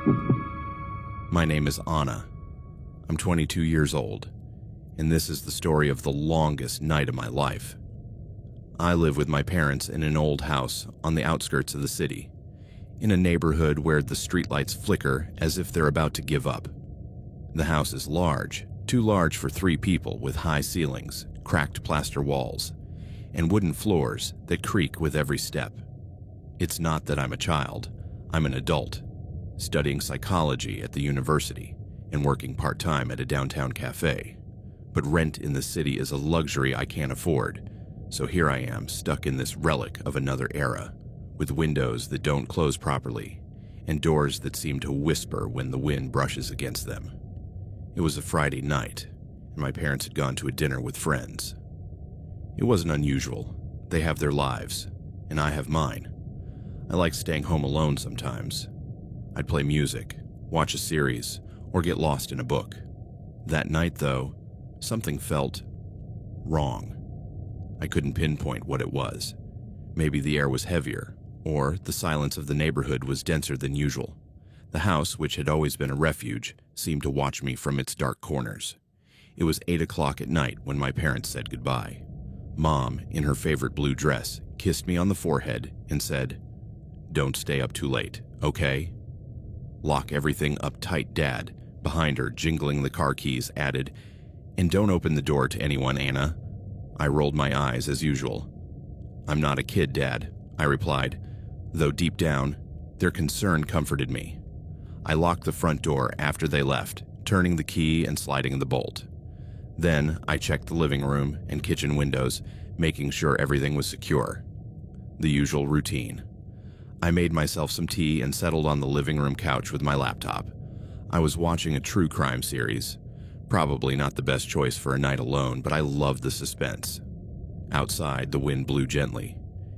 My name is Anna. I'm 22 years old, and this is the story of the longest night of my life. I live with my parents in an old house on the outskirts of the city, in a neighborhood where the streetlights flicker as if they're about to give up. The house is large, too large for 3 people, with high ceilings, cracked plaster walls, and wooden floors that creak with every step. It's not that I'm a child. I'm an adult, studying psychology at the university and working part-time at a downtown cafe. But rent in the city is a luxury I can't afford, so here I am, stuck in this relic of another era, with windows that don't close properly and doors that seem to whisper when the wind brushes against them. It was a Friday night, and my parents had gone to a dinner with friends. It wasn't unusual. They have their lives, and I have mine. I like staying home alone sometimes. I'd play music, watch a series, or get lost in a book. That night, though, something felt wrong. I couldn't pinpoint what it was. Maybe the air was heavier, or the silence of the neighborhood was denser than usual. The house, which had always been a refuge, seemed to watch me from its dark corners. It was 8 o'clock at night when my parents said goodbye. Mom, in her favorite blue dress, kissed me on the forehead and said, "Don't stay up too late, okay?" "Lock everything up tight, Dad." Behind her, jingling the car keys, added, "And don't open the door to anyone, Anna." I rolled my eyes as usual. "I'm not a kid, Dad," I replied, though deep down, their concern comforted me. I locked the front door after they left, turning the key and sliding the bolt. Then I checked the living room and kitchen windows, making sure everything was secure. The usual routine. I made myself some tea and settled on the living room couch with my laptop. I was watching a true crime series. Probably not the best choice for a night alone, but I loved the suspense. Outside, the wind blew gently,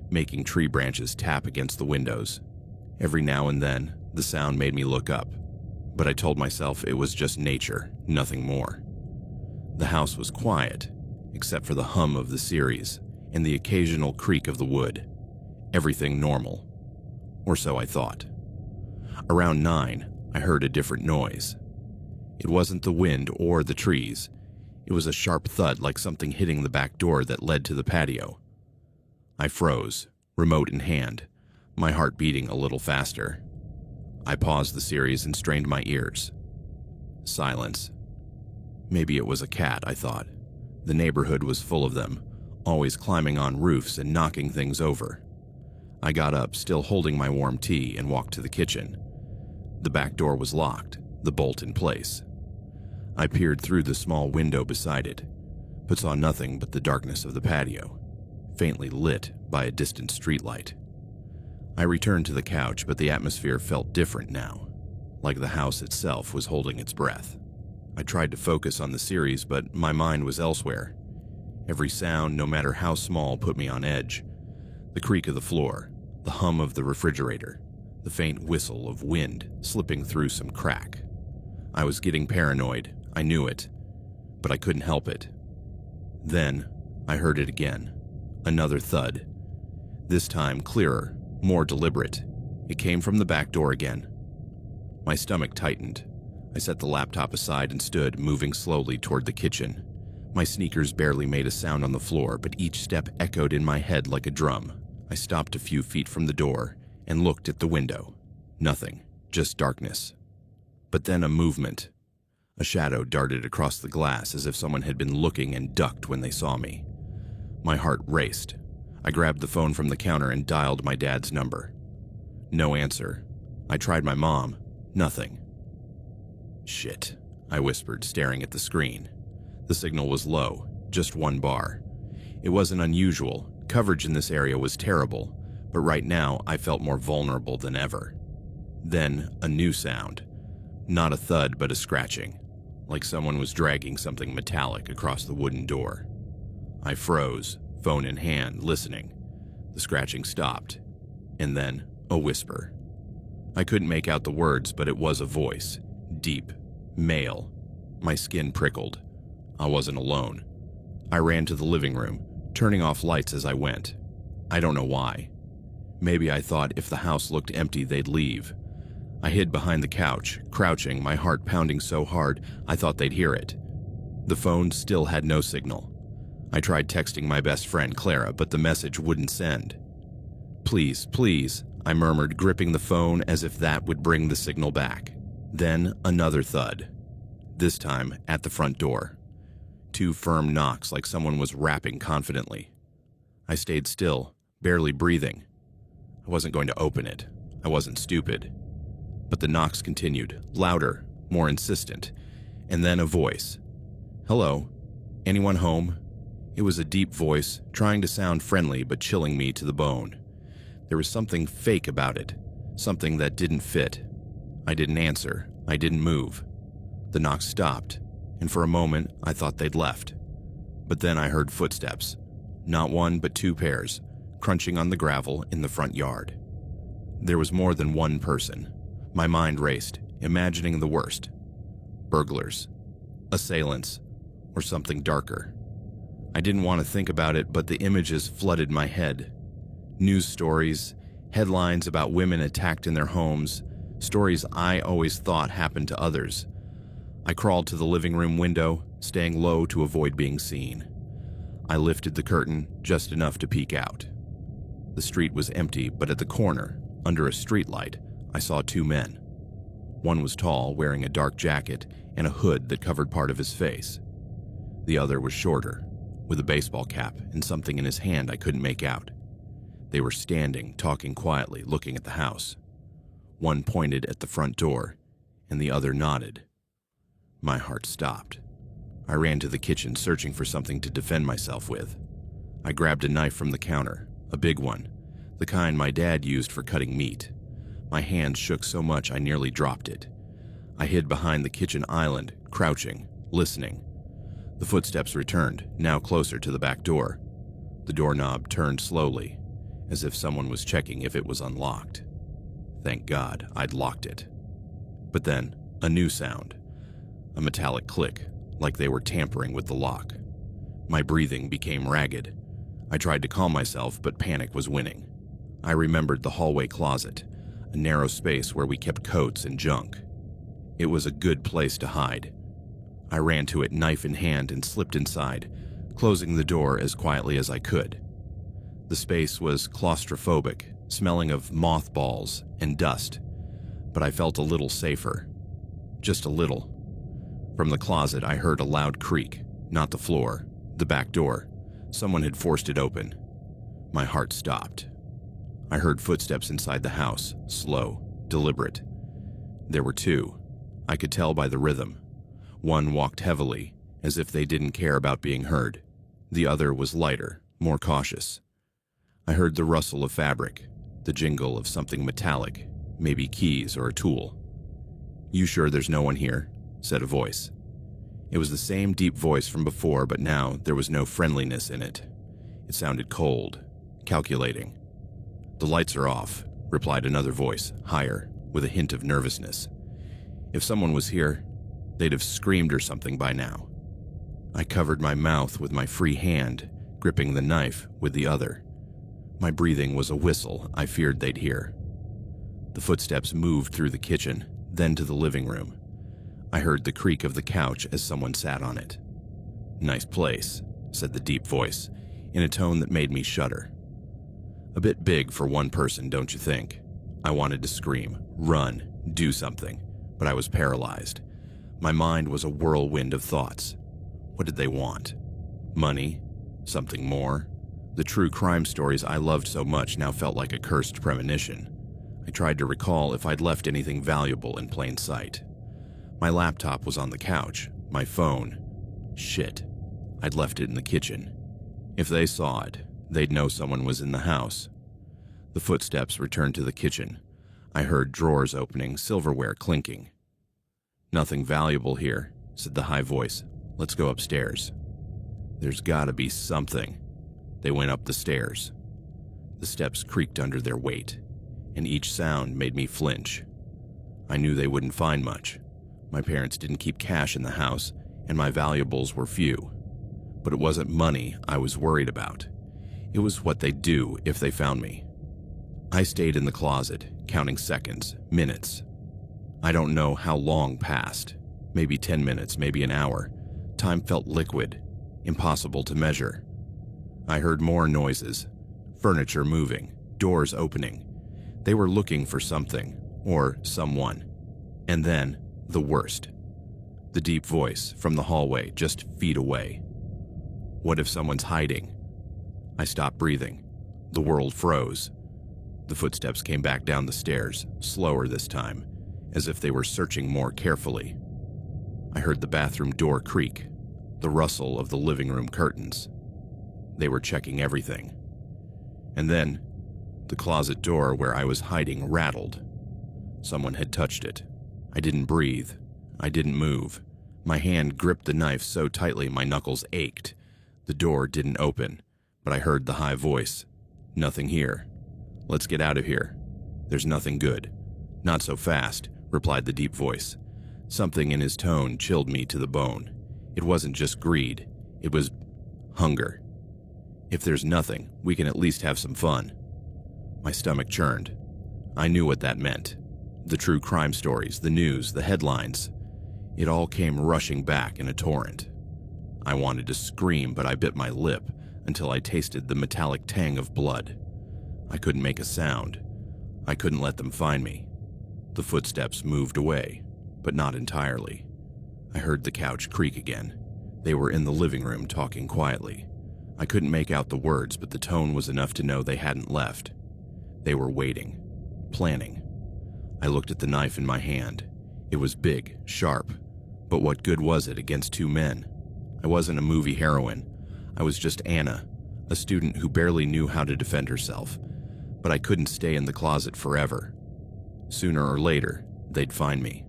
making tree branches tap against the windows. Every now and then, the sound made me look up, but I told myself it was just nature, nothing more. The house was quiet, except for the hum of the series and the occasional creak of the wood. Everything normal. Or so I thought. Around 9, I heard a different noise. It wasn't the wind or the trees. It was a sharp thud like something hitting the back door that led to the patio. I froze, remote in hand, my heart beating a little faster. I paused the series and strained my ears. Silence. Maybe it was a cat, I thought. The neighborhood was full of them, always climbing on roofs and knocking things over. I got up, still holding my warm tea, and walked to the kitchen. The back door was locked, the bolt in place. I peered through the small window beside it, but saw nothing but the darkness of the patio, faintly lit by a distant streetlight. I returned to the couch, but the atmosphere felt different now, like the house itself was holding its breath. I tried to focus on the series, but my mind was elsewhere. Every sound, no matter how small, put me on edge. The creak of the floor, the hum of the refrigerator, the faint whistle of wind slipping through some crack. I was getting paranoid, I knew it, but I couldn't help it. Then, I heard it again. Another thud. This time clearer, more deliberate. It came from the back door again. My stomach tightened. I set the laptop aside and stood, moving slowly toward the kitchen. My sneakers barely made a sound on the floor, but each step echoed in my head like a drum. I stopped a few feet from the door and looked at the window. Nothing, just darkness. But then a movement. A shadow darted across the glass as if someone had been looking and ducked when they saw me. My heart raced. I grabbed the phone from the counter and dialed my dad's number. No answer. I tried my mom. Nothing. "Shit," I whispered, staring at the screen. The signal was low, just 1 bar. It wasn't unusual. Coverage in this area was terrible, but right now I felt more vulnerable than ever. Then a new sound. Not a thud, but a scratching, like someone was dragging something metallic across the wooden door. I froze, phone in hand, listening. The scratching stopped, and then a whisper. I couldn't make out the words, but it was a voice, deep, male. My skin prickled. I wasn't alone. I ran to the living room, turning off lights as I went. I don't know why. Maybe I thought if the house looked empty, they'd leave. I hid behind the couch, crouching, my heart pounding so hard I thought they'd hear it. The phone still had no signal. I tried texting my best friend Clara, but the message wouldn't send. "Please, please," I murmured, gripping the phone as if that would bring the signal back. Then another thud, this time at the front door. 2 firm knocks like someone was rapping confidently. I stayed still, barely breathing. I wasn't going to open it. I wasn't stupid. But the knocks continued, louder, more insistent, and then a voice. "Hello? Anyone home?" It was a deep voice, trying to sound friendly but chilling me to the bone. There was something fake about it, something that didn't fit. I didn't answer. I didn't move. The knocks stopped, and for a moment I thought they'd left. But then I heard footsteps, not 1 but 2 pairs, crunching on the gravel in the front yard. There was more than one person. My mind raced, imagining the worst. Burglars, assailants, or something darker. I didn't want to think about it, but the images flooded my head. News stories, headlines about women attacked in their homes, stories I always thought happened to others. I crawled to the living room window, staying low to avoid being seen. I lifted the curtain just enough to peek out. The street was empty, but at the corner, under a streetlight, I saw 2 men. One was tall, wearing a dark jacket and a hood that covered part of his face. The other was shorter, with a baseball cap and something in his hand I couldn't make out. They were standing, talking quietly, looking at the house. One pointed at the front door, and the other nodded. My heart stopped. I ran to the kitchen, searching for something to defend myself with. I grabbed a knife from the counter, a big one, the kind my dad used for cutting meat. My hands shook so much I nearly dropped it. I hid behind the kitchen island, crouching, listening. The footsteps returned, now closer to the back door. The doorknob turned slowly, as if someone was checking if it was unlocked. Thank God I'd locked it. But then, a new sound. A metallic click, like they were tampering with the lock. My breathing became ragged. I tried to calm myself, but panic was winning. I remembered the hallway closet, a narrow space where we kept coats and junk. It was a good place to hide. I ran to it, knife in hand, and slipped inside, closing the door as quietly as I could. The space was claustrophobic, smelling of mothballs and dust, but I felt a little safer. Just a little. From the closet, I heard a loud creak, not the floor, the back door. Someone had forced it open. My heart stopped. I heard footsteps inside the house, slow, deliberate. There were 2. I could tell by the rhythm. One walked heavily, as if they didn't care about being heard. The other was lighter, more cautious. I heard the rustle of fabric, the jingle of something metallic, maybe keys or a tool. "You sure there's no one here?" said a voice. It was the same deep voice from before, but now there was no friendliness in it. It sounded cold, calculating. "The lights are off," replied another voice, higher, with a hint of nervousness. If someone was here, they'd have screamed or something by now. I covered my mouth with my free hand, gripping the knife with the other. My breathing was a whistle I feared they'd hear. The footsteps moved through the kitchen, then to the living room. I heard the creak of the couch as someone sat on it. "Nice place," said the deep voice, in a tone that made me shudder. A bit big for one person, don't you think? I wanted to scream, run, do something, but I was paralyzed. My mind was a whirlwind of thoughts. What did they want? Money? Something more? The true crime stories I loved so much now felt like a cursed premonition. I tried to recall if I'd left anything valuable in plain sight. My laptop was on the couch, my phone. Shit, I'd left it in the kitchen. If they saw it, they'd know someone was in the house. The footsteps returned to the kitchen. I heard drawers opening, silverware clinking. "Nothing valuable here," said the high voice. "Let's go upstairs." "There's gotta be something." They went up the stairs. The steps creaked under their weight, and each sound made me flinch. I knew they wouldn't find much. My parents didn't keep cash in the house, and my valuables were few. But it wasn't money I was worried about. It was what they'd do if they found me. I stayed in the closet, counting seconds, minutes. I don't know how long passed. Maybe 10 minutes, maybe an hour. Time felt liquid, impossible to measure. I heard more noises, furniture moving, doors opening. They were looking for something, or someone. And then, the worst. The deep voice from the hallway just feet away. What if someone's hiding? I stopped breathing. The world froze. The footsteps came back down the stairs, slower this time, as if they were searching more carefully. I heard the bathroom door creak, the rustle of the living room curtains. They were checking everything. And then, the closet door where I was hiding rattled. Someone had touched it. I didn't breathe. I didn't move. My hand gripped the knife so tightly my knuckles ached. The door didn't open, but I heard the high voice. "Nothing here. Let's get out of here. There's nothing good." "Not so fast," replied the deep voice. Something in his tone chilled me to the bone. It wasn't just greed. It was hunger. "If there's nothing, we can at least have some fun." My stomach churned. I knew what that meant. The true crime stories, the news, the headlines. It all came rushing back in a torrent. I wanted to scream, but I bit my lip until I tasted the metallic tang of blood. I couldn't make a sound. I couldn't let them find me. The footsteps moved away, but not entirely. I heard the couch creak again. They were in the living room talking quietly. I couldn't make out the words, but the tone was enough to know they hadn't left. They were waiting, planning. I looked at the knife in my hand. It was big, sharp, but what good was it against two men? I wasn't a movie heroine. I was just Anna, a student who barely knew how to defend herself. But I couldn't stay in the closet forever. Sooner or later, they'd find me.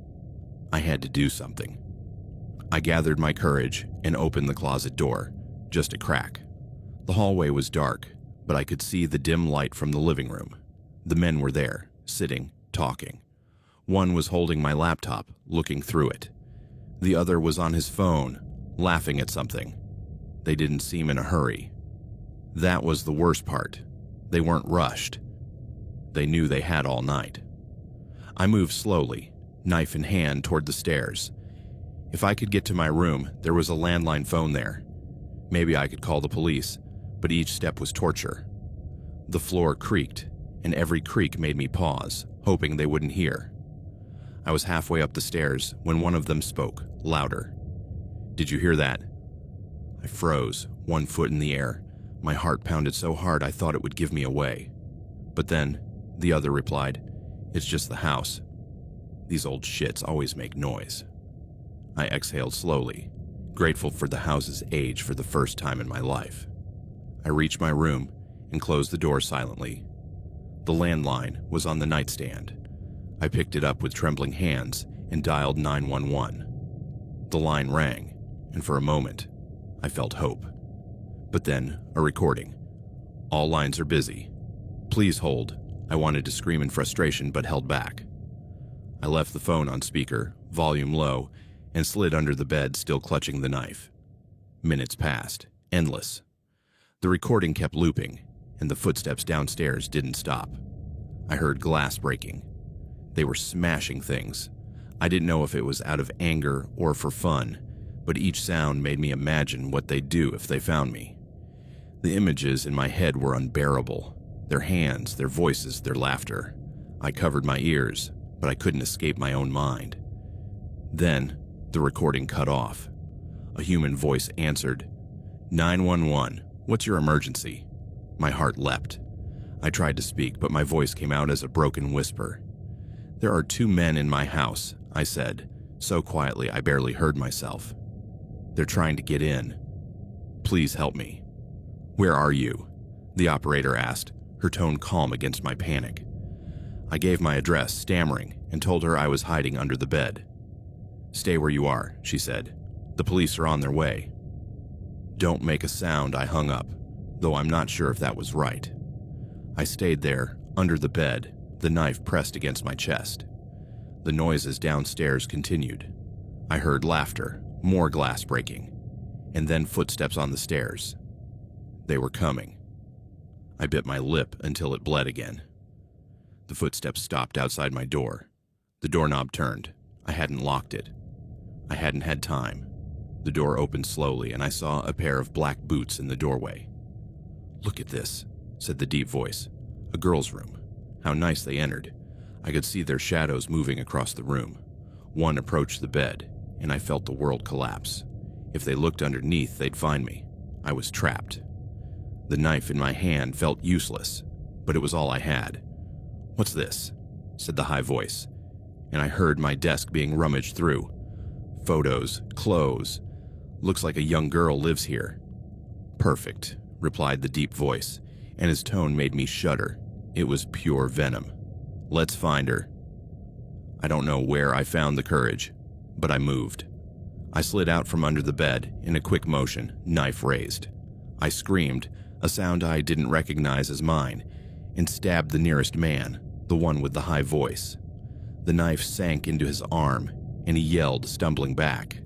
I had to do something. I gathered my courage and opened the closet door, just a crack. The hallway was dark, but I could see the dim light from the living room. The men were there, sitting, talking. One was holding my laptop, looking through it. The other was on his phone, laughing at something. They didn't seem in a hurry. That was the worst part. They weren't rushed. They knew they had all night. I moved slowly, knife in hand, toward the stairs. If I could get to my room, there was a landline phone there. Maybe I could call the police, but each step was torture. The floor creaked, and every creak made me pause, hoping they wouldn't hear. I was halfway up the stairs when one of them spoke, louder. "Did you hear that?" I froze, one foot in the air. My heart pounded so hard I thought it would give me away. But then, the other replied, "It's just the house. These old shits always make noise." I exhaled slowly, grateful for the house's age for the first time in my life. I reached my room and closed the door silently. The landline was on the nightstand. I picked it up with trembling hands and dialed 911. The line rang, and for a moment, I felt hope. But then, a recording. "All lines are busy. Please hold." I wanted to scream in frustration, but held back. I left the phone on speaker, volume low, and slid under the bed, still clutching the knife. Minutes passed, endless. The recording kept looping, and the footsteps downstairs didn't stop. I heard glass breaking. They were smashing things. I didn't know if it was out of anger or for fun, but each sound made me imagine what they'd do if they found me. The images in my head were unbearable. Their hands, their voices, their laughter. I covered my ears, but I couldn't escape my own mind. Then, the recording cut off. A human voice answered, 911, what's your emergency?" My heart leapt. I tried to speak, but my voice came out as a broken whisper. "There are 2 men in my house," I said, so quietly I barely heard myself. "They're trying to get in. Please help me." "Where are you?" the operator asked, her tone calm against my panic. I gave my address, stammering, and told her I was hiding under the bed. "Stay where you are," she said. "The police are on their way." "Don't make a sound," I hung up, though I'm not sure if that was right. I stayed there, under the bed, the knife pressed against my chest. The noises downstairs continued. I heard laughter, more glass breaking, and then footsteps on the stairs. They were coming. I bit my lip until it bled again. The footsteps stopped outside my door. The doorknob turned. I hadn't locked it. I hadn't had time. The door opened slowly, and I saw a pair of black boots in the doorway. "Look at this," said the deep voice. "A girl's room. How nice they entered." I could see their shadows moving across the room. One approached the bed, and I felt the world collapse. If they looked underneath, they'd find me. I was trapped. The knife in my hand felt useless, but it was all I had. "What's this?" said the high voice, and I heard my desk being rummaged through. Photos, clothes. "Looks like a young girl lives here." "Perfect," replied the deep voice, and his tone made me shudder. It was pure venom. "Let's find her." I don't know where I found the courage, but I moved. I slid out from under the bed in a quick motion, knife raised. I screamed, a sound I didn't recognize as mine, and stabbed the nearest man, the one with the high voice. The knife sank into his arm, and he yelled, stumbling back.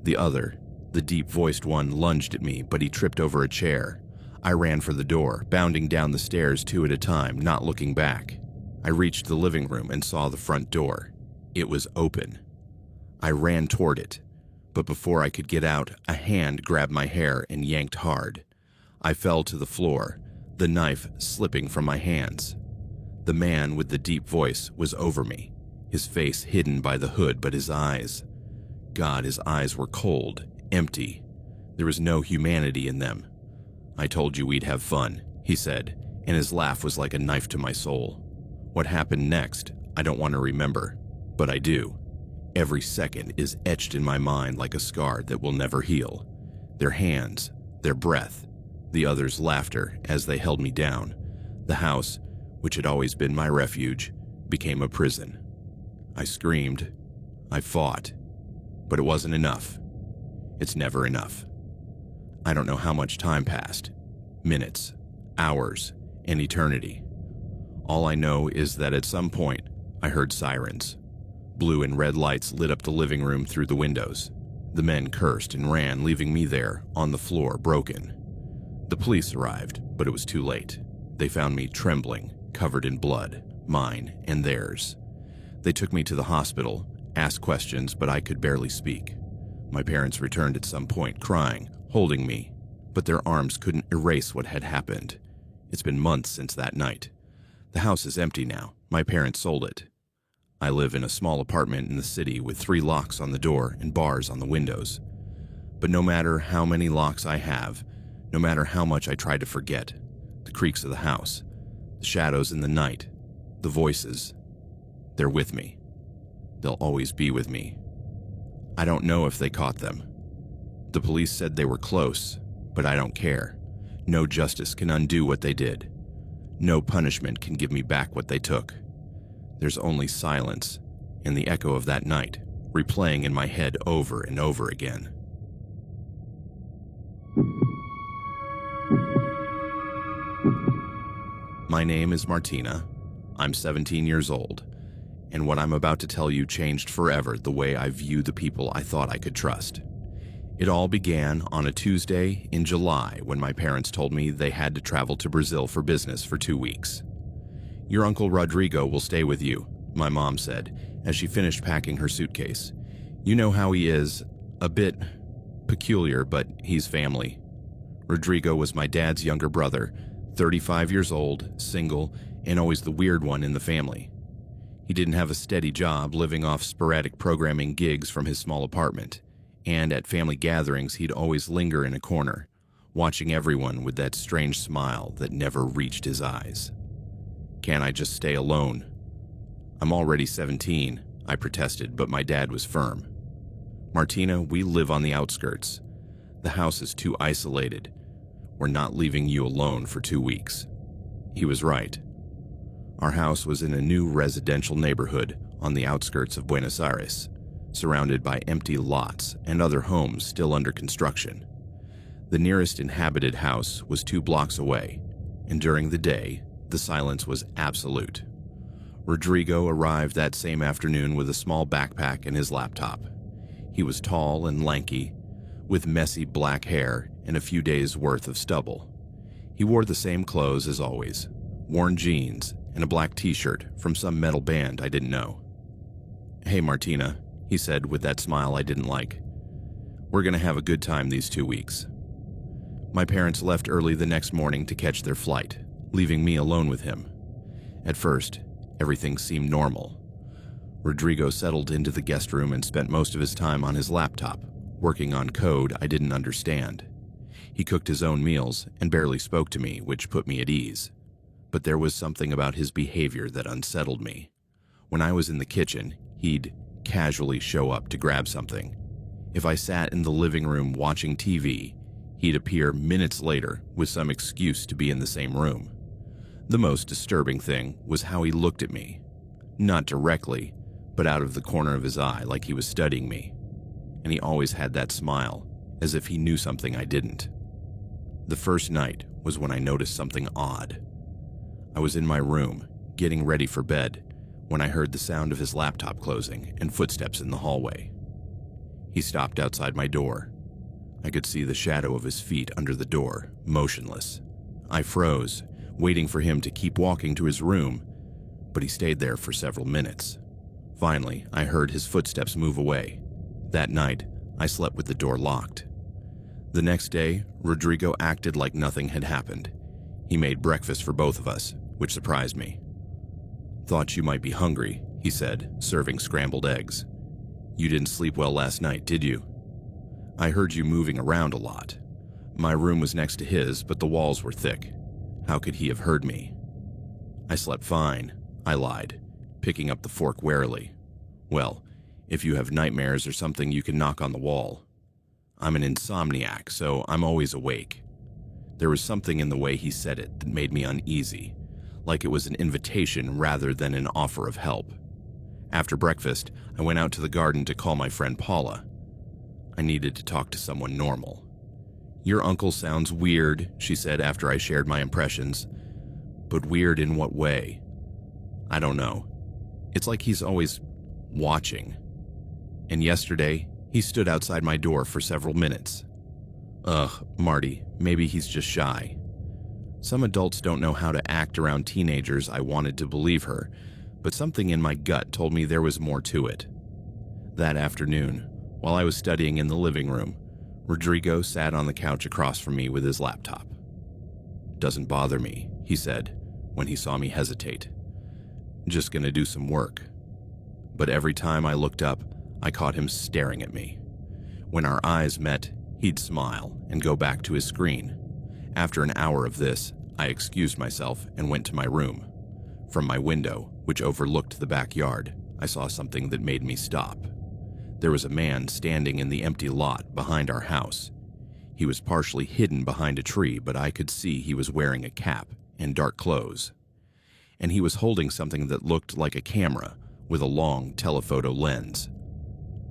The other, the deep-voiced one, lunged at me, but he tripped over a chair. I ran for the door, bounding down the stairs 2 at a time, not looking back. I reached the living room and saw the front door. It was open. I ran toward it, but before I could get out, a hand grabbed my hair and yanked hard. I fell to the floor, the knife slipping from my hands. The man with the deep voice was over me, his face hidden by the hood, but his eyes. God, his eyes were cold, empty. There was no humanity in them. "I told you we'd have fun," he said, and his laugh was like a knife to my soul. What happened next, I don't want to remember, but I do. Every second is etched in my mind like a scar that will never heal. Their hands, their breath, the others' laughter as they held me down. The house, which had always been my refuge, became a prison. I screamed. I fought. But it wasn't enough. It's never enough. I don't know how much time passed. Minutes, hours, an eternity. All I know is that at some point, I heard sirens. Blue and red lights lit up the living room through the windows. The men cursed and ran, leaving me there, on the floor, broken. The police arrived, but it was too late. They found me trembling, covered in blood, mine and theirs. They took me to the hospital, asked questions, but I could barely speak. My parents returned at some point, crying, holding me, but their arms couldn't erase what had happened. It's been months since that night. The house is empty now. My parents sold it. I live in a small apartment in the city with 3 locks on the door and bars on the windows. But no matter how many locks I have, no matter how much I try to forget, the creaks of the house, the shadows in the night, the voices, they're with me. They'll always be with me. I don't know if they caught them. The police said they were close, but I don't care. No justice can undo what they did. No punishment can give me back what they took. There's only silence and the echo of that night, replaying in my head over and over again. My name is Martina. I'm 17 years old, and what I'm about to tell you changed forever the way I view the people I thought I could trust. It all began on a Tuesday in July when my parents told me they had to travel to Brazil for business for 2 weeks. "Your Uncle Rodrigo will stay with you," my mom said as she finished packing her suitcase. "You know how he is, a bit peculiar, but he's family." Rodrigo was my dad's younger brother, 35 years old, single, and always the weird one in the family. He didn't have a steady job, living off sporadic programming gigs from his small apartment, and at family gatherings he'd always linger in a corner, watching everyone with that strange smile that never reached his eyes. "Can't I just stay alone?" "I'm already 17, I protested, but my dad was firm. "Martina, we live on the outskirts. The house is too isolated. We're not leaving you alone for 2 weeks. He was right. Our house was in a new residential neighborhood on the outskirts of Buenos Aires, surrounded by empty lots and other homes still under construction. The nearest inhabited house was 2 blocks away, and during the day, the silence was absolute. Rodrigo arrived that same afternoon with a small backpack and his laptop. He was tall and lanky, with messy black hair and a few days' worth of stubble. He wore the same clothes as always, worn jeans and a black t-shirt from some metal band I didn't know. "Hey, Martina," he said with that smile I didn't like. "We're gonna have a good time these 2 weeks." My parents left early the next morning to catch their flight, leaving me alone with him. At first, everything seemed normal. Rodrigo settled into the guest room and spent most of his time on his laptop, working on code I didn't understand. He cooked his own meals and barely spoke to me, which put me at ease. But there was something about his behavior that unsettled me. When I was in the kitchen, he'd casually show up to grab something. If I sat in the living room watching TV, he'd appear minutes later with some excuse to be in the same room. The most disturbing thing was how he looked at me. Not directly, but out of the corner of his eye like he was studying me. And he always had that smile, as if he knew something I didn't. The first night was when I noticed something odd. I was in my room, getting ready for bed, when I heard the sound of his laptop closing and footsteps in the hallway. He stopped outside my door. I could see the shadow of his feet under the door, motionless. I froze, waiting for him to keep walking to his room, but he stayed there for several minutes. Finally, I heard his footsteps move away. That night, I slept with the door locked. The next day, Rodrigo acted like nothing had happened. He made breakfast for both of us, which surprised me. "Thought you might be hungry," he said, serving scrambled eggs. "You didn't sleep well last night, did you?" "I heard you moving around a lot. My room was next to his, but the walls were thick. How could he have heard me?" "I slept fine," I lied, picking up the fork warily. "Well, if you have nightmares or something, you can knock on the wall. I'm an insomniac, so I'm always awake." There was something in the way he said it that made me uneasy, like it was an invitation rather than an offer of help. After breakfast, I went out to the garden to call my friend Paula. I needed to talk to someone normal. "Your uncle sounds weird," she said after I shared my impressions. "But weird in what way?" "I don't know. It's like he's always watching. And yesterday, he stood outside my door for several minutes." "Ugh, Marty, maybe he's just shy." Some adults don't know how to act around teenagers. I wanted to believe her, but something in my gut told me there was more to it. That afternoon, while I was studying in the living room, Rodrigo sat on the couch across from me with his laptop. "Doesn't bother me," he said when he saw me hesitate. "Just gonna do some work." But every time I looked up, I caught him staring at me. When our eyes met, he'd smile and go back to his screen. After an hour of this, I excused myself and went to my room. From my window, which overlooked the backyard, I saw something that made me stop. There was a man standing in the empty lot behind our house. He was partially hidden behind a tree, but I could see he was wearing a cap and dark clothes. And he was holding something that looked like a camera with a long telephoto lens.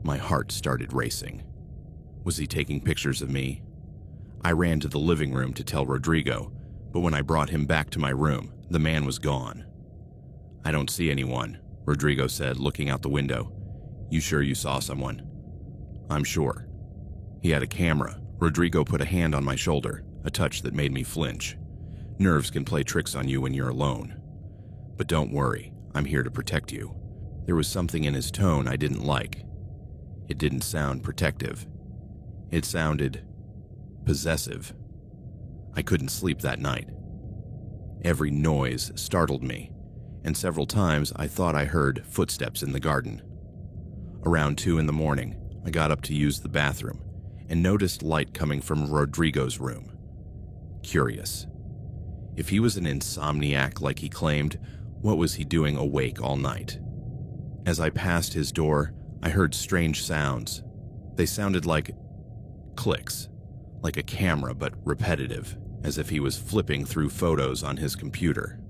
My heart started racing. Was he taking pictures of me? I ran to the living room to tell Rodrigo, but when I brought him back to my room, the man was gone. "I don't see anyone," Rodrigo said, looking out the window. "You sure you saw someone?" "I'm sure." He had a camera. Rodrigo put a hand on my shoulder, a touch that made me flinch. Nerves can play tricks on you when you're alone. "But don't worry, I'm here to protect you." There was something in his tone I didn't like. It didn't sound protective. It sounded possessive. I couldn't sleep that night. Every noise startled me, and several times I thought I heard footsteps in the garden. Around 2 in the morning, I got up to use the bathroom and noticed light coming from Rodrigo's room. Curious. If he was an insomniac like he claimed, what was he doing awake all night? As I passed his door, I heard strange sounds. They sounded like clicks, like a camera but repetitive, as if he was flipping through photos on his computer.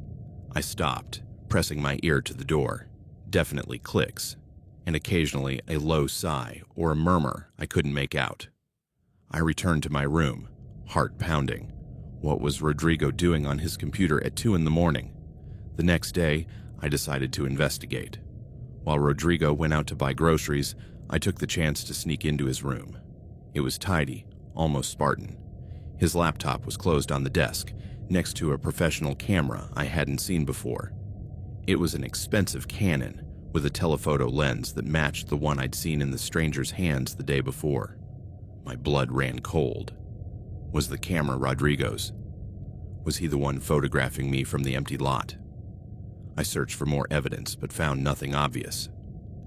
I stopped, pressing my ear to the door. Definitely clicks, and occasionally a low sigh or a murmur I couldn't make out. I returned to my room, heart pounding. What was Rodrigo doing on his computer at 2 in the morning? The next day, I decided to investigate. While Rodrigo went out to buy groceries, I took the chance to sneak into his room. It was tidy, almost Spartan. His laptop was closed on the desk, next to a professional camera I hadn't seen before. It was an expensive Canon, with a telephoto lens that matched the one I'd seen in the stranger's hands the day before. My blood ran cold. Was the camera Rodrigo's? Was he the one photographing me from the empty lot? I searched for more evidence, but found nothing obvious.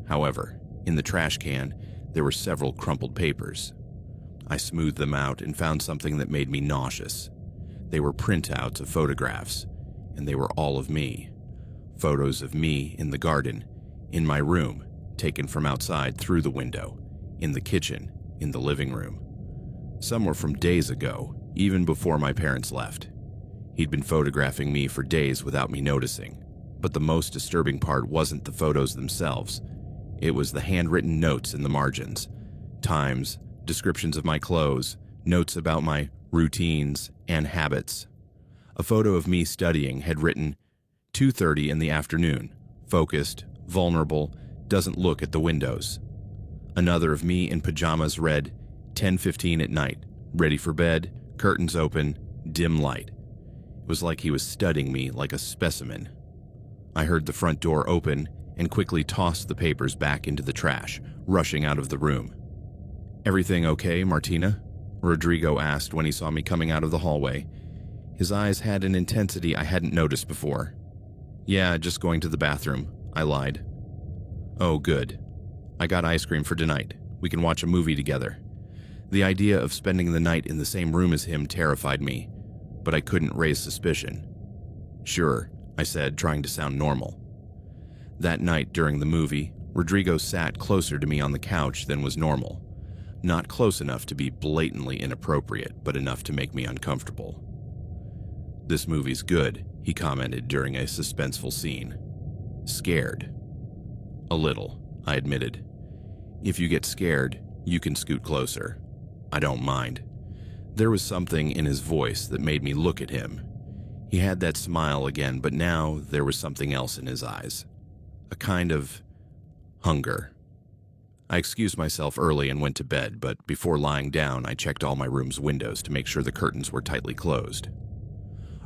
However, in the trash can, there were several crumpled papers. I smoothed them out and found something that made me nauseous. They were printouts of photographs, and they were all of me. Photos of me in the garden, in my room, taken from outside through the window, in the kitchen, in the living room. Some were from days ago, even before my parents left. He'd been photographing me for days without me noticing, but the most disturbing part wasn't the photos themselves. It was the handwritten notes in the margins, times, descriptions of my clothes, notes about my routines and habits. A photo of me studying had written, 2:30 in the afternoon, focused, vulnerable, doesn't look at the windows. Another of me in pajamas read, 10:15 at night, ready for bed, curtains open, dim light. It was like he was studying me like a specimen. I heard the front door open and quickly tossed the papers back into the trash, rushing out of the room. "Everything okay, Martina?" Rodrigo asked when he saw me coming out of the hallway. His eyes had an intensity I hadn't noticed before. "Yeah, just going to the bathroom," I lied. "Oh, good. I got ice cream for tonight. We can watch a movie together." The idea of spending the night in the same room as him terrified me, but I couldn't raise suspicion. "Sure," I said, trying to sound normal. That night during the movie, Rodrigo sat closer to me on the couch than was normal. Not close enough to be blatantly inappropriate, but enough to make me uncomfortable. "This movie's good," he commented during a suspenseful scene. "Scared?" "A little," I admitted. "If you get scared, you can scoot closer. I don't mind." There was something in his voice that made me look at him. He had that smile again, but now there was something else in his eyes. A kind of hunger. I excused myself early and went to bed, but before lying down, I checked all my room's windows to make sure the curtains were tightly closed.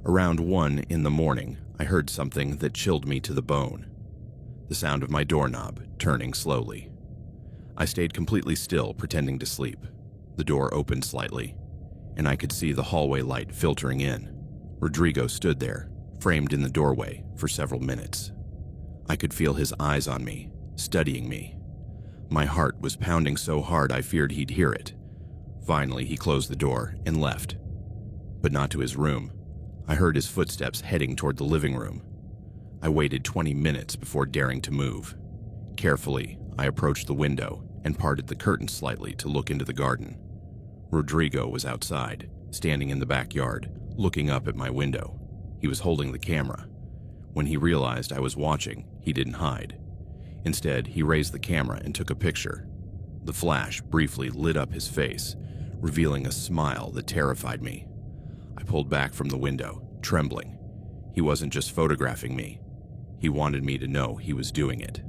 Around 1 in the morning, I heard something that chilled me to the bone. The sound of my doorknob turning slowly. I stayed completely still, pretending to sleep. The door opened slightly, and I could see the hallway light filtering in. Rodrigo stood there, framed in the doorway, for several minutes. I could feel his eyes on me, studying me. My heart was pounding so hard I feared he'd hear it. Finally, he closed the door and left, but not to his room. I heard his footsteps heading toward the living room. I waited 20 minutes before daring to move. Carefully, I approached the window and parted the curtain slightly to look into the garden. Rodrigo was outside, standing in the backyard, looking up at my window. He was holding the camera. When he realized I was watching, he didn't hide. Instead, he raised the camera and took a picture. The flash briefly lit up his face, revealing a smile that terrified me. I pulled back from the window, trembling. He wasn't just photographing me. He wanted me to know he was doing it.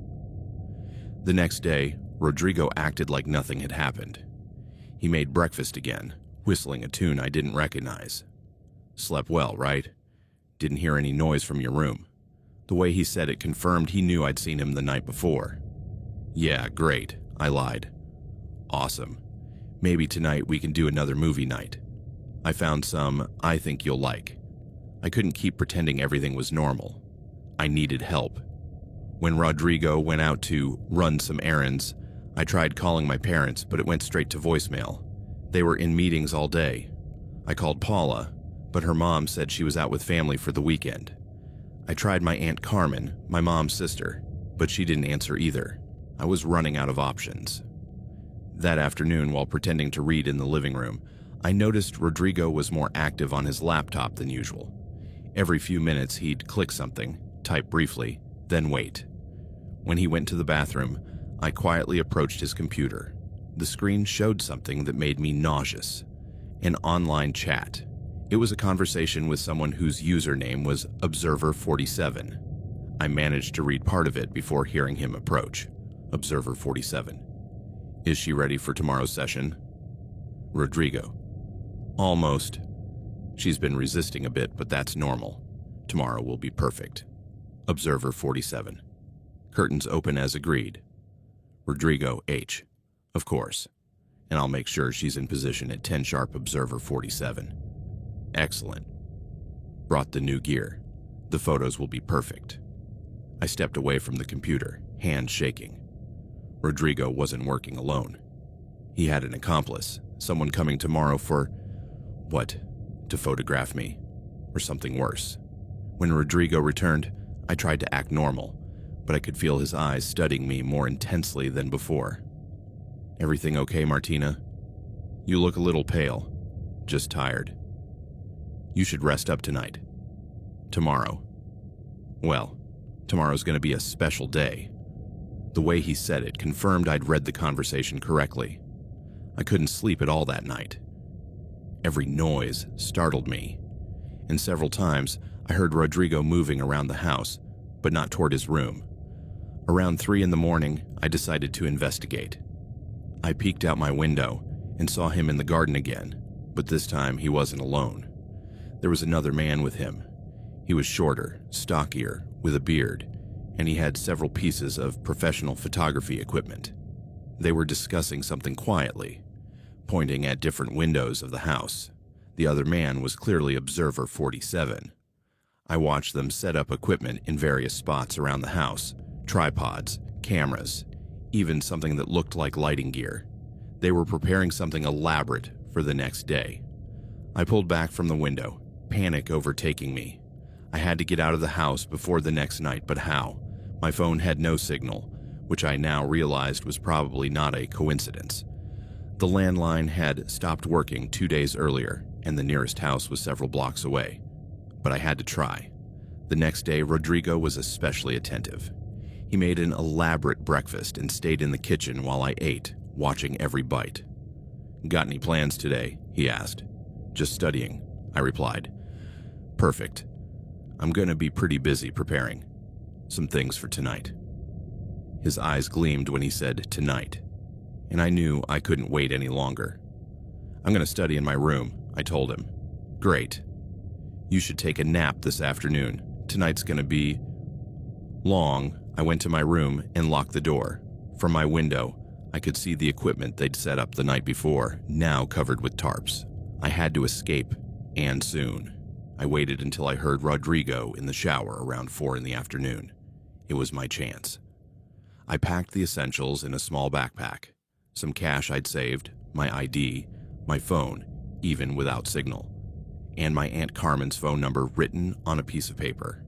The next day, Rodrigo acted like nothing had happened. He made breakfast again, whistling a tune I didn't recognize. "Slept well, right? Didn't hear any noise from your room." The way he said it confirmed he knew I'd seen him the night before. "Yeah, great," I lied. "Awesome. Maybe tonight we can do another movie night. I found some I think you'll like." I couldn't keep pretending everything was normal. I needed help. When Rodrigo went out to run some errands, I tried calling my parents, but it went straight to voicemail. They were in meetings all day. I called Paula, but her mom said she was out with family for the weekend. I tried my Aunt Carmen, my mom's sister, but she didn't answer either. I was running out of options. That afternoon, while pretending to read in the living room, I noticed Rodrigo was more active on his laptop than usual. Every few minutes he'd click something, type briefly, then wait. When he went to the bathroom, I quietly approached his computer. The screen showed something that made me nauseous. An online chat. It was a conversation with someone whose username was Observer47. I managed to read part of it before hearing him approach. Observer47. "Is she ready for tomorrow's session?" Rodrigo. "Almost. She's been resisting a bit, but that's normal. Tomorrow will be perfect." Observer47. Curtains open as agreed. Rodrigo H. Of course. And I'll make sure she's in position at 10 sharp observer 47. Excellent. Brought the new gear. The photos will be perfect. I stepped away from the computer, hands shaking. Rodrigo wasn't working alone. He had an accomplice, someone coming tomorrow for, what, to photograph me, or something worse. When Rodrigo returned, I tried to act normal, but I could feel his eyes studying me more intensely than before. Everything okay, Martina? You look a little pale, just tired. You should rest up tonight. Tomorrow. Well, tomorrow's going to be a special day. The way he said it confirmed I'd read the conversation correctly. I couldn't sleep at all that night. Every noise startled me, and several times I heard Rodrigo moving around the house, but not toward his room. Around 3 in the morning, I decided to investigate. I peeked out my window and saw him in the garden again, but this time he wasn't alone. There was another man with him. He was shorter, stockier, with a beard, and he had several pieces of professional photography equipment. They were discussing something quietly, pointing at different windows of the house. The other man was clearly observer 47. I watched them set up equipment in various spots around the house, tripods, cameras, even something that looked like lighting gear. They were preparing something elaborate for the next day. I pulled back from the window, panic overtaking me. I had to get out of the house before the next night, but how? My phone had no signal, which I now realized was probably not a coincidence. The landline had stopped working 2 days earlier, and the nearest house was several blocks away. But I had to try. The next day, Rodrigo was especially attentive. He made an elaborate breakfast and stayed in the kitchen while I ate, watching every bite. "Got any plans today?" he asked. "Just studying," I replied. "Perfect. I'm going to be pretty busy preparing some things for tonight." His eyes gleamed when he said tonight, and I knew I couldn't wait any longer. "I'm going to study in my room," I told him. "Great. You should take a nap this afternoon. Tonight's going to be long." I went to my room and locked the door. From my window, I could see the equipment they'd set up the night before, now covered with tarps. I had to escape, and soon. I waited until I heard Rodrigo in the shower around 4 in the afternoon. It was my chance. I packed the essentials in a small backpack, some cash I'd saved, my ID, my phone, even without signal, and my Aunt Carmen's phone number written on a piece of paper.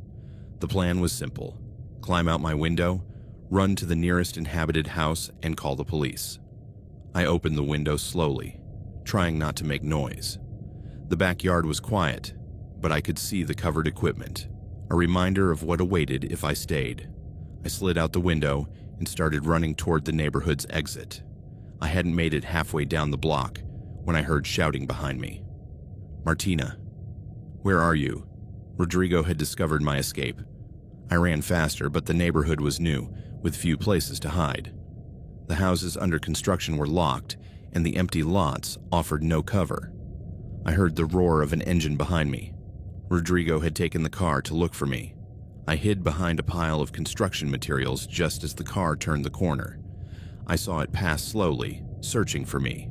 The plan was simple: climb out my window, run to the nearest inhabited house, and call the police. I opened the window slowly, trying not to make noise. The backyard was quiet, but I could see the covered equipment, a reminder of what awaited if I stayed. I slid out the window and started running toward the neighborhood's exit. I hadn't made it halfway down the block when I heard shouting behind me. "Martina, where are you?" Rodrigo had discovered my escape. I ran faster, but the neighborhood was new, with few places to hide. The houses under construction were locked, and the empty lots offered no cover. I heard the roar of an engine behind me. Rodrigo had taken the car to look for me. I hid behind a pile of construction materials just as the car turned the corner. I saw it pass slowly, searching for me.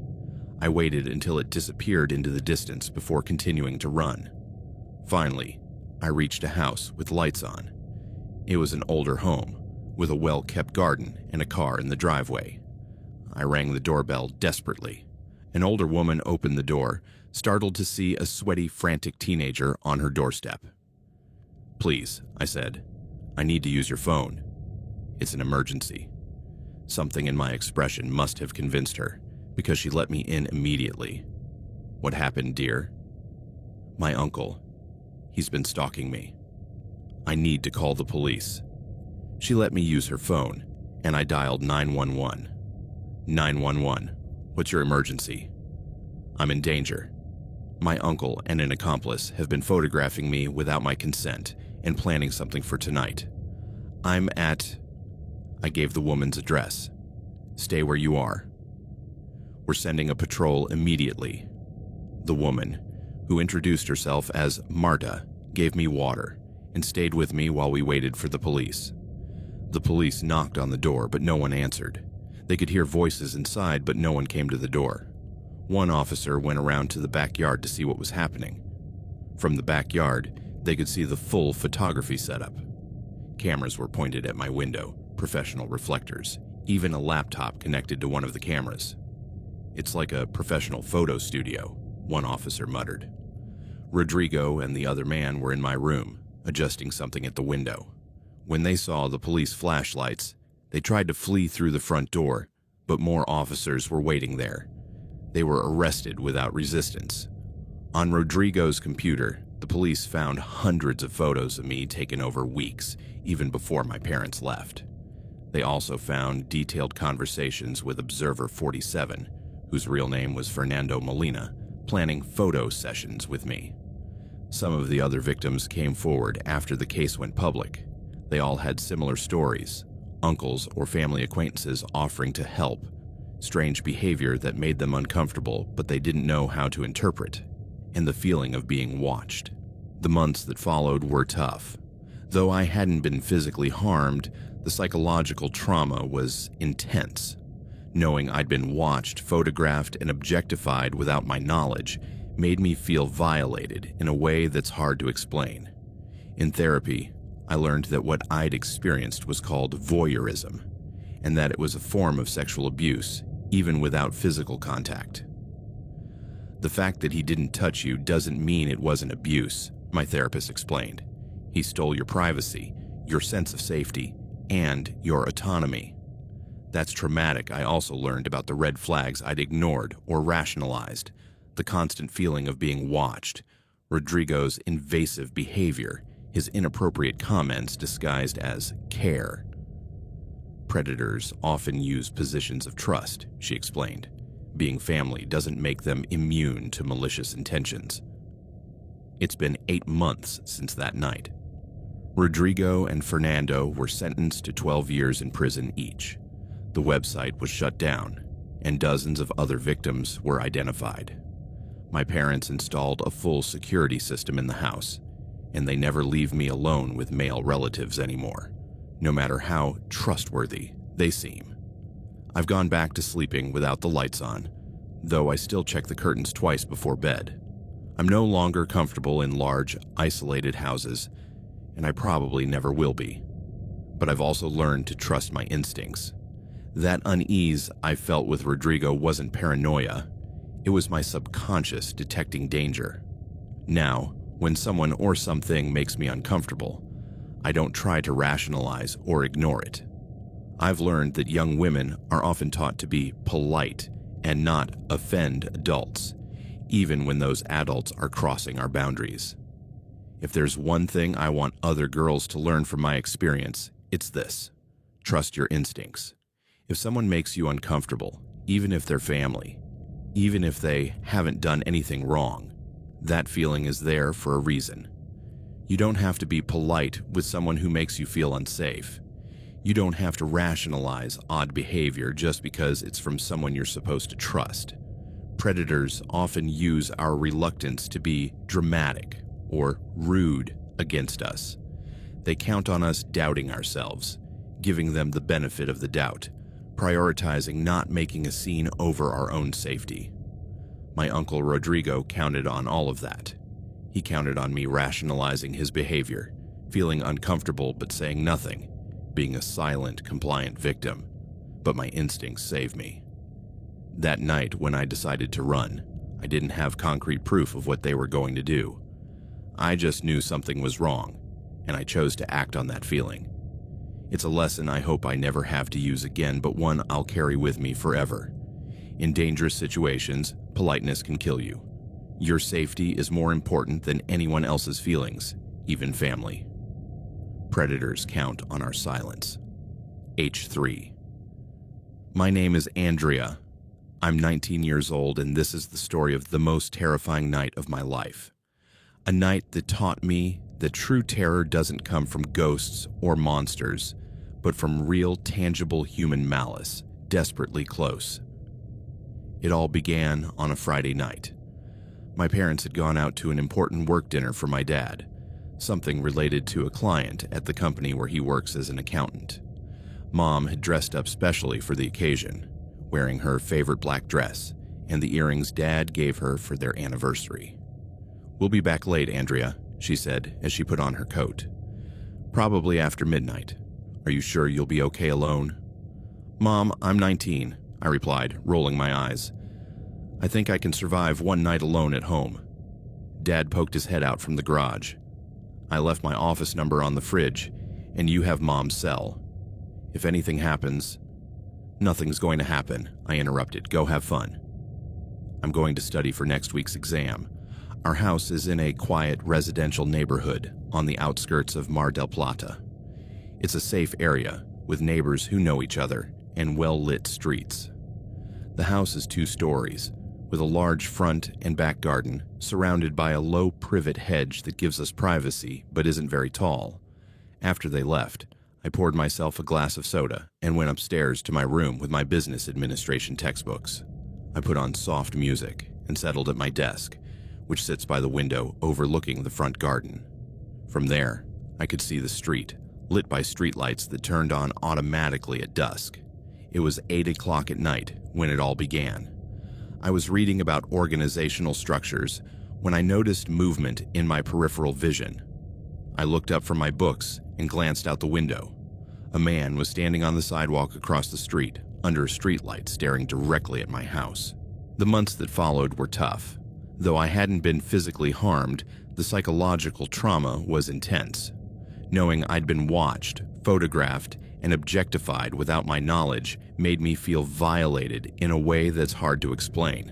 I waited until it disappeared into the distance before continuing to run. Finally, I reached a house with lights on. It was an older home, with a well-kept garden and a car in the driveway. I rang the doorbell desperately. An older woman opened the door, startled to see a sweaty, frantic teenager on her doorstep. "Please," I said, "I need to use your phone. It's an emergency." Something in my expression must have convinced her, because she let me in immediately. "What happened, dear?" "My uncle. He's been stalking me. I need to call the police." She let me use her phone, and I dialed 911. 911, what's your emergency?" "I'm in danger. My uncle and an accomplice have been photographing me without my consent and planning something for tonight. I'm at..." I gave the woman's address. "Stay where you are. We're sending a patrol immediately." The woman, who introduced herself as Marta, gave me water and stayed with me while we waited for the police. The police knocked on the door, but no one answered. They could hear voices inside, but no one came to the door. One officer went around to the backyard to see what was happening. From the backyard, they could see the full photography setup. Cameras were pointed at my window, professional reflectors, even a laptop connected to one of the cameras. "It's like a professional photo studio," one officer muttered. Rodrigo and the other man were in my room, adjusting something at the window. When they saw the police flashlights, they tried to flee through the front door, but more officers were waiting there. They were arrested without resistance. On Rodrigo's computer, the police found hundreds of photos of me taken over weeks, even before my parents left. They also found detailed conversations with Observer 47, whose real name was Fernando Molina, planning photo sessions with me. Some of the other victims came forward after the case went public. They all had similar stories, uncles or family acquaintances offering to help, strange behavior that made them uncomfortable but they didn't know how to interpret, and the feeling of being watched. The months that followed were tough. Though I hadn't been physically harmed, the psychological trauma was intense. Knowing I'd been watched, photographed, and objectified without my knowledge made me feel violated in a way that's hard to explain. In therapy, I learned that what I'd experienced was called voyeurism, and that it was a form of sexual abuse, even without physical contact. "The fact that he didn't touch you doesn't mean it wasn't abuse," my therapist explained. "He stole your privacy, your sense of safety, and your autonomy." That's traumatic. I also learned about the red flags I'd ignored or rationalized, the constant feeling of being watched, Rodrigo's invasive behavior, his inappropriate comments disguised as care. "Predators often use positions of trust," she explained. "Being family doesn't make them immune to malicious intentions." It's been 8 months since that night. Rodrigo and Fernando were sentenced to 12 years in prison each. The website was shut down, and dozens of other victims were identified. My parents installed a full security system in the house, and they never leave me alone with male relatives anymore, no matter how trustworthy they seem. I've gone back to sleeping without the lights on, though I still check the curtains twice before bed. I'm no longer comfortable in large, isolated houses, and I probably never will be. But I've also learned to trust my instincts. That unease I felt with Rodrigo wasn't paranoia. It was my subconscious detecting danger. Now, when someone or something makes me uncomfortable, I don't try to rationalize or ignore it. I've learned that young women are often taught to be polite and not offend adults, even when those adults are crossing our boundaries. If there's one thing I want other girls to learn from my experience, it's this: trust your instincts. If someone makes you uncomfortable, even if they're family, even if they haven't done anything wrong, that feeling is there for a reason. You don't have to be polite with someone who makes you feel unsafe. You don't have to rationalize odd behavior just because it's from someone you're supposed to trust. Predators often use our reluctance to be dramatic or rude against us. They count on us doubting ourselves, giving them the benefit of the doubt, prioritizing not making a scene over our own safety. My uncle Rodrigo counted on all of that. He counted on me rationalizing his behavior, feeling uncomfortable but saying nothing, being a silent, compliant victim. But my instincts saved me. That night when I decided to run, I didn't have concrete proof of what they were going to do. I just knew something was wrong, and I chose to act on that feeling. It's a lesson I hope I never have to use again, but one I'll carry with me forever. In dangerous situations, politeness can kill you. Your safety is more important than anyone else's feelings, even family. Predators count on our silence. H3. My name is Andrea. I'm 19 years old, and this is the story of the most terrifying night of my life. A night that taught me that true terror doesn't come from ghosts or monsters, but from real, tangible human malice, desperately close. It all began on a Friday night. My parents had gone out to an important work dinner for my dad, something related to a client at the company where he works as an accountant. Mom had dressed up specially for the occasion, wearing her favorite black dress and the earrings Dad gave her for their anniversary. "We'll be back late, Andrea," she said as she put on her coat. "Probably after midnight. Are you sure you'll be okay alone?" "Mom, I'm 19, I replied, rolling my eyes. "I think I can survive one night alone at home." Dad poked his head out from the garage. "I left my office number on the fridge, and you have Mom's cell. If anything happens—" "Nothing's going to happen," I interrupted. "Go have fun." "I'm going to study for next week's exam. Our house is in a quiet residential neighborhood on the outskirts of Mar del Plata. It's a safe area with neighbors who know each other and well-lit streets. The house is 2 stories, with a large front and back garden surrounded by a low privet hedge that gives us privacy but isn't very tall. After they left, I poured myself a glass of soda and went upstairs to my room with my business administration textbooks. I put on soft music and settled at my desk, which sits by the window overlooking the front garden. From there, I could see the street, lit by streetlights that turned on automatically at dusk. It was 8 o'clock at night when it all began. I was reading about organizational structures when I noticed movement in my peripheral vision. I looked up from my books and glanced out the window. A man was standing on the sidewalk across the street, under a streetlight, staring directly at my house. The months that followed were tough. Though I hadn't been physically harmed, the psychological trauma was intense. Knowing I'd been watched, photographed, and objectified without my knowledge made me feel violated in a way that's hard to explain.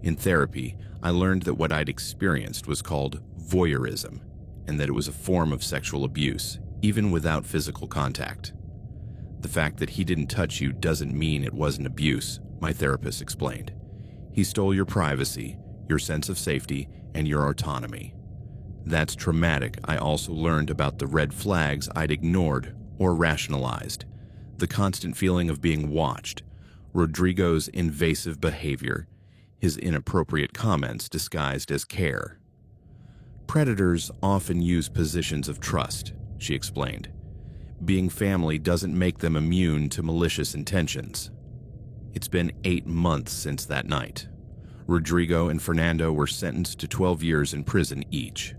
In therapy, I learned that what I'd experienced was called voyeurism, and that it was a form of sexual abuse, even without physical contact. "The fact that he didn't touch you doesn't mean it wasn't abuse," my therapist explained. "He stole your privacy, your sense of safety, and your autonomy. That's traumatic." I also learned about the red flags I'd ignored or rationalized, the constant feeling of being watched, Rodrigo's invasive behavior, his inappropriate comments disguised as care. "Predators often use positions of trust," she explained. "Being family doesn't make them immune to malicious intentions." It's been 8 months since that night. Rodrigo and Fernando were sentenced to 12 years in prison each.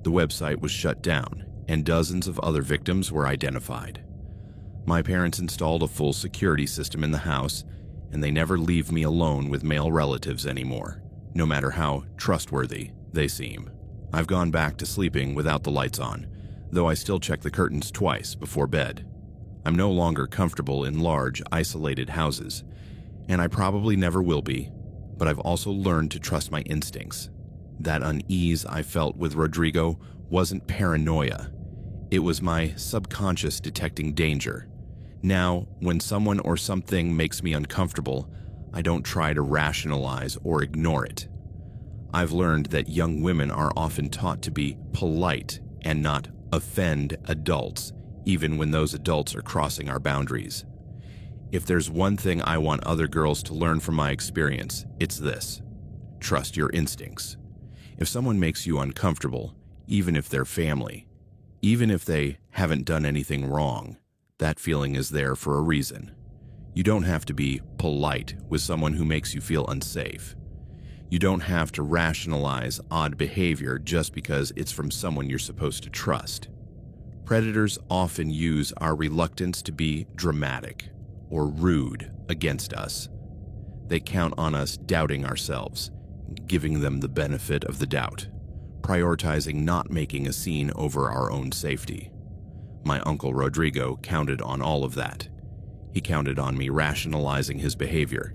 The website was shut down, and dozens of other victims were identified. My parents installed a full security system in the house, and they never leave me alone with male relatives anymore, no matter how trustworthy they seem. I've gone back to sleeping without the lights on, though I still check the curtains twice before bed. I'm no longer comfortable in large, isolated houses, and I probably never will be, but I've also learned to trust my instincts. That unease I felt with Rodrigo wasn't paranoia. It was my subconscious detecting danger. Now, when someone or something makes me uncomfortable, I don't try to rationalize or ignore it. I've learned that young women are often taught to be polite and not offend adults, even when those adults are crossing our boundaries. If there's one thing I want other girls to learn from my experience, it's this: trust your instincts. If someone makes you uncomfortable, even if they're family, even if they haven't done anything wrong, that feeling is there for a reason. You don't have to be polite with someone who makes you feel unsafe. You don't have to rationalize odd behavior just because it's from someone you're supposed to trust. Predators often use our reluctance to be dramatic or rude against us. They count on us doubting ourselves, giving them the benefit of the doubt, prioritizing not making a scene over our own safety. My uncle Rodrigo counted on all of that. He counted on me rationalizing his behavior,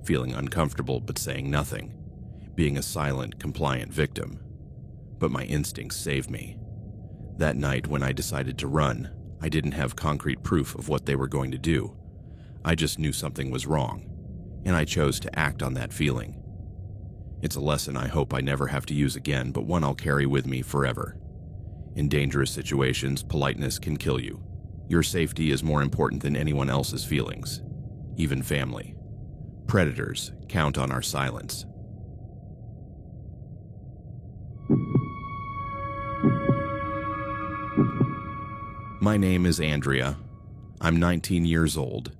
feeling uncomfortable but saying nothing, being a silent, compliant victim. But my instincts saved me. That night when I decided to run, I didn't have concrete proof of what they were going to do. I just knew something was wrong, and I chose to act on that feeling. It's a lesson I hope I never have to use again, but one I'll carry with me forever. In dangerous situations, politeness can kill you. Your safety is more important than anyone else's feelings, even family. Predators count on our silence. My name is Andrea. I'm 19 years old,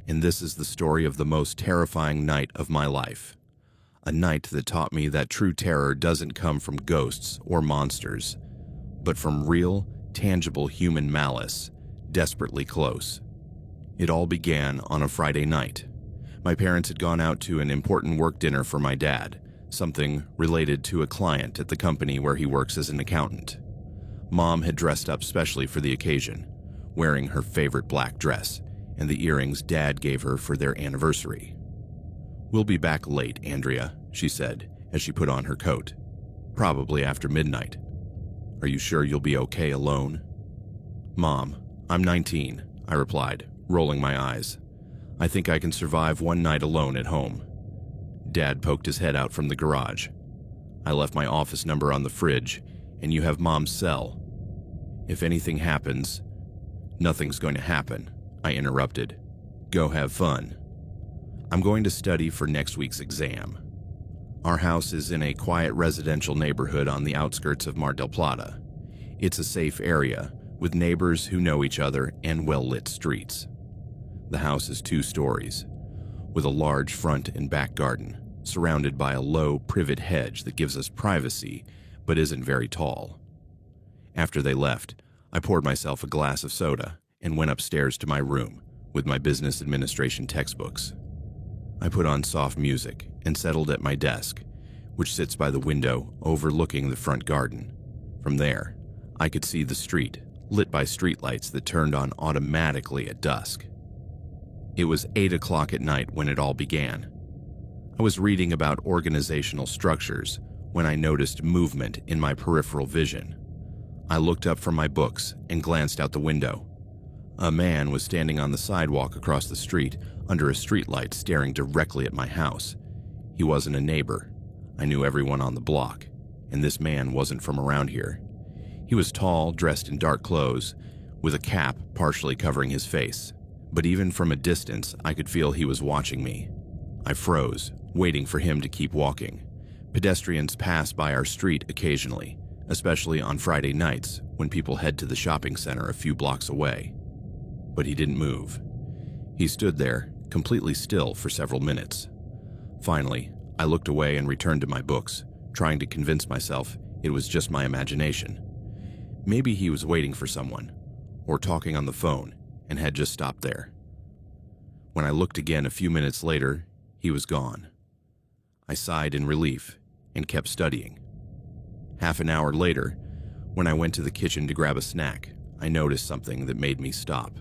and this is the story of the most terrifying night of my life. A night that taught me that true terror doesn't come from ghosts or monsters, but from real, tangible human malice, desperately close. It all began on a Friday night. My parents had gone out to an important work dinner for my dad, something related to a client at the company where he works as an accountant. Mom had dressed up specially for the occasion, wearing her favorite black dress and the earrings Dad gave her for their anniversary. "We'll be back late, Andrea," she said as she put on her coat. "Probably after midnight. Are you sure you'll be okay alone?" "Mom, I'm 19, I replied, rolling my eyes. "I think I can survive one night alone at home." Dad poked his head out from the garage. "I left my office number on the fridge, and you have Mom's cell. If anything happens—" "Nothing's going to happen," I interrupted. "Go have fun." "I'm going to study for next week's exam." Our house is in a quiet residential neighborhood on the outskirts of Mar del Plata. It's a safe area, with neighbors who know each other and well-lit streets. The house is 2 stories, with a large front and back garden, surrounded by a low privet hedge that gives us privacy but isn't very tall. After they left, I poured myself a glass of soda and went upstairs to my room with my business administration textbooks. I put on soft music and settled at my desk, which sits by the window overlooking the front garden. From there, I could see the street, lit by streetlights that turned on automatically at dusk. It was 8 o'clock at night when it all began. I was reading about organizational structures when I noticed movement in my peripheral vision. I looked up from my books and glanced out the window. A man was standing on the sidewalk across the street under a streetlight staring directly at my house. He wasn't a neighbor. I knew everyone on the block, and this man wasn't from around here. He was tall, dressed in dark clothes, with a cap partially covering his face. But even from a distance, I could feel he was watching me. I froze, waiting for him to keep walking. Pedestrians pass by our street occasionally, especially on Friday nights when people head to the shopping center a few blocks away. But he didn't move. He stood there, completely still for several minutes. Finally, I looked away and returned to my books, trying to convince myself it was just my imagination. Maybe he was waiting for someone, or talking on the phone, and had just stopped there. When I looked again a few minutes later, he was gone. I sighed in relief and kept studying. Half an hour later, when I went to the kitchen to grab a snack, I noticed something that made me stop.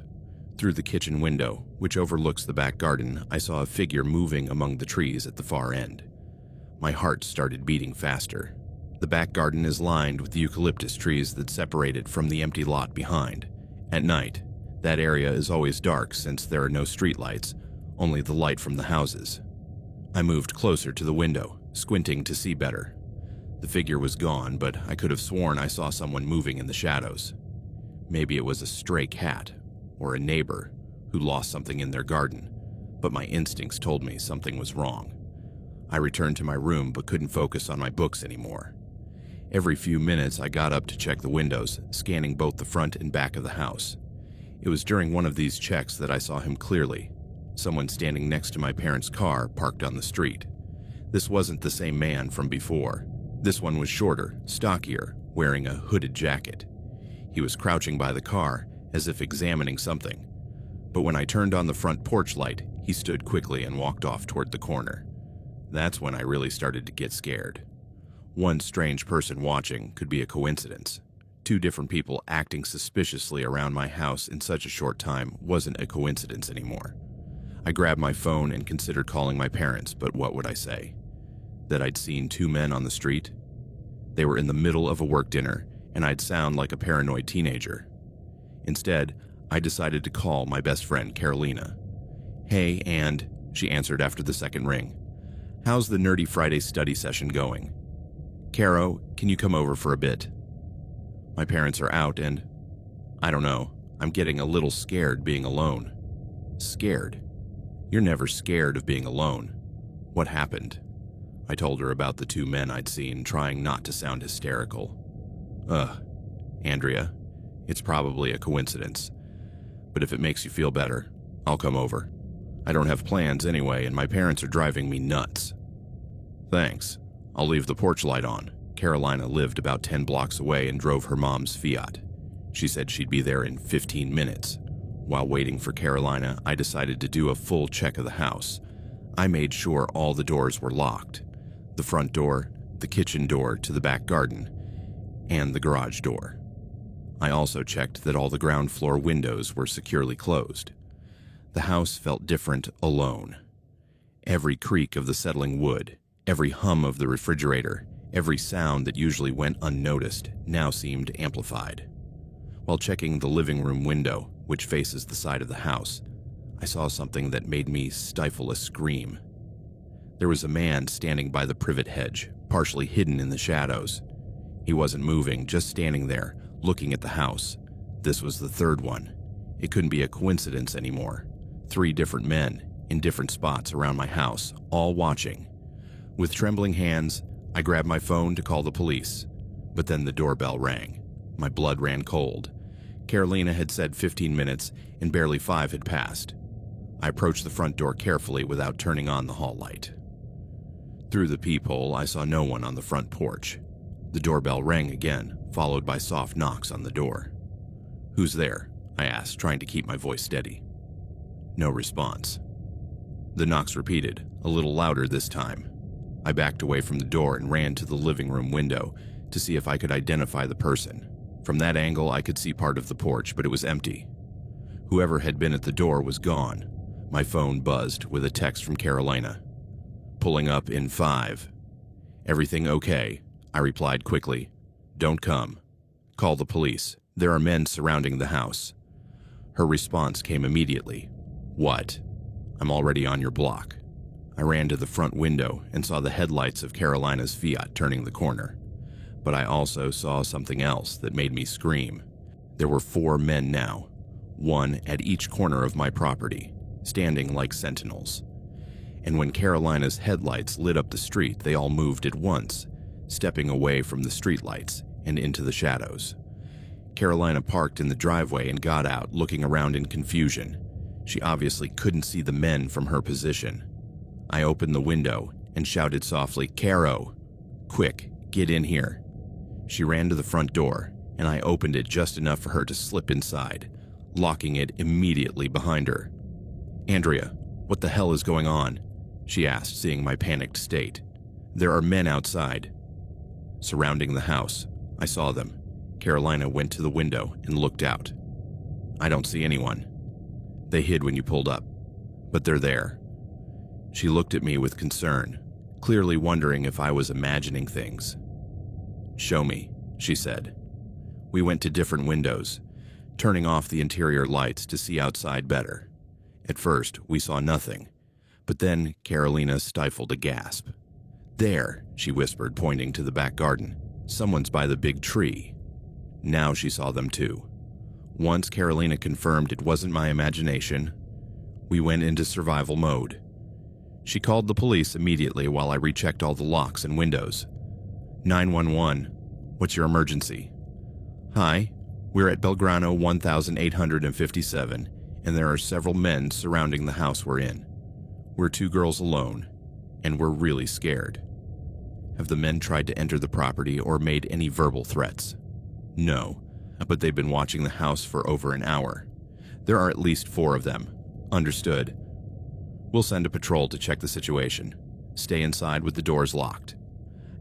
Through the kitchen window, which overlooks the back garden, I saw a figure moving among the trees at the far end. My heart started beating faster. The back garden is lined with eucalyptus trees that separate it from the empty lot behind. At night, that area is always dark since there are no streetlights, only the light from the houses. I moved closer to the window, squinting to see better. The figure was gone, but I could have sworn I saw someone moving in the shadows. Maybe it was a stray cat, or a neighbor who lost something in their garden, but my instincts told me something was wrong. I returned to my room but couldn't focus on my books anymore. Every few minutes I got up to check the windows, scanning both the front and back of the house. It was during one of these checks that I saw him clearly, someone standing next to my parents' car parked on the street. This wasn't the same man from before. This one was shorter, stockier, wearing a hooded jacket. He was crouching by the car, as if examining something. But when I turned on the front porch light, he stood quickly and walked off toward the corner. That's when I really started to get scared. One strange person watching could be a coincidence. 2 different people acting suspiciously around my house in such a short time wasn't a coincidence anymore. I grabbed my phone and considered calling my parents, but what would I say? That I'd seen 2 men on the street? They were in the middle of a work dinner, and I'd sound like a paranoid teenager. Instead, I decided to call my best friend, Carolina. "Hey, and," she answered after the second ring. "How's the Nerdy Friday study session going?" "Caro, can you come over for a bit?" My parents are out and, I don't know, I'm getting a little scared being alone. Scared? You're never scared of being alone. What happened? I told her about the 2 men I'd seen, trying not to sound hysterical. Andrea, it's probably a coincidence, but if it makes you feel better, I'll come over. I don't have plans anyway, and my parents are driving me nuts." "Thanks. I'll leave the porch light on." Carolina lived about 10 blocks away and drove her mom's Fiat. She said she'd be there in 15 minutes. While waiting for Carolina, I decided to do a full check of the house. I made sure all the doors were locked. The front door, the kitchen door to the back garden, and the garage door. I also checked that all the ground floor windows were securely closed. The house felt different alone. Every creak of the settling wood, every hum of the refrigerator, every sound that usually went unnoticed now seemed amplified. While checking the living room window, which faces the side of the house, I saw something that made me stifle a scream. There was a man standing by the privet hedge, partially hidden in the shadows. He wasn't moving, just standing there, looking at the house. This was the third one. It couldn't be a coincidence anymore. 3 different men, in different spots around my house, all watching. With trembling hands, I grabbed my phone to call the police. But then the doorbell rang. My blood ran cold. Carolina had said 15 minutes, and barely 5 had passed. I approached the front door carefully without turning on the hall light. Through the peephole, I saw no one on the front porch. The doorbell rang again, followed by soft knocks on the door. "Who's there?" I asked, trying to keep my voice steady. No response. The knocks repeated, a little louder this time. I backed away from the door and ran to the living room window to see if I could identify the person. From that angle, I could see part of the porch, but it was empty. Whoever had been at the door was gone. My phone buzzed with a text from Carolina. "Pulling up in 5. "Everything okay?" I replied quickly. "Don't come. Call the police. There are men surrounding the house." Her response came immediately. "What?" "I'm already on your block." I ran to the front window and saw the headlights of Carolina's Fiat turning the corner. But I also saw something else that made me scream. There were 4 men now, one at each corner of my property, standing like sentinels. And when Carolina's headlights lit up the street, they all moved at once, stepping away from the streetlights and into the shadows. Carolina parked in the driveway and got out, looking around in confusion. She obviously couldn't see the men from her position. I opened the window and shouted softly, "Caro, quick, get in here." She ran to the front door, and I opened it just enough for her to slip inside, locking it immediately behind her. "Andrea, what the hell is going on?" she asked, seeing my panicked state. "There are men outside." Surrounding the house, I saw them. Carolina went to the window and looked out. "I don't see anyone. They hid when you pulled up, but they're there." She looked at me with concern, clearly wondering if I was imagining things. "Show me," she said. We went to different windows, turning off the interior lights to see outside better. At first, we saw nothing, but then Carolina stifled a gasp. "There," she whispered, pointing to the back garden. "Someone's by the big tree." Now she saw them too. Once Carolina confirmed it wasn't my imagination, we went into survival mode. She called the police immediately while I rechecked all the locks and windows. 911, what's your emergency? "Hi, we're at Belgrano 1857, and there are several men surrounding the house we're in. We're 2 girls alone, and we're really scared." "Have the men tried to enter the property or made any verbal threats?" "No, but they've been watching the house for over an hour. There are at least 4 of them." "Understood. We'll send a patrol to check the situation. Stay inside with the doors locked."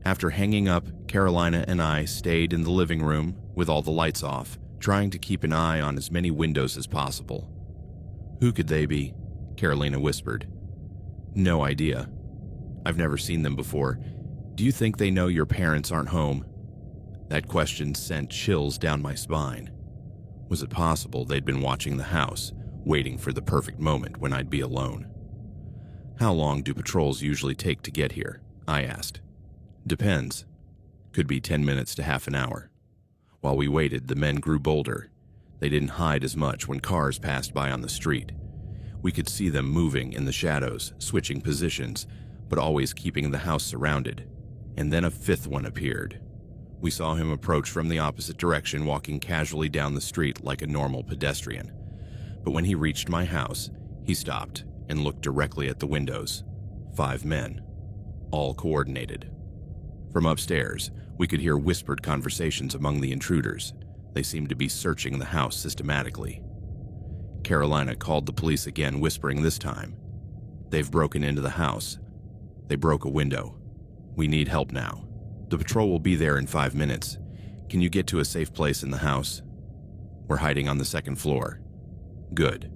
After hanging up, Carolina and I stayed in the living room with all the lights off, trying to keep an eye on as many windows as possible. "Who could they be?" Carolina whispered. "No idea. I've never seen them before. Do you think they know your parents aren't home?" That question sent chills down my spine. Was it possible they'd been watching the house, waiting for the perfect moment when I'd be alone? "How long do patrols usually take to get here?" I asked. "Depends. Could be 10 minutes to half an hour." While we waited, the men grew bolder. They didn't hide as much when cars passed by on the street. We could see them moving in the shadows, switching positions, but always keeping the house surrounded. And then a 5th one appeared. We saw him approach from the opposite direction, walking casually down the street like a normal pedestrian. But when he reached my house, he stopped and looked directly at the windows. 5 men, all coordinated. From upstairs, we could hear whispered conversations among the intruders. They seemed to be searching the house systematically. Carolina called the police again, whispering this time, "They've broken into the house. They broke a window. We need help now. The patrol will be there in 5 minutes. Can you get to a safe place in the house? We're hiding on the 2nd floor." "Good.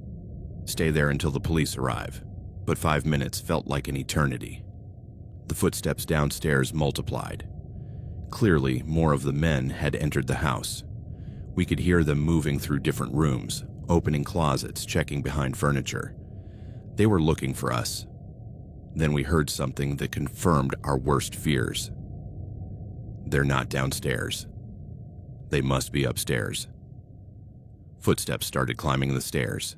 Stay there until the police arrive." But 5 minutes felt like an eternity. The footsteps downstairs multiplied. Clearly, more of the men had entered the house. We could hear them moving through different rooms, opening closets, checking behind furniture. They were looking for us. Then we heard something that confirmed our worst fears. "They're not downstairs. They must be upstairs." Footsteps started climbing the stairs.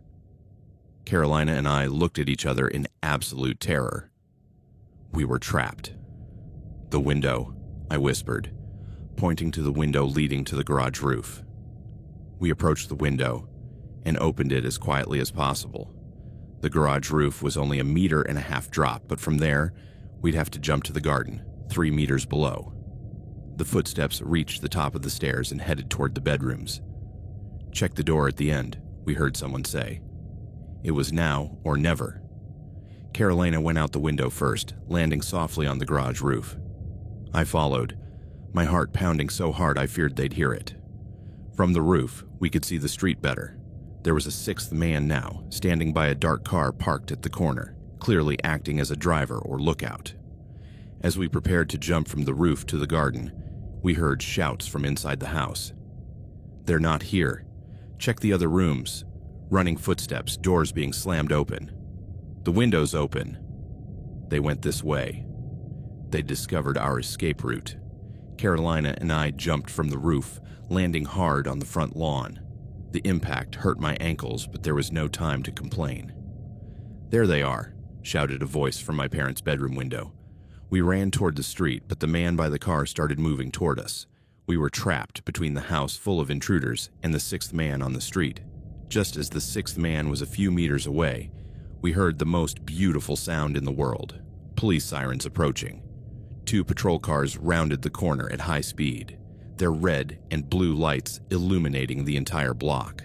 Carolina and I looked at each other in absolute terror. We were trapped. "The window," I whispered, pointing to the window leading to the garage roof. We approached the window and opened it as quietly as possible. The garage roof was only 1.5 meters drop, but from there, we'd have to jump to the garden, 3 meters below. The footsteps reached the top of the stairs and headed toward the bedrooms. "Check the door at the end," we heard someone say. It was now or never. Carolina went out the window first, landing softly on the garage roof. I followed, my heart pounding so hard I feared they'd hear it. From the roof, we could see the street better. There was a 6th man now, standing by a dark car parked at the corner, clearly acting as a driver or lookout. As we prepared to jump from the roof to the garden, we heard shouts from inside the house. "They're not here. Check the other rooms." Running footsteps, doors being slammed open. "The window's open." They went this way. They discovered our escape route. Carolina and I jumped from the roof, landing hard on the front lawn. The impact hurt my ankles, but there was no time to complain. "There they are," shouted a voice from my parents' bedroom window. We ran toward the street, but the man by the car started moving toward us. We were trapped between the house full of intruders and the 6th man on the street. Just as the 6th man was a few meters away, we heard the most beautiful sound in the world. Police sirens approaching. 2 patrol cars rounded the corner at high speed, their red and blue lights illuminating the entire block.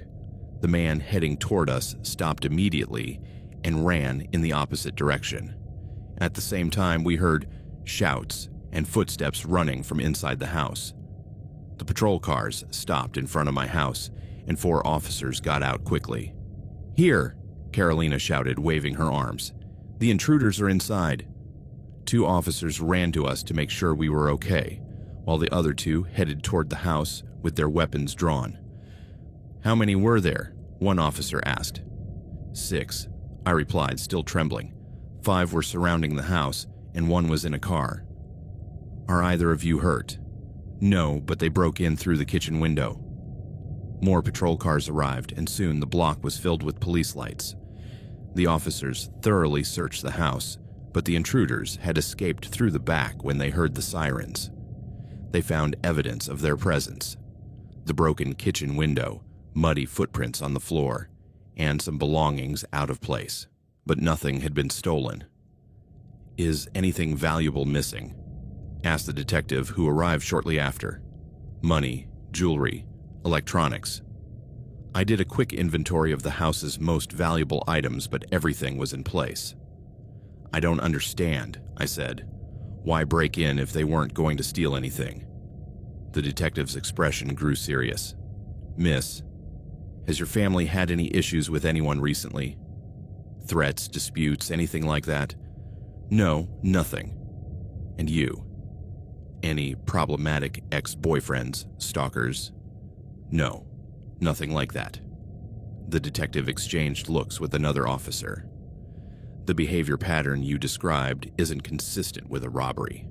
The man heading toward us stopped immediately and ran in the opposite direction. At the same time, we heard shouts and footsteps running from inside the house. The patrol cars stopped in front of my house, and 4 officers got out quickly. "Here!" Carolina shouted, waving her arms. "The intruders are inside." 2 officers ran to us to make sure we were okay, while the other 2 headed toward the house with their weapons drawn. "How many were there?" one officer asked. 6, I replied, still trembling. 5 were surrounding the house, and 1 was in a car. "Are either of you hurt?" "No, but they broke in through the kitchen window." More patrol cars arrived, and soon the block was filled with police lights. The officers thoroughly searched the house, but the intruders had escaped through the back when they heard the sirens. They found evidence of their presence: the broken kitchen window, muddy footprints on the floor, and some belongings out of place. But nothing had been stolen. "Is anything valuable missing?" asked the detective, who arrived shortly after. "Money, jewelry, electronics." I did a quick inventory of the house's most valuable items, but everything was in place. "I don't understand," I said. "Why break in if they weren't going to steal anything?" The detective's expression grew serious. "Miss, has your family had any issues with anyone recently? Threats, disputes, anything like that?" "No, nothing." "And you? Any problematic ex-boyfriends, stalkers?" "No, nothing like that." The detective exchanged looks with another officer. "The behavior pattern you described isn't consistent with a robbery.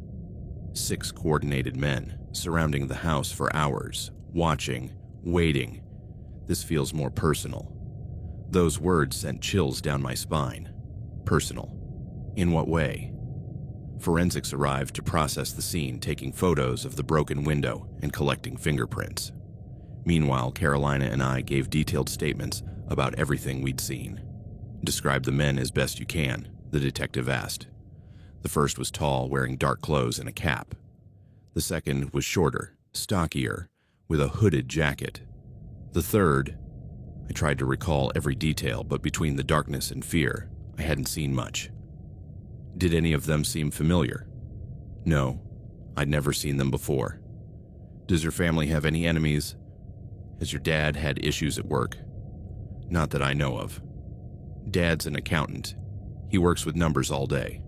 6 coordinated men surrounding the house for hours, watching, waiting. This feels more personal." Those words sent chills down my spine. Personal. In what way? Forensics arrived to process the scene, taking photos of the broken window and collecting fingerprints. Meanwhile, Carolina and I gave detailed statements about everything we'd seen. "Describe the men as best you can," the detective asked. The first was tall, wearing dark clothes and a cap. The second was shorter, stockier, with a hooded jacket. The third, I tried to recall every detail, but between the darkness and fear, I hadn't seen much. "Did any of them seem familiar?" "No, I'd never seen them before." "Does your family have any enemies? Has your dad had issues at work?" "Not that I know of." "Dad's an accountant. He works with numbers all day.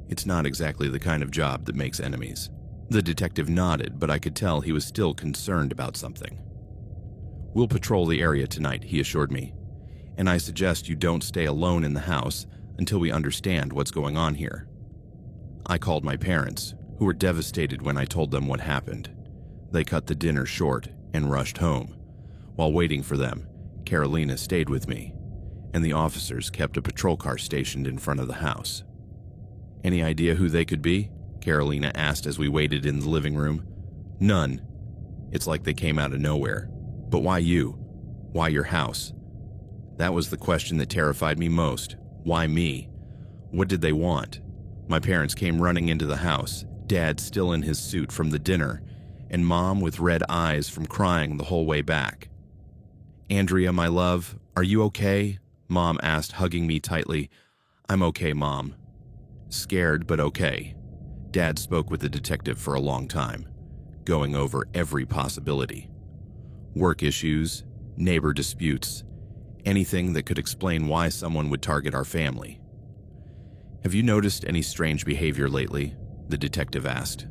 It's not exactly the kind of job that makes enemies." The detective nodded, but I could tell he was still concerned about something. "We'll patrol the area tonight," he assured me, "and I suggest you don't stay alone in the house until we understand what's going on here." I called my parents, who were devastated when I told them what happened. They cut the dinner short and rushed home. While waiting for them, Carolina stayed with me, and the officers kept a patrol car stationed in front of the house. "Any idea who they could be?" Carolina asked as we waited in the living room. "None. It's like they came out of nowhere. But why you? Why your house?" That was the question that terrified me most. Why me? What did they want? My parents came running into the house, Dad still in his suit from the dinner, and Mom with red eyes from crying the whole way back. "Andrea, my love, are you okay?" Mom asked, hugging me tightly. "I'm okay, Mom." Scared, but okay. Dad spoke with the detective for a long time, going over every possibility. Work issues, neighbor disputes, anything that could explain why someone would target our family. "Have you noticed any strange behavior lately?" the detective asked.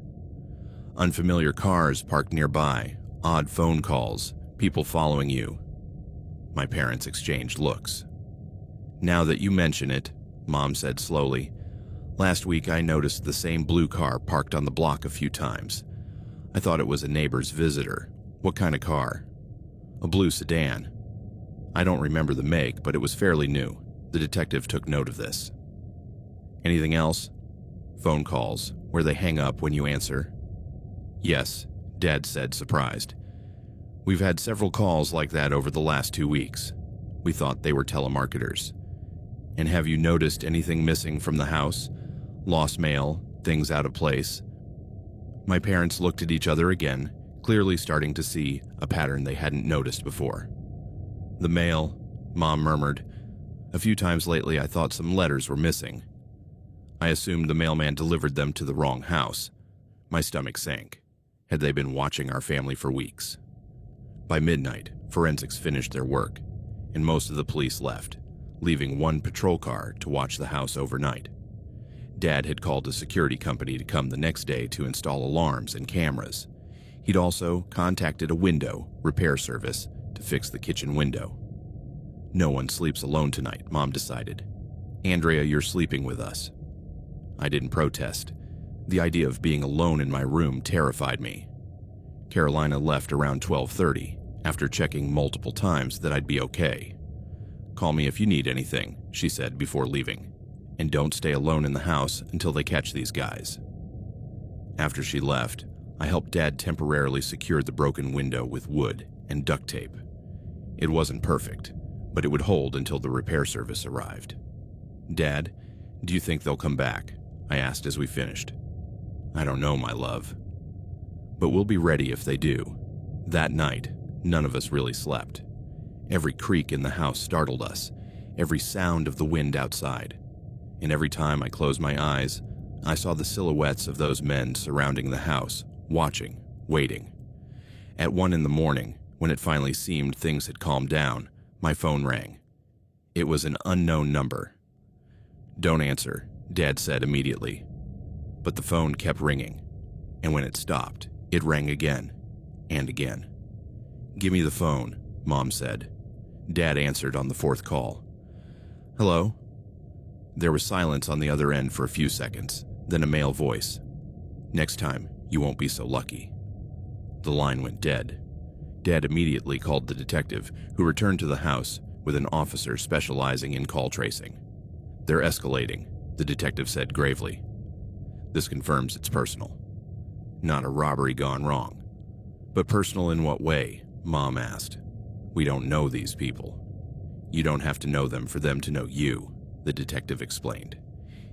"Unfamiliar cars parked nearby, odd phone calls, people following you." My parents exchanged looks. "Now that you mention it," Mom said slowly, "last week I noticed the same blue car parked on the block a few times. I thought it was a neighbor's visitor." "What kind of car?" "A blue sedan. I don't remember the make, but it was fairly new." The detective took note of this. "Anything else?" "Phone calls, where they hang up when you answer." "Yes," Dad said, surprised. "We've had several calls like that over the last 2 weeks. We thought they were telemarketers." "And have you noticed anything missing from the house? Lost mail, things out of place?" My parents looked at each other again, clearly starting to see a pattern they hadn't noticed before. "The mail," Mom murmured. "A few times lately I thought some letters were missing. I assumed the mailman delivered them to the wrong house." My stomach sank. Had they been watching our family for weeks? By midnight, forensics finished their work, and most of the police left, leaving one patrol car to watch the house overnight. Dad had called a security company to come the next day to install alarms and cameras. He'd also contacted a window repair service to fix the kitchen window. "No one sleeps alone tonight," Mom decided. "Andrea, you're sleeping with us." I didn't protest. The idea of being alone in my room terrified me. Carolina left around 12:30, after checking multiple times that I'd be okay. "Call me if you need anything," she said before leaving. "And don't stay alone in the house until they catch these guys." After she left, I helped Dad temporarily secure the broken window with wood and duct tape. It wasn't perfect, but it would hold until the repair service arrived. "Dad, do you think they'll come back?" I asked as we finished. "I don't know, my love. But we'll be ready if they do." That night, none of us really slept. Every creak in the house startled us, every sound of the wind outside. And every time I closed my eyes, I saw the silhouettes of those men surrounding the house, watching, waiting. At 1 a.m, when it finally seemed things had calmed down, my phone rang. It was an unknown number. "Don't answer," Dad said immediately. But the phone kept ringing, and when it stopped, it rang again and again. "Give me the phone," Mom said. Dad answered on the 4th call. "Hello?" There was silence on the other end for a few seconds, then a male voice. "Next time, you won't be so lucky." The line went dead. Dad immediately called the detective, who returned to the house with an officer specializing in call tracing. "They're escalating," the detective said gravely. "This confirms it's personal. Not a robbery gone wrong." "But personal in what way?" Mom asked. "We don't know these people." You don't have to know them for them to know you, the detective explained.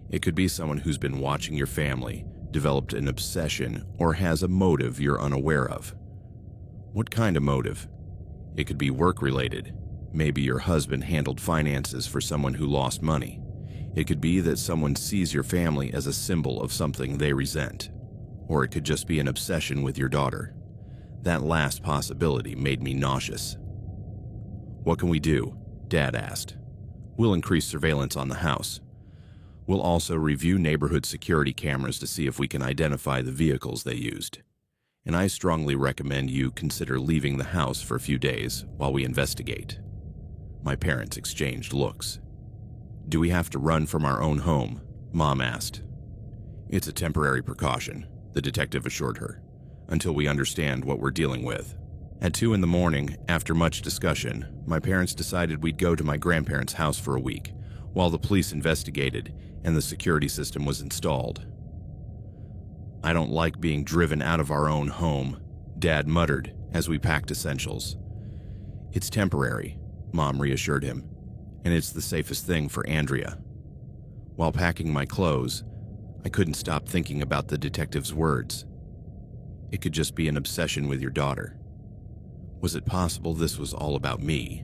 It could be someone who's been watching your family, developed an obsession, or has a motive you're unaware of. What kind of motive? It could be work-related. Maybe your husband handled finances for someone who lost money. It could be that someone sees your family as a symbol of something they resent. Or it could just be an obsession with your daughter. That last possibility made me nauseous. What can we do? Dad asked. We'll increase surveillance on the house. We'll also review neighborhood security cameras to see if we can identify the vehicles they used. And I strongly recommend you consider leaving the house for a few days while we investigate. My parents exchanged looks. Do we have to run from our own home? Mom asked. It's a temporary precaution, the detective assured her, until we understand what we're dealing with. At 2 in the morning, after much discussion, my parents decided we'd go to my grandparents' house for a week, while the police investigated and the security system was installed. I don't like being driven out of our own home, Dad muttered as we packed essentials. It's temporary, Mom reassured him, and it's the safest thing for Andrea. While packing my clothes, I couldn't stop thinking about the detective's words. It could just be an obsession with your daughter. Was it possible this was all about me?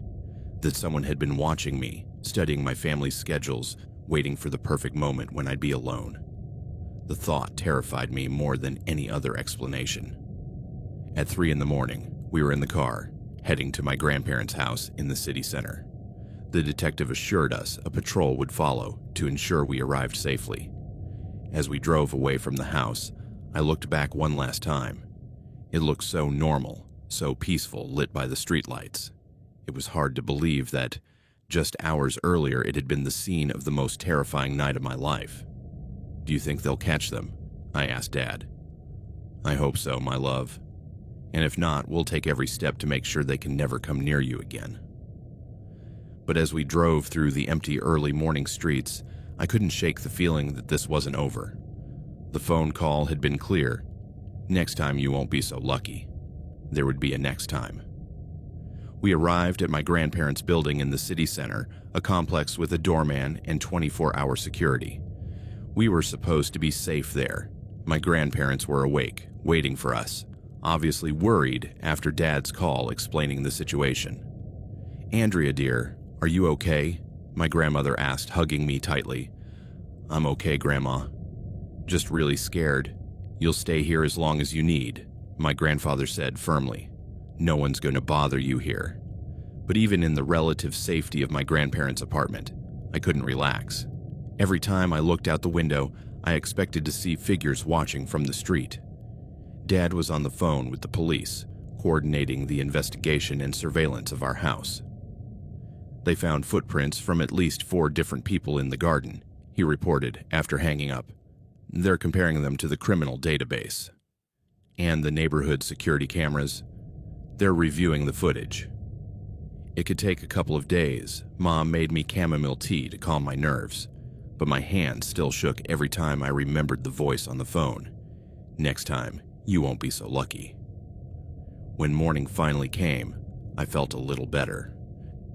That someone had been watching me, studying my family's schedules, waiting for the perfect moment when I'd be alone? The thought terrified me more than any other explanation. At 3 in the morning, we were in the car, heading to my grandparents' house in the city center. The detective assured us a patrol would follow to ensure we arrived safely. As we drove away from the house, I looked back one last time. It looked so normal, so peaceful, lit by the streetlights. It was hard to believe that, just hours earlier, it had been the scene of the most terrifying night of my life. Do you think they'll catch them? I asked Dad. I hope so, my love. And if not, we'll take every step to make sure they can never come near you again. But as we drove through the empty early morning streets, I couldn't shake the feeling that this wasn't over. The phone call had been clear. Next time you won't be so lucky. There would be a next time. We arrived at my grandparents' building in the city center, a complex with a doorman and 24-hour security. We were supposed to be safe there. My grandparents were awake, waiting for us, obviously worried after Dad's call explaining the situation. Andrea, dear, are you okay? My grandmother asked, hugging me tightly. I'm okay, Grandma. Just really scared. You'll stay here as long as you need, my grandfather said firmly. No one's going to bother you here. But even in the relative safety of my grandparents' apartment, I couldn't relax. Every time I looked out the window, I expected to see figures watching from the street. Dad was on the phone with the police, coordinating the investigation and surveillance of our house. They found footprints from at least 4 different people in the garden, he reported after hanging up. They're comparing them to the criminal database. And the neighborhood security cameras. They're reviewing the footage. It could take a couple of days. Mom made me chamomile tea to calm my nerves, but my hand still shook every time I remembered the voice on the phone. Next time, you won't be so lucky. When morning finally came, I felt a little better.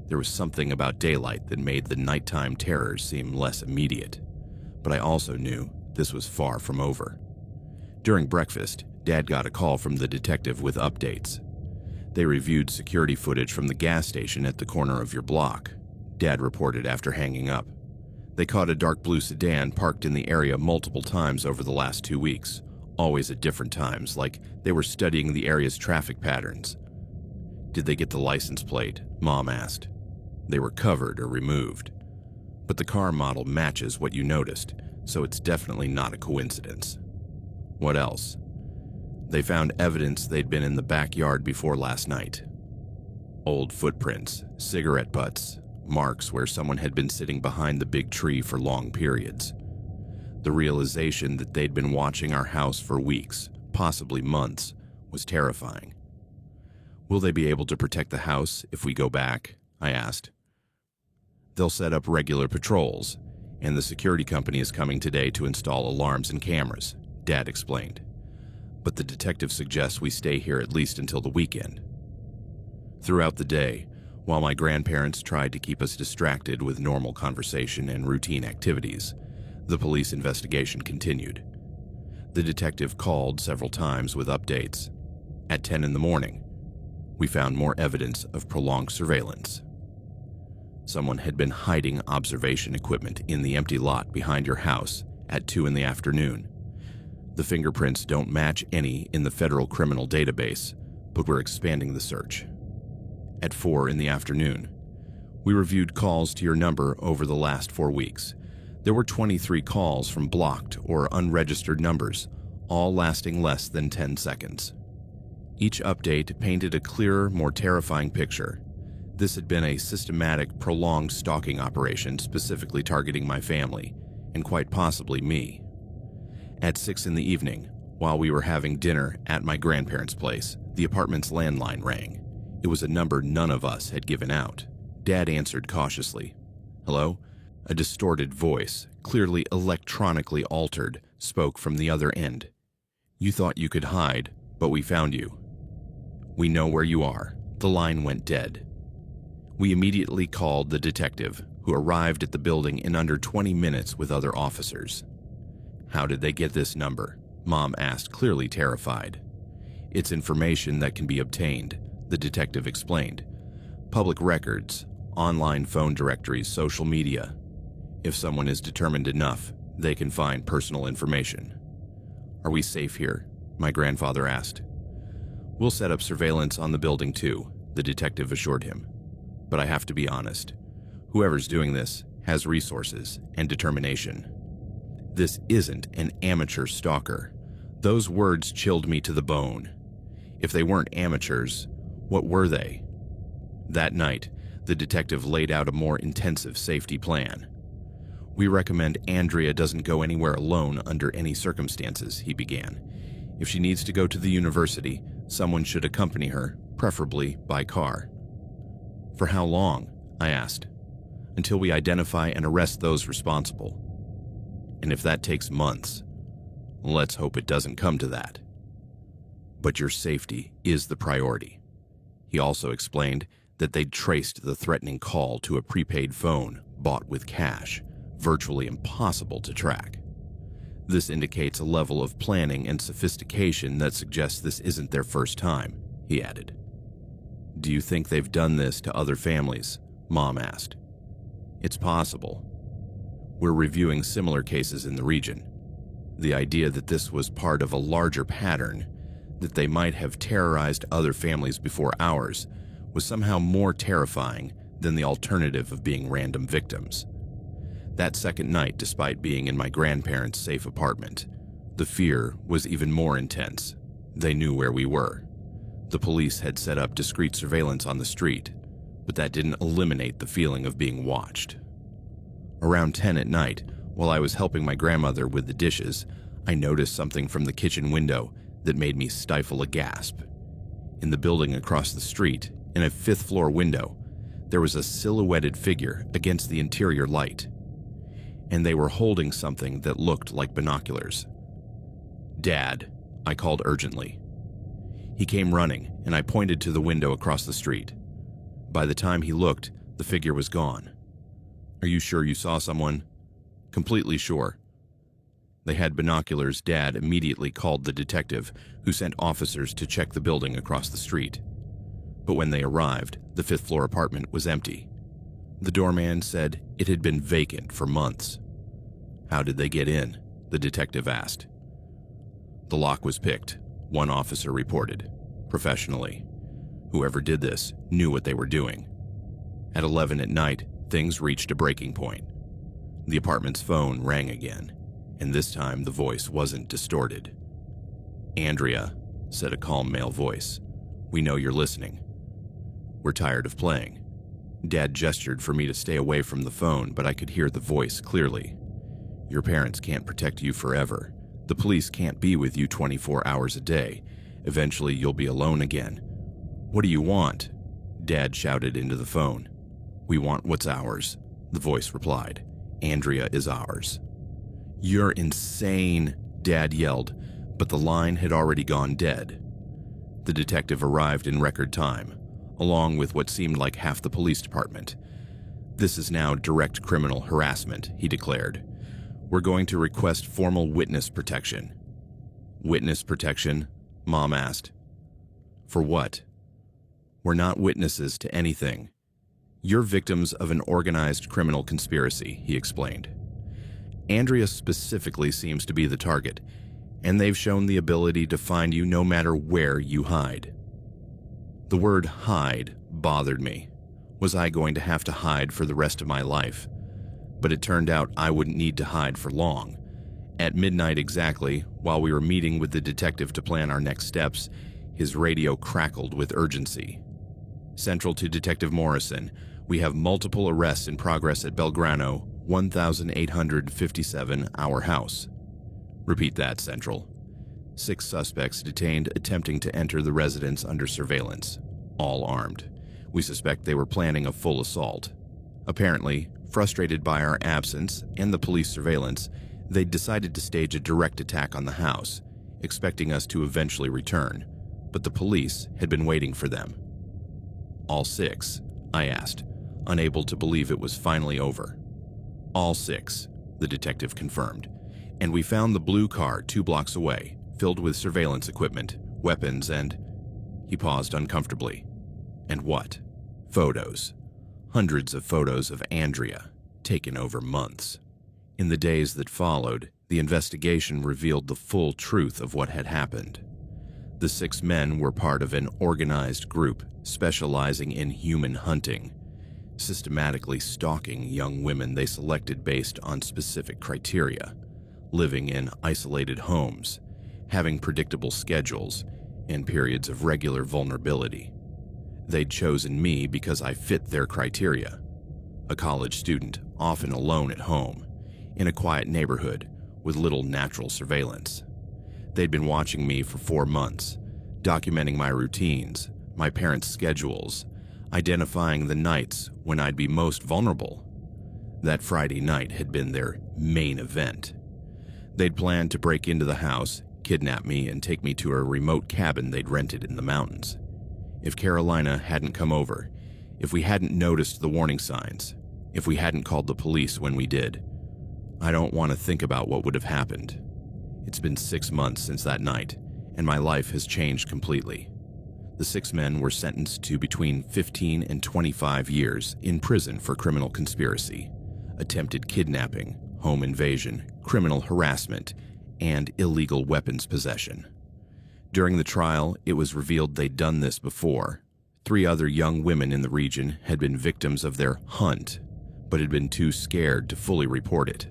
There was something about daylight that made the nighttime terrors seem less immediate, but I also knew this was far from over. During breakfast, Dad got a call from the detective with updates. They reviewed security footage from the gas station at the corner of your block, Dad reported after hanging up. They caught a dark blue sedan parked in the area multiple times over the last 2 weeks, always at different times, like they were studying the area's traffic patterns. Did they get the license plate? Mom asked. They were covered or removed. But the car model matches what you noticed, so it's definitely not a coincidence. What else? They found evidence they'd been in the backyard before last night. Old footprints, cigarette butts, marks where someone had been sitting behind the big tree for long periods. The realization that they'd been watching our house for weeks, possibly months, was terrifying. Will they be able to protect the house if we go back? I asked. They'll set up regular patrols, and the security company is coming today to install alarms and cameras, Dad explained. But the detective suggests we stay here at least until the weekend. Throughout the day, While my grandparents tried to keep us distracted with normal conversation and routine activities, the police investigation continued. The detective called several times with updates. At 10 in the morning, we found more evidence of prolonged surveillance. Someone had been hiding observation equipment in the empty lot behind your house at 2 in the afternoon. The fingerprints don't match any in the federal criminal database, but we're expanding the search. At 4 in the afternoon, we reviewed calls to your number over the last 4 weeks. There were 23 calls from blocked or unregistered numbers, all lasting less than 10 seconds. Each update painted a clearer, more terrifying picture. This had been a systematic, prolonged stalking operation specifically targeting my family, and quite possibly me. At 6 in the evening, while we were having dinner at my grandparents' place, the apartment's landline rang. It was a number none of us had given out. Dad answered cautiously. "Hello?" A distorted voice, clearly electronically altered, spoke from the other end. "You thought you could hide, but we found you. We know where you are." The line went dead. We immediately called the detective, who arrived at the building in under 20 minutes with other officers. "How did they get this number?" Mom asked, clearly terrified. "It's information that can be obtained," the detective explained. "Public records, online phone directories, social media. If someone is determined enough, they can find personal information." "Are we safe here?" my grandfather asked. "We'll set up surveillance on the building too," the detective assured him. "But I have to be honest. Whoever's doing this has resources and determination. This isn't an amateur stalker." Those words chilled me to the bone. If they weren't amateurs, what were they? That night, the detective laid out a more intensive safety plan. "We recommend Andrea doesn't go anywhere alone under any circumstances," he began. "If she needs to go to the university, someone should accompany her, preferably by car." "For how long?" I asked. "Until we identify and arrest those responsible. And if that takes months, let's hope it doesn't come to that. But your safety is the priority." He also explained that they'd traced the threatening call to a prepaid phone bought with cash, virtually impossible to track. "This indicates a level of planning and sophistication that suggests this isn't their first time," he added. "Do you think they've done this to other families?" Mom asked. "It's possible. We're reviewing similar cases in the region. The idea that this was part of a larger pattern, that they might have terrorized other families before ours, was somehow more terrifying than the alternative of being random victims. That second night, despite being in my grandparents' safe apartment, the fear was even more intense. They knew where we were. The police had set up discreet surveillance on the street, but that didn't eliminate the feeling of being watched. Around 10 at night, while I was helping my grandmother with the dishes, I noticed something from the kitchen window that made me stifle a gasp. In the building across the street, in a 5th-floor window, there was a silhouetted figure against the interior light, and they were holding something that looked like binoculars. "Dad," I called urgently. He came running, and I pointed to the window across the street. By the time he looked, the figure was gone. "Are you sure you saw someone?" "Completely sure." They had binoculars. Dad immediately called the detective, who sent officers to check the building across the street. But when they arrived, the 5th-floor apartment was empty. The doorman said it had been vacant for months. "How did they get in?" the detective asked. "The lock was picked," one officer reported, professionally. "Whoever did this knew what they were doing." At 11 at night, things reached a breaking point. The apartment's phone rang again, and this time the voice wasn't distorted. "Andrea," said a calm male voice, "we know you're listening. We're tired of playing." Dad gestured for me to stay away from the phone, but I could hear the voice clearly. "Your parents can't protect you forever. The police can't be with you 24 hours a day. Eventually you'll be alone again. What do you want?" Dad shouted into the phone. "We want what's ours," the voice replied. "Andrea is ours." "You're insane," Dad yelled, but the line had already gone dead. The detective arrived in record time. along with what seemed like half the police department. "This is now direct criminal harassment," he declared. "We're going to request formal witness protection." "Witness protection?" Mom asked. "For what?" "We're not witnesses to anything. You're victims of an organized criminal conspiracy," he explained. "Andrea specifically seems to be the target, and they've shown the ability to find you no matter where you hide." The word hide bothered me. Was I going to have to hide for the rest of my life? But it turned out I wouldn't need to hide for long. At midnight exactly, while we were meeting with the detective to plan our next steps, his radio crackled with urgency. "Central to Detective Morrison, we have multiple arrests in progress at Belgrano, 1857 Our House." "Repeat that, Central." 6 suspects detained attempting to enter the residence under surveillance, all armed. We suspect they were planning a full assault. Apparently, frustrated by our absence and the police surveillance, they decided to stage a direct attack on the house, expecting us to eventually return, but the police had been waiting for them. "All 6? I asked, unable to believe it was finally over. "All 6, the detective confirmed, "and we found the blue car 2 blocks away, filled with surveillance equipment, weapons, and—" He paused uncomfortably. "And what?" "Photos. Hundreds of photos of Andrea, taken over months." In the days that followed, the investigation revealed the full truth of what had happened. The 6 men were part of an organized group specializing in human hunting, systematically stalking young women they selected based on specific criteria, living in isolated homes, having predictable schedules, and periods of regular vulnerability. They'd chosen me because I fit their criteria. A college student, often alone at home, in a quiet neighborhood with little natural surveillance. They'd been watching me for 4 months, documenting my routines, my parents' schedules, identifying the nights when I'd be most vulnerable. That Friday night had been their main event. They'd planned to break into the house, kidnap me, and take me to a remote cabin they'd rented in the mountains. If Carolina hadn't come over, if we hadn't noticed the warning signs, if we hadn't called the police when we did, I don't want to think about what would have happened. It's been 6 months since that night, and my life has changed completely. The 6 men were sentenced to between 15 and 25 years in prison for criminal conspiracy, attempted kidnapping, home invasion, criminal harassment, and illegal weapons possession. During the trial, it was revealed they'd done this before. 3 other young women in the region had been victims of their hunt, but had been too scared to fully report it.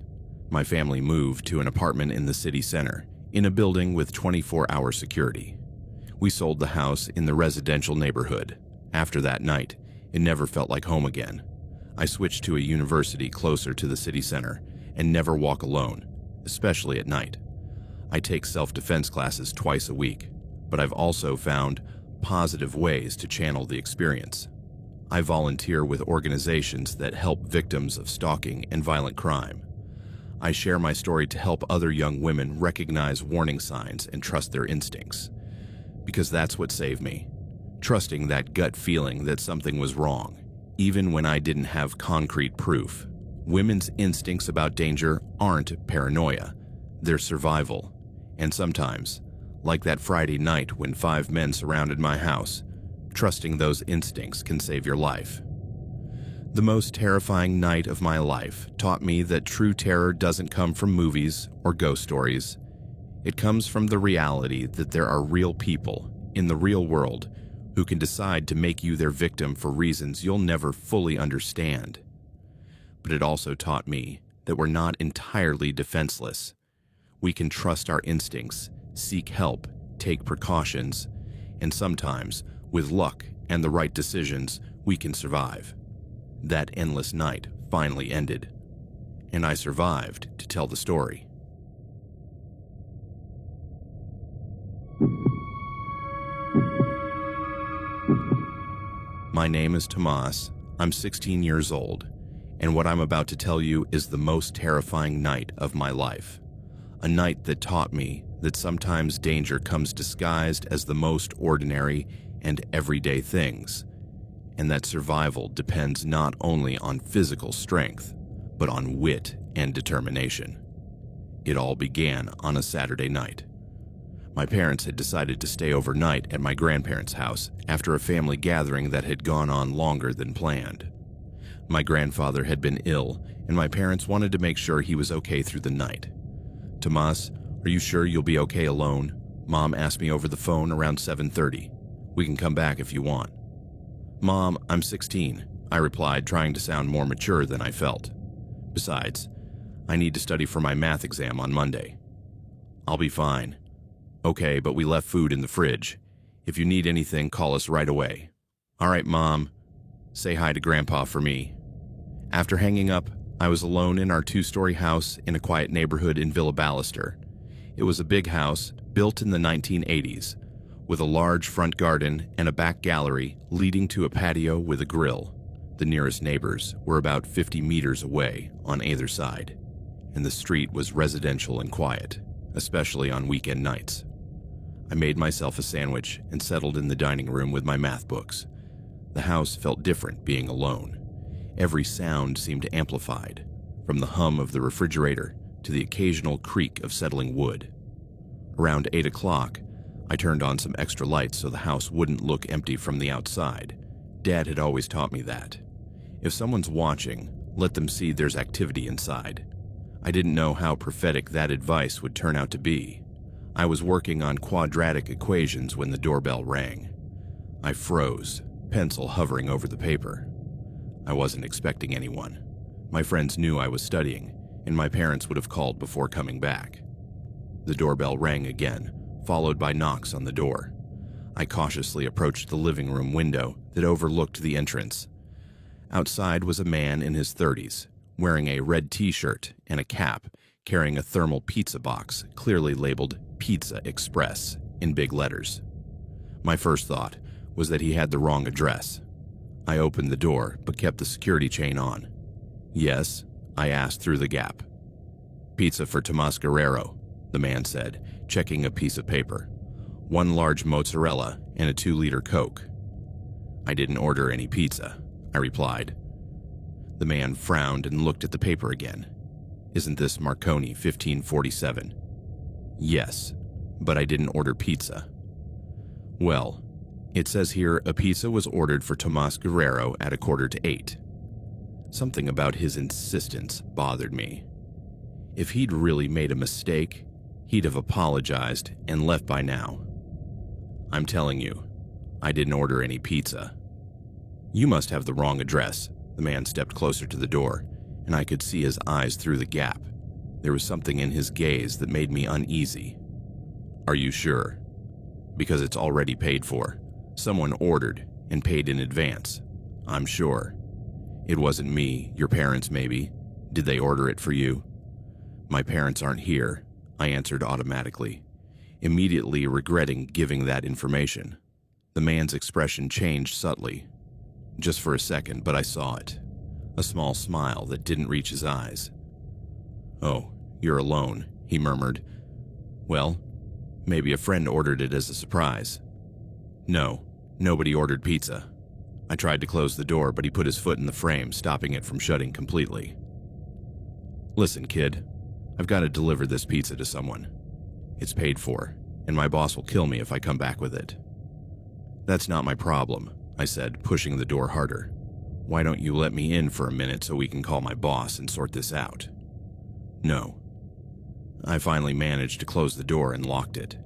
My family moved to an apartment in the city center, in a building with 24-hour security. We sold the house in the residential neighborhood. After that night, it never felt like home again. I switched to a university closer to the city center and never walk alone, especially at night. I take self-defense classes twice a week, but I've also found positive ways to channel the experience. I volunteer with organizations that help victims of stalking and violent crime. I share my story to help other young women recognize warning signs and trust their instincts. Because that's what saved me. Trusting that gut feeling that something was wrong, even when I didn't have concrete proof. Women's instincts about danger aren't paranoia, they're survival. And sometimes, like that Friday night when 5 men surrounded my house, trusting those instincts can save your life. The most terrifying night of my life taught me that true terror doesn't come from movies or ghost stories. It comes from the reality that there are real people in the real world who can decide to make you their victim for reasons you'll never fully understand. But it also taught me that we're not entirely defenseless. We can trust our instincts, seek help, take precautions, and sometimes, with luck and the right decisions, we can survive. That endless night finally ended, and I survived to tell the story. My name is Tomas. I'm 16 years old, and what I'm about to tell you is the most terrifying night of my life. A night that taught me that sometimes danger comes disguised as the most ordinary and everyday things, and that survival depends not only on physical strength, but on wit and determination. It all began on a Saturday night. My parents had decided to stay overnight at my grandparents' house after a family gathering that had gone on longer than planned. My grandfather had been ill, and my parents wanted to make sure he was okay through the night. "Tomas, are you sure you'll be okay alone?" Mom asked me over the phone around 7:30. "We can come back if you want." "Mom, I'm 16, I replied, trying to sound more mature than I felt. "Besides, I need to study for my math exam on Monday." "I'll be fine." "Okay, but we left food in the fridge. If you need anything, call us right away." "All right, Mom. Say hi to Grandpa for me." After hanging up, I was alone in our 2-story house in a quiet neighborhood in Villa Ballester. It was a big house, built in the 1980s, with a large front garden and a back gallery leading to a patio with a grill. The nearest neighbors were about 50 meters away on either side, and the street was residential and quiet, especially on weekend nights. I made myself a sandwich and settled in the dining room with my math books. The house felt different being alone. Every sound seemed amplified, from the hum of the refrigerator to the occasional creak of settling wood. Around 8 o'clock, I turned on some extra lights so the house wouldn't look empty from the outside. Dad had always taught me that. If someone's watching, let them see there's activity inside. I didn't know how prophetic that advice would turn out to be. I was working on quadratic equations when the doorbell rang. I froze, pencil hovering over the paper. I wasn't expecting anyone. My friends knew I was studying, and my parents would have called before coming back. The doorbell rang again, followed by knocks on the door. I cautiously approached the living room window that overlooked the entrance. Outside was a man in his 30s, wearing a red t-shirt and a cap, carrying a thermal pizza box clearly labeled Pizza Express in big letters. My first thought was that he had the wrong address. I opened the door but kept the security chain on. "Yes?" I asked through the gap. "Pizza for Tomas Guerrero," the man said, checking a piece of paper. "1 large mozzarella and a 2-liter Coke." "I didn't order any pizza," I replied. The man frowned and looked at the paper again. "Isn't this Marconi 1547? "Yes, but I didn't order pizza." "Well, it says here a pizza was ordered for Tomas Guerrero at 7:45. Something about his insistence bothered me. If he'd really made a mistake, he'd have apologized and left by now. "I'm telling you, I didn't order any pizza." "You must have the wrong address." The man stepped closer to the door, and I could see his eyes through the gap. There was something in his gaze that made me uneasy. "Are you sure?" "Because it's already paid for. Someone ordered and paid in advance. I'm sure." "It wasn't me, your parents maybe. Did they order it for you?" "My parents aren't here," I answered automatically, immediately regretting giving that information. The man's expression changed subtly. Just for a second, but I saw it. A small smile that didn't reach his eyes. "Oh, you're alone," he murmured. "Well, maybe a friend ordered it as a surprise." "No, nobody ordered pizza." I tried to close the door, but he put his foot in the frame, stopping it from shutting completely. "Listen, kid, I've got to deliver this pizza to someone. It's paid for, and my boss will kill me if I come back with it." "That's not my problem," I said, pushing the door harder. "Why don't you let me in for a minute so we can call my boss and sort this out?" "No." I finally managed to close the door and locked it.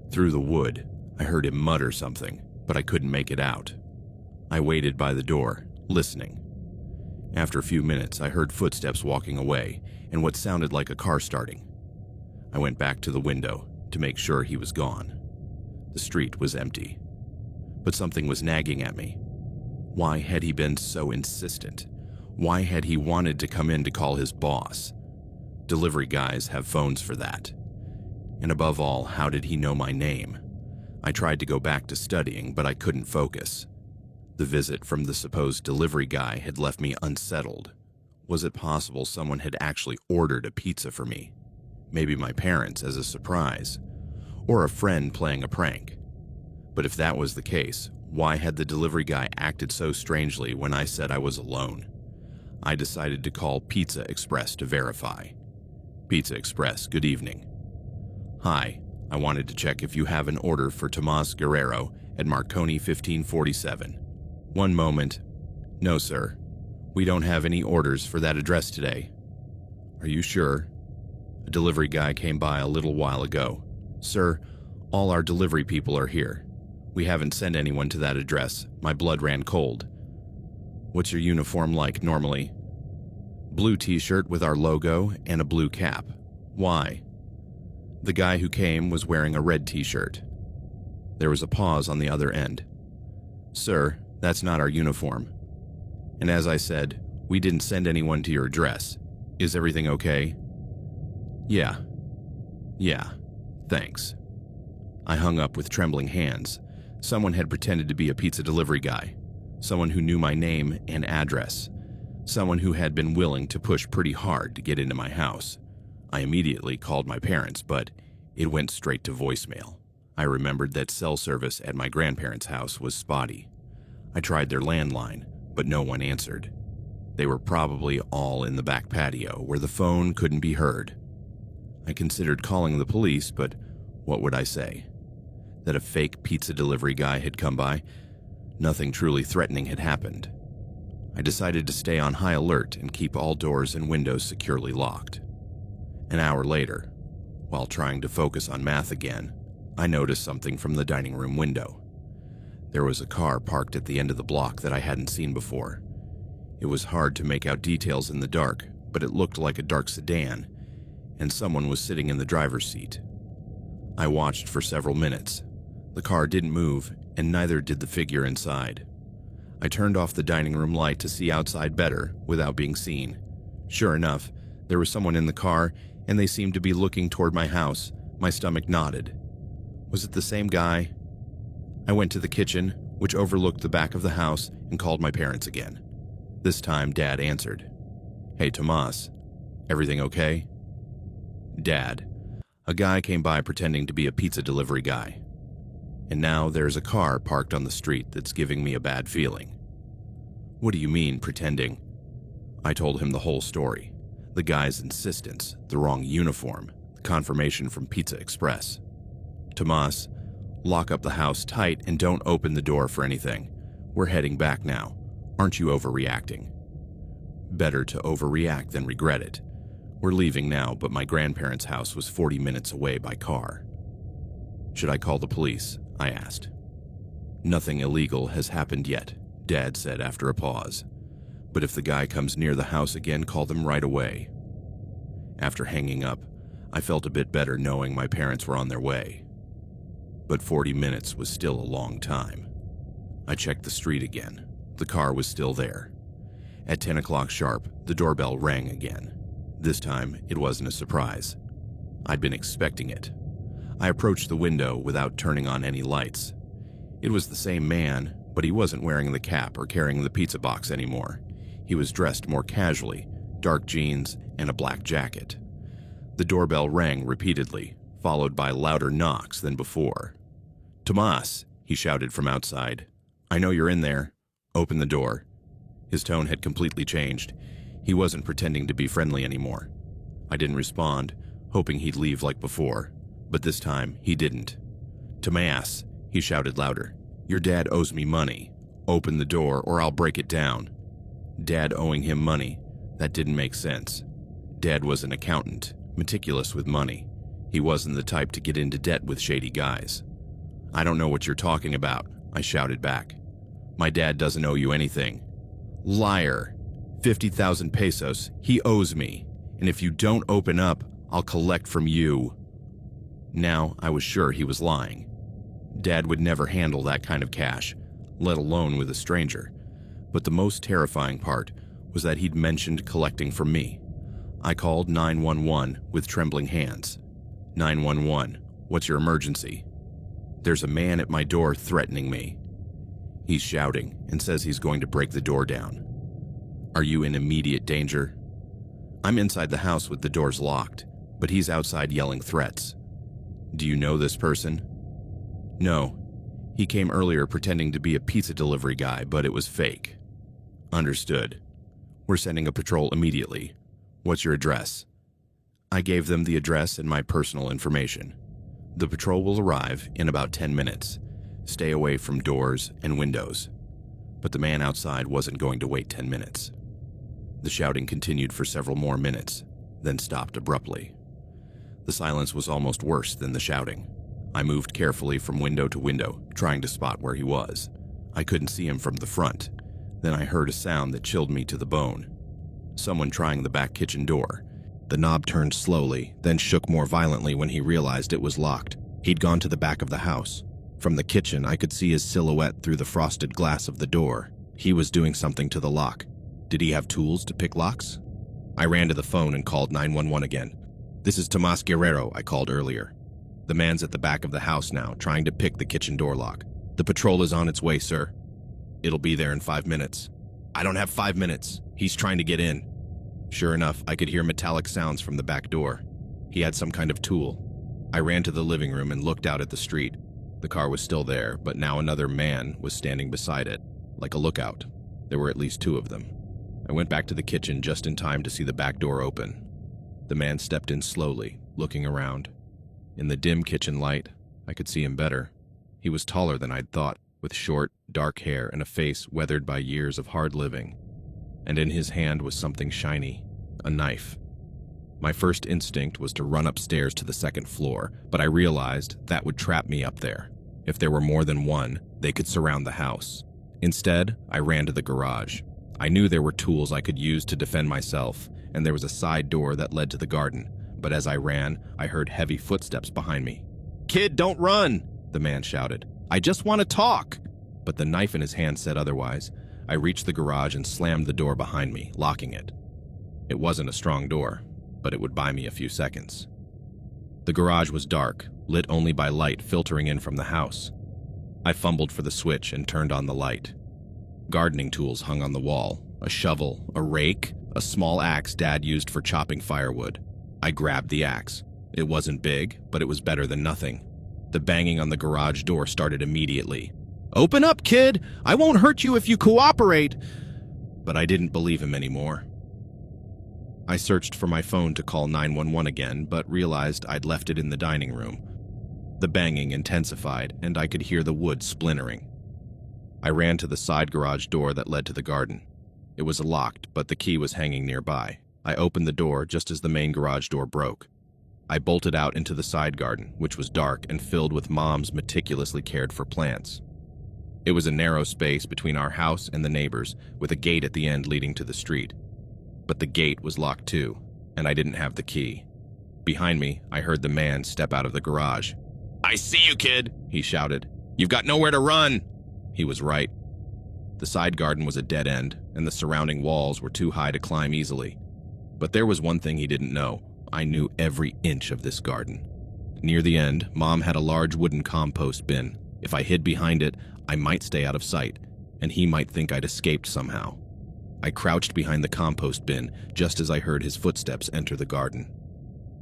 Through the wood, I heard him mutter something, but I couldn't make it out. I waited by the door, listening. After a few minutes, I heard footsteps walking away and what sounded like a car starting. I went back to the window to make sure he was gone. The street was empty. But something was nagging at me. Why had he been so insistent? Why had he wanted to come in to call his boss? Delivery guys have phones for that. And above all, how did he know my name? I tried to go back to studying, but I couldn't focus. The visit from the supposed delivery guy had left me unsettled. Was it possible someone had actually ordered a pizza for me? Maybe my parents as a surprise, or a friend playing a prank. But if that was the case, Why had the delivery guy acted so strangely when I said I was alone? I decided to call Pizza Express to verify. Pizza Express, good evening. Hi, I wanted to check if you have an order for Tomas Guerrero at Marconi 1547. One moment. No, sir. We don't have any orders for that address today. Are you sure? A delivery guy came by a little while ago. Sir, all our delivery people are here. We haven't sent anyone to that address. My blood ran cold. What's your uniform like normally? Blue t-shirt with our logo and a blue cap. Why? The guy who came was wearing a red t-shirt. There was a pause on the other end. Sir, that's not our uniform. And as I said, we didn't send anyone to your address. Is everything okay? Yeah, thanks. I hung up with trembling hands. Someone had pretended to be a pizza delivery guy. Someone who knew my name and address. Someone who had been willing to push pretty hard to get into my house. I immediately called my parents, but it went straight to voicemail. I remembered that cell service at my grandparents' house was spotty. I tried their landline, but no one answered. They were probably all in the back patio where the phone couldn't be heard. I considered calling the police, but what would I say? That a fake pizza delivery guy had come by? Nothing truly threatening had happened. I decided to stay on high alert and keep all doors and windows securely locked. An hour later, while trying to focus on math again, I noticed something from the dining room window. There was a car parked at the end of the block that I hadn't seen before. It was hard to make out details in the dark, but it looked like a dark sedan, and someone was sitting in the driver's seat. I watched for several minutes. The car didn't move, and neither did the figure inside. I turned off the dining room light to see outside better without being seen. Sure enough, there was someone in the car, and they seemed to be looking toward my house. My stomach nodded. Was it the same guy? I went to the kitchen, which overlooked the back of the house, and called my parents again. This time, Dad answered. Hey, Tomas, everything okay? Dad, a guy came by pretending to be a pizza delivery guy. And now there's a car parked on the street that's giving me a bad feeling. What do you mean, pretending? I told him the whole story. The guy's insistence, the wrong uniform, the confirmation from Pizza Express. Tomas, lock up the house tight and don't open the door for anything. We're heading back now. Aren't you overreacting? Better to overreact than regret it. We're leaving now, but my grandparents' house was 40 minutes away by car. Should I call the police? I asked. Nothing illegal has happened yet, Dad said after a pause. But if the guy comes near the house again, call them right away. After hanging up, I felt a bit better knowing my parents were on their way. But 40 minutes was still a long time. I checked the street again. The car was still there. At 10 o'clock sharp, the doorbell rang again. This time, it wasn't a surprise. I'd been expecting it. I approached the window without turning on any lights. It was the same man, but he wasn't wearing the cap or carrying the pizza box anymore. He was dressed more casually, dark jeans and a black jacket. The doorbell rang repeatedly, followed by louder knocks than before. Tomas, he shouted from outside. I know you're in there. Open the door. His tone had completely changed. He wasn't pretending to be friendly anymore. I didn't respond, hoping he'd leave like before. But this time, he didn't. Tomas, he shouted louder. Your dad owes me money. Open the door or I'll break it down. Dad owing him money. That didn't make sense. Dad was an accountant, meticulous with money. He wasn't the type to get into debt with shady guys. I don't know what you're talking about, I shouted back. My dad doesn't owe you anything. Liar. 50,000 pesos. He owes me. And if you don't open up, I'll collect from you. Now I was sure he was lying. Dad would never handle that kind of cash, let alone with a stranger. But the most terrifying part was that he'd mentioned collecting from me. I called 911 with trembling hands. 911, what's your emergency? There's a man at my door threatening me. He's shouting and says he's going to break the door down. Are you in immediate danger? I'm inside the house with the doors locked, but he's outside yelling threats. Do you know this person? No. He came earlier pretending to be a pizza delivery guy, but it was fake. Understood. We're sending a patrol immediately. What's your address? I gave them the address and my personal information. The patrol will arrive in about 10 minutes. Stay away from doors and windows. But the man outside wasn't going to wait 10 minutes. The shouting continued for several more minutes, then stopped abruptly. The silence was almost worse than the shouting. I moved carefully from window to window, trying to spot where he was. I couldn't see him from the front. Then I heard a sound that chilled me to the bone. Someone trying the back kitchen door. The knob turned slowly, then shook more violently when he realized it was locked. He'd gone to the back of the house. From the kitchen, I could see his silhouette through the frosted glass of the door. He was doing something to the lock. Did he have tools to pick locks? I ran to the phone and called 911 again. This is Tomas Guerrero, I called earlier. The man's at the back of the house now, trying to pick the kitchen door lock. The patrol is on its way, sir. It'll be there in 5 minutes. I don't have 5 minutes. He's trying to get in. Sure enough, I could hear metallic sounds from the back door. He had some kind of tool. I ran to the living room and looked out at the street. The car was still there, but now another man was standing beside it, like a lookout. There were at least 2 of them. I went back to the kitchen just in time to see the back door open. The man stepped in slowly, looking around. In the dim kitchen light, I could see him better. He was taller than I'd thought, with short, dark hair and a face weathered by years of hard living. And in his hand was something shiny, a knife. My first instinct was to run upstairs to the 2nd floor, but I realized that would trap me up there. If there were more than one, they could surround the house. Instead, I ran to the garage. I knew there were tools I could use to defend myself, and there was a side door that led to the garden. But as I ran, I heard heavy footsteps behind me. "Kid, don't run!" the man shouted. "I just want to talk!" But the knife in his hand said otherwise. I reached the garage and slammed the door behind me, locking it. It wasn't a strong door, but it would buy me a few seconds. The garage was dark, lit only by light filtering in from the house. I fumbled for the switch and turned on the light. Gardening tools hung on the wall, a shovel, a rake, a small axe Dad used for chopping firewood. I grabbed the axe. It wasn't big, but it was better than nothing. The banging on the garage door started immediately. "Open up, kid! I won't hurt you if you cooperate!" But I didn't believe him anymore. I searched for my phone to call 911 again, but realized I'd left it in the dining room. The banging intensified, and I could hear the wood splintering. I ran to the side garage door that led to the garden. It was locked, but the key was hanging nearby. I opened the door just as the main garage door broke. I bolted out into the side garden, which was dark and filled with Mom's meticulously cared for plants. It was a narrow space between our house and the neighbors, with a gate at the end leading to the street. But the gate was locked too, and I didn't have the key. Behind me, I heard the man step out of the garage. "I see you, kid," he shouted. "You've got nowhere to run." He was right. The side garden was a dead end, and the surrounding walls were too high to climb easily. But there was one thing he didn't know. I knew every inch of this garden. Near the end, Mom had a large wooden compost bin. If I hid behind it, I might stay out of sight, and he might think I'd escaped somehow. I crouched behind the compost bin just as I heard his footsteps enter the garden.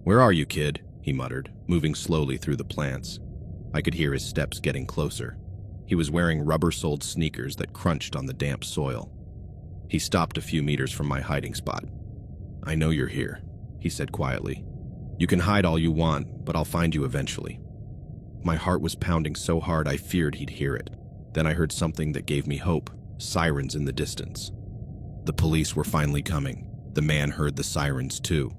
"Where are you, kid?" he muttered, moving slowly through the plants. I could hear his steps getting closer. He was wearing rubber-soled sneakers that crunched on the damp soil. He stopped a few meters from my hiding spot. "I know you're here," he said quietly. "You can hide all you want, but I'll find you eventually." My heart was pounding so hard I feared he'd hear it. Then I heard something that gave me hope, sirens in the distance. The police were finally coming. The man heard the sirens too.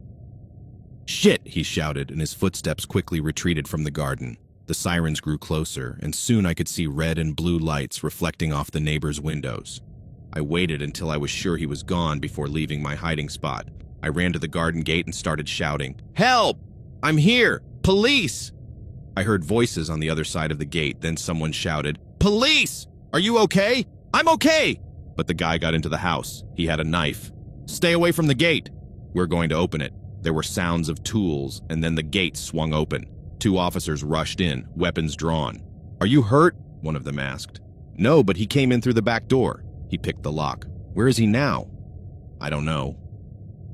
"Shit!" he shouted, and his footsteps quickly retreated from the garden. The sirens grew closer, and soon I could see red and blue lights reflecting off the neighbors' windows. I waited until I was sure he was gone before leaving my hiding spot. I ran to the garden gate and started shouting, "Help! I'm here! Police!" I heard voices on the other side of the gate, then someone shouted, "Police! Are you okay?" "I'm okay!" But the guy got into the house. He had a knife. "Stay away from the gate." We're going to open it. There were sounds of tools, and then the gate swung open. 2 officers rushed in, weapons drawn. "Are you hurt?" one of them asked. "No, but he came in through the back door." He picked the lock. "Where is he now?" "I don't know."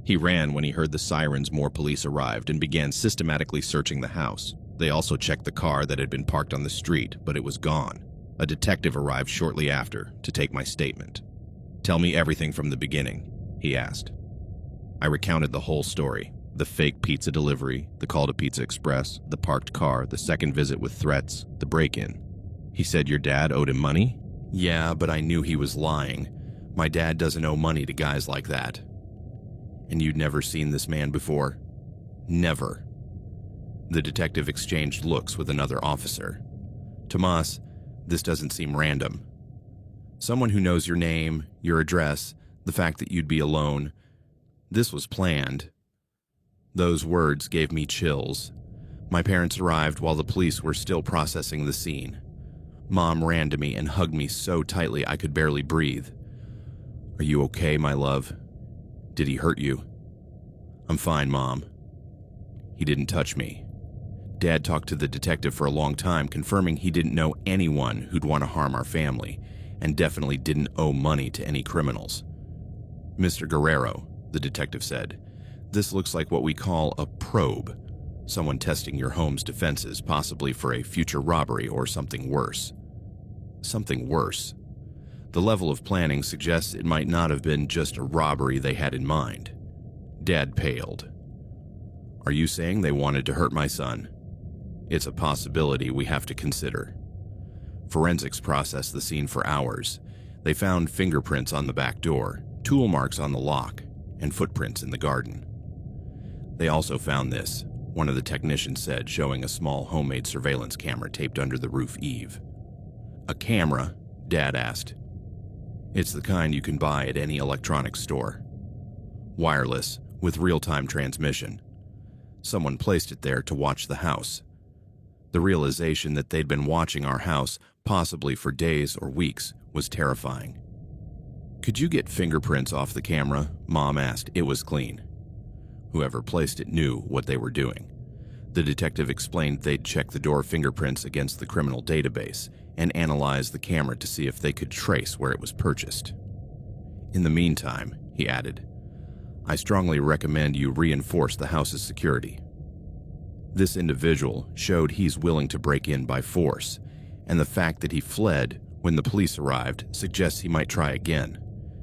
He ran when he heard the sirens. More police arrived and began systematically searching the house. They also checked the car that had been parked on the street, but it was gone. A detective arrived shortly after to take my statement. "Tell me everything from the beginning," he asked. I recounted the whole story. The fake pizza delivery, the call to Pizza Express, the parked car, the second visit with threats, the break-in. He said your dad owed him money? Yeah, but I knew he was lying. My dad doesn't owe money to guys like that. And you'd never seen this man before? Never. The detective exchanged looks with another officer. Tomas, this doesn't seem random. Someone who knows your name, your address, the fact that you'd be alone. This was planned. Those words gave me chills. My parents arrived while the police were still processing the scene. Mom ran to me and hugged me so tightly I could barely breathe. "Are you okay, my love? Did he hurt you?" "I'm fine, Mom." He didn't touch me. Dad talked to the detective for a long time, confirming he didn't know anyone who'd want to harm our family, and definitely didn't owe money to any criminals. "Mr. Guerrero," the detective said, "this looks like what we call a probe. Someone testing your home's defenses, possibly for a future robbery or something worse." Something worse. The level of planning suggests it might not have been just a robbery they had in mind. Dad paled. "Are you saying they wanted to hurt my son?" "It's a possibility we have to consider." Forensics processed the scene for hours. They found fingerprints on the back door, tool marks on the lock, and footprints in the garden. They also found this, one of the technicians said, showing a small homemade surveillance camera taped under the roof eave. "A camera?" Dad asked. "It's the kind you can buy at any electronics store. Wireless, with real-time transmission. Someone placed it there to watch the house." The realization that they'd been watching our house, possibly for days or weeks, was terrifying. "Could you get fingerprints off the camera?" Mom asked. "It was clean." Whoever placed it knew what they were doing. The detective explained they'd check the door fingerprints against the criminal database and analyze the camera to see if they could trace where it was purchased. "In the meantime," he added, "I strongly recommend you reinforce the house's security." This individual showed he's willing to break in by force, and the fact that he fled when the police arrived suggests he might try again.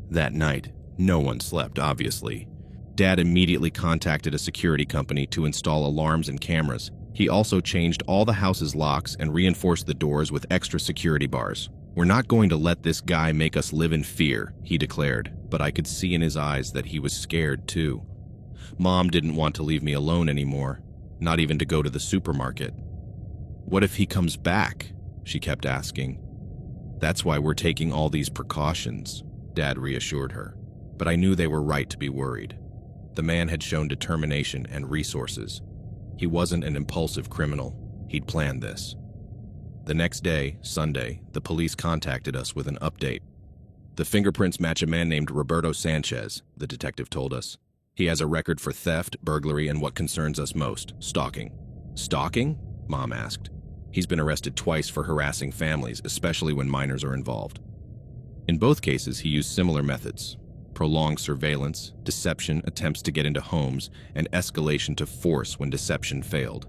That night, no one slept, obviously. Dad immediately contacted a security company to install alarms and cameras. He also changed all the house's locks and reinforced the doors with extra security bars. "We're not going to let this guy make us live in fear," he declared, but I could see in his eyes that he was scared too. Mom didn't want to leave me alone anymore, not even to go to the supermarket. "What if he comes back?" she kept asking. "That's why we're taking all these precautions," Dad reassured her. But I knew they were right to be worried. The man had shown determination and resources. He wasn't an impulsive criminal. He'd planned this. The next day, Sunday, the police contacted us with an update. "The fingerprints match a man named Roberto Sanchez," the detective told us. "He has a record for theft, burglary, and what concerns us most, stalking." "Stalking?" Mom asked. "He's been arrested twice for harassing families, especially when minors are involved." In both cases, he used similar methods: prolonged surveillance, deception, attempts to get into homes, and escalation to force when deception failed.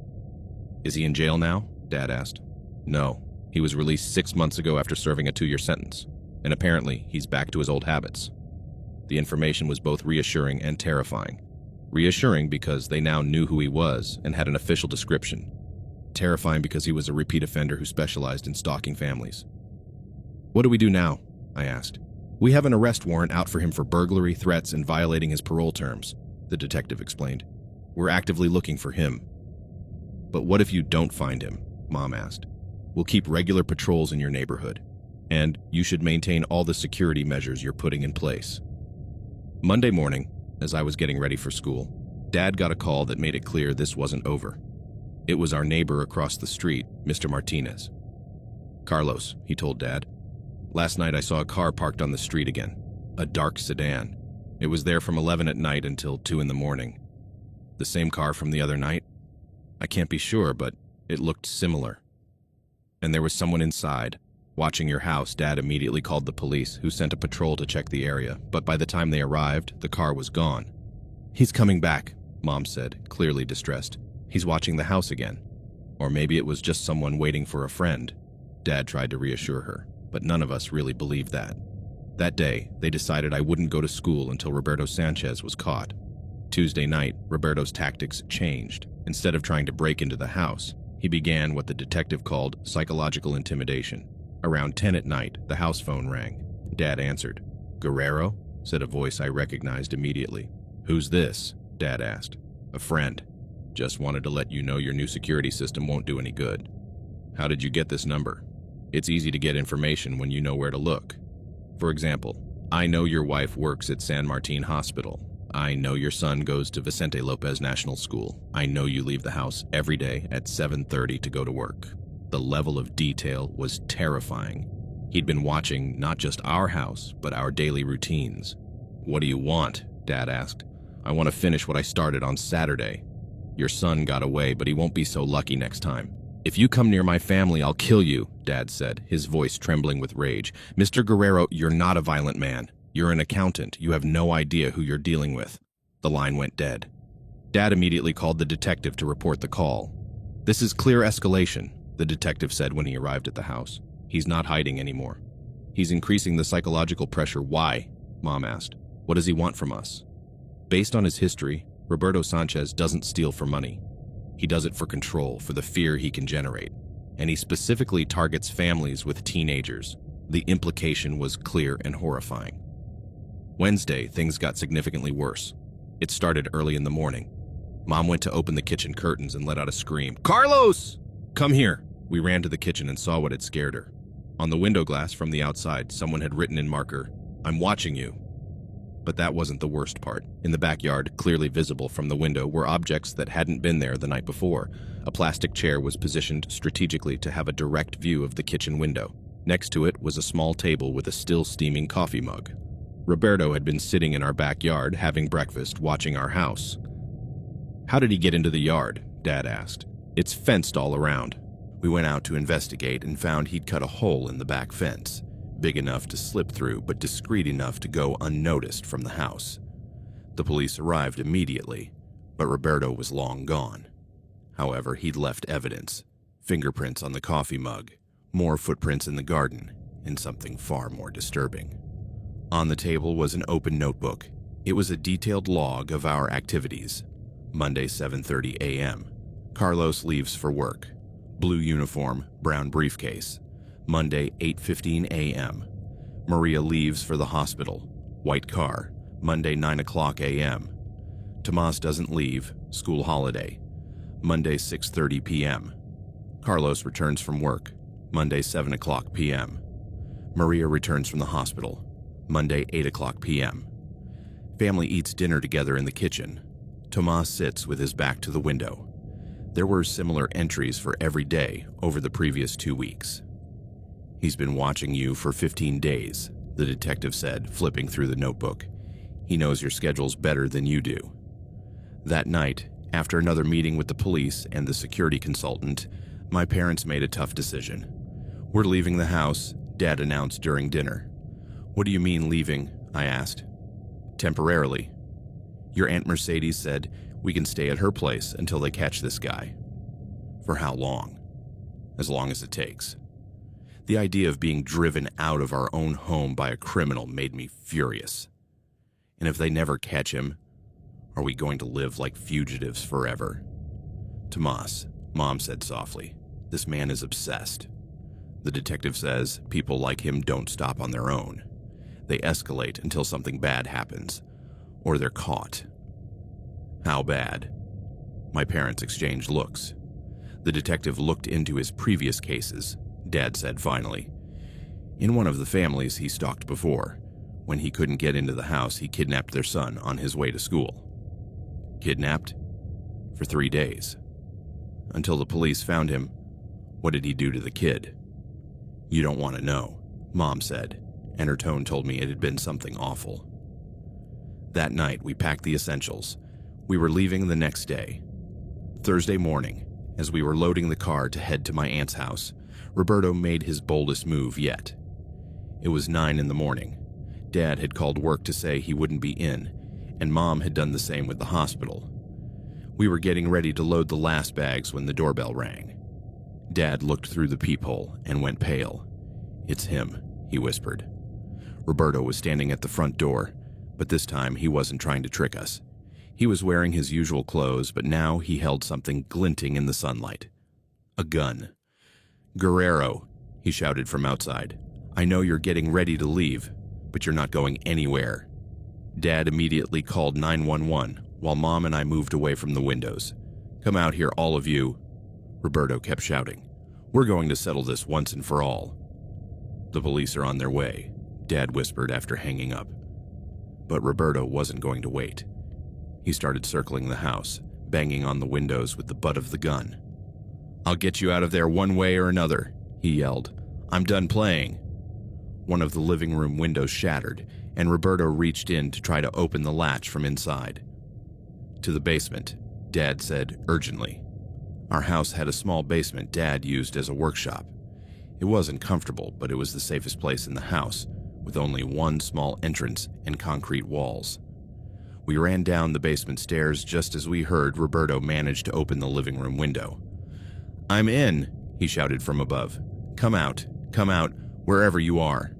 "Is he in jail now?" Dad asked. "No. He was released 6 months ago after serving a 2-year sentence, and apparently he's back to his old habits." The information was both reassuring and terrifying. Reassuring because they now knew who he was and had an official description. Terrifying because he was a repeat offender who specialized in stalking families. "What do we do now?" I asked. "We have an arrest warrant out for him for burglary, threats, and violating his parole terms," the detective explained. "We're actively looking for him." "But what if you don't find him?" Mom asked. "We'll keep regular patrols in your neighborhood, and you should maintain all the security measures you're putting in place." Monday morning, as I was getting ready for school, Dad got a call that made it clear this wasn't over. It was our neighbor across the street, Mr. Martinez. "Carlos," he told Dad, "last night I saw a car parked on the street again, a dark sedan. It was there from 11 at night until 2 in the morning. The same car from the other night? I can't be sure, but it looked similar. And there was someone inside. Watching your house, Dad immediately called the police, who sent a patrol to check the area, but by the time they arrived, the car was gone." "He's coming back," Mom said, clearly distressed. "He's watching the house again. Or maybe it was just someone waiting for a friend." Dad tried to reassure her, but none of us really believed that. That day, they decided I wouldn't go to school until Roberto Sanchez was caught. Tuesday night, Roberto's tactics changed. Instead of trying to break into the house, he began what the detective called psychological intimidation. Around 10 at night, the house phone rang. Dad answered. "Guerrero?" said a voice I recognized immediately. "Who's this?" Dad asked. "A friend. Just wanted to let you know your new security system won't do any good." "How did you get this number?" "It's easy to get information when you know where to look. For example, I know your wife works at San Martin Hospital. I know your son goes to Vicente Lopez National School. I know you leave the house every day at 7:30 to go to work." The level of detail was terrifying. He'd been watching not just our house, but our daily routines. "What do you want?" Dad asked. "I want to finish what I started on Saturday. Your son got away, but he won't be so lucky next time. If you come near my family, I'll kill you," Dad said, his voice trembling with rage. "Mr. Guerrero, you're not a violent man. You're an accountant. You have no idea who you're dealing with." The line went dead. Dad immediately called the detective to report the call. "This is clear escalation," the detective said when he arrived at the house. "He's not hiding anymore. He's increasing the psychological pressure." "Why?" Mom asked. "What does he want from us?" Based on his history, Roberto Sanchez doesn't steal for money. He does it for control, for the fear he can generate. And he specifically targets families with teenagers. The implication was clear and horrifying. Wednesday, things got significantly worse. It started early in the morning. Mom went to open the kitchen curtains and let out a scream. "Carlos! Come here!" We ran to the kitchen and saw what had scared her. On the window glass from the outside, someone had written in marker, "I'm watching you." But that wasn't the worst part. In the backyard, clearly visible from the window, were objects that hadn't been there the night before. A plastic chair was positioned strategically to have a direct view of the kitchen window. Next to it was a small table with a still steaming coffee mug. Roberto had been sitting in our backyard having breakfast, watching our house. "How did he get into the yard?" Dad asked. "It's fenced all around." We went out to investigate and found he'd cut a hole in the back fence, big enough to slip through but discreet enough to go unnoticed from the house. The police arrived immediately, but Roberto was long gone. However, he'd left evidence: fingerprints on the coffee mug, more footprints in the garden, and something far more disturbing. On the table was an open notebook. It was a detailed log of our activities. Monday, 7:30 a.m. Carlos leaves for work. Blue uniform, brown briefcase. Monday, 8:15 a.m. Maria leaves for the hospital. White car. Monday, 9 o'clock a.m. Tomas doesn't leave. School holiday. Monday, 6:30 p.m. Carlos returns from work. Monday, 7 o'clock p.m. Maria returns from the hospital. Monday, 8 o'clock p.m. Family eats dinner together in the kitchen. Tomas sits with his back to the window. There were similar entries for every day over the previous 2 weeks. "He's been watching you for 15 days, the detective said, flipping through the notebook. "He knows your schedules better than you do." That night, after another meeting with the police and the security consultant, my parents made a tough decision. "We're leaving the house," Dad announced during dinner. "What do you mean leaving?" I asked. "Temporarily. Your Aunt Mercedes said we can stay at her place until they catch this guy." "For how long?" "As long as it takes." The idea of being driven out of our own home by a criminal made me furious. And if they never catch him, are we going to live like fugitives forever? "Tomas," Mom said softly, "this man is obsessed. The detective says people like him don't stop on their own. They escalate until something bad happens, or they're caught." "How bad?" My parents exchanged looks. The detective looked into his previous cases. Dad said finally, "In one of the families he stalked before, when he couldn't get into the house, he kidnapped their son on his way to school." "Kidnapped?" "For 3 days. Until the police found him." "What did he do to the kid?" "You don't want to know," Mom said, and her tone told me it had been something awful. That night, we packed the essentials. We were leaving the next day. Thursday morning, as we were loading the car to head to my aunt's house, Roberto made his boldest move yet. It was 9 in the morning. Dad had called work to say he wouldn't be in, and Mom had done the same with the hospital. We were getting ready to load the last bags when the doorbell rang. Dad looked through the peephole and went pale. "It's him," he whispered. Roberto was standing at the front door, but this time he wasn't trying to trick us. He was wearing his usual clothes, but now he held something glinting in the sunlight. A gun. "Guerrero," he shouted from outside. "I know you're getting ready to leave, but you're not going anywhere." Dad immediately called 911 while Mom and I moved away from the windows. "Come out here, all of you," Roberto kept shouting. "We're going to settle this once and for all." "The police are on their way," Dad whispered after hanging up. But Roberto wasn't going to wait. He started circling the house, banging on the windows with the butt of the gun. "I'll get you out of there one way or another," he yelled. "I'm done playing." One of the living room windows shattered, and Roberto reached in to try to open the latch from inside. "To the basement," Dad said urgently. Our house had a small basement Dad used as a workshop. It wasn't comfortable, but it was the safest place in the house, with only one small entrance and concrete walls. We ran down the basement stairs just as we heard Roberto manage to open the living room window. "I'm in," he shouted from above. Come out, wherever you are."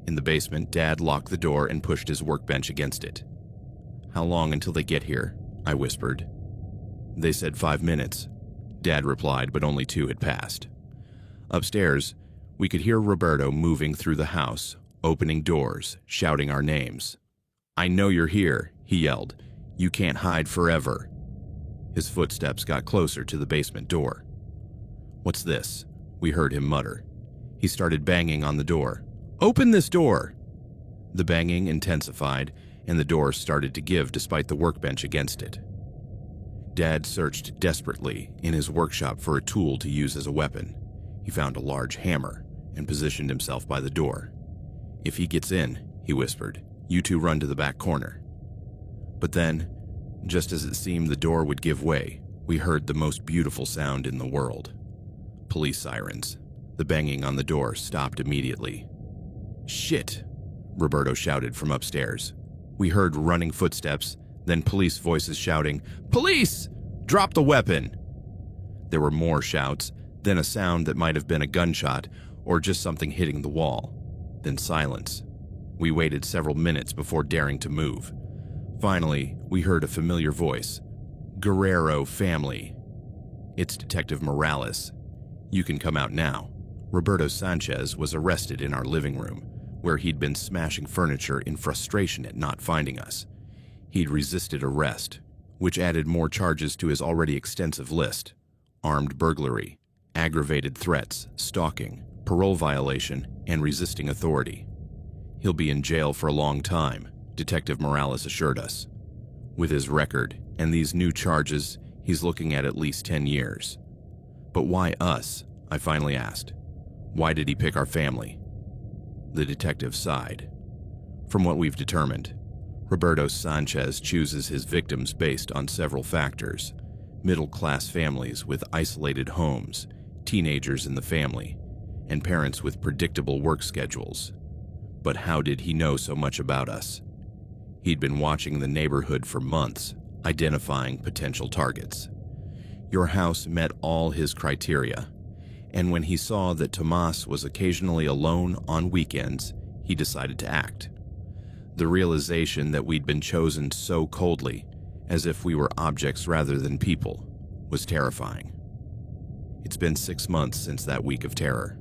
In the basement, Dad locked the door and pushed his workbench against it. "How long until they get here?" I whispered. "They said 5 minutes," Dad replied, but only 2 had passed. Upstairs, we could hear Roberto moving through the house, opening doors, shouting our names. "I know you're here," he yelled. "You can't hide forever." His footsteps got closer to the basement door. "What's this?" we heard him mutter. He started banging on the door. "Open this door!" The banging intensified, and the door started to give despite the workbench against it. Dad searched desperately in his workshop for a tool to use as a weapon. He found a large hammer and positioned himself by the door. "If he gets in," he whispered, "you two run to the back corner." But then, just as it seemed the door would give way, we heard the most beautiful sound in the world. Police sirens. The banging on the door stopped immediately. "Shit!" Roberto shouted from upstairs. We heard running footsteps, then police voices shouting, "Police! Drop the weapon!" There were more shouts, then a sound that might have been a gunshot or just something hitting the wall. Then silence. We waited several minutes before daring to move. Finally, we heard a familiar voice. "Guerrero family." "It's Detective Morales. You can come out now." Roberto Sanchez was arrested in our living room, where he'd been smashing furniture in frustration at not finding us. He'd resisted arrest, which added more charges to his already extensive list: armed burglary, aggravated threats, stalking, parole violation, and resisting authority. "He'll be in jail for a long time," Detective Morales assured us. "With his record and these new charges, he's looking at least 10 years. "But why us?" I finally asked. "Why did he pick our family?" The detective sighed. "From what we've determined, Roberto Sanchez chooses his victims based on several factors: middle-class families with isolated homes, teenagers in the family, and parents with predictable work schedules. But how did he know so much about us? He'd been watching the neighborhood for months, identifying potential targets. Your house met all his criteria, and when he saw that Tomas was occasionally alone on weekends, he decided to act. The realization that we'd been chosen so coldly, as if we were objects rather than people, was terrifying. It's been 6 months since that week of terror.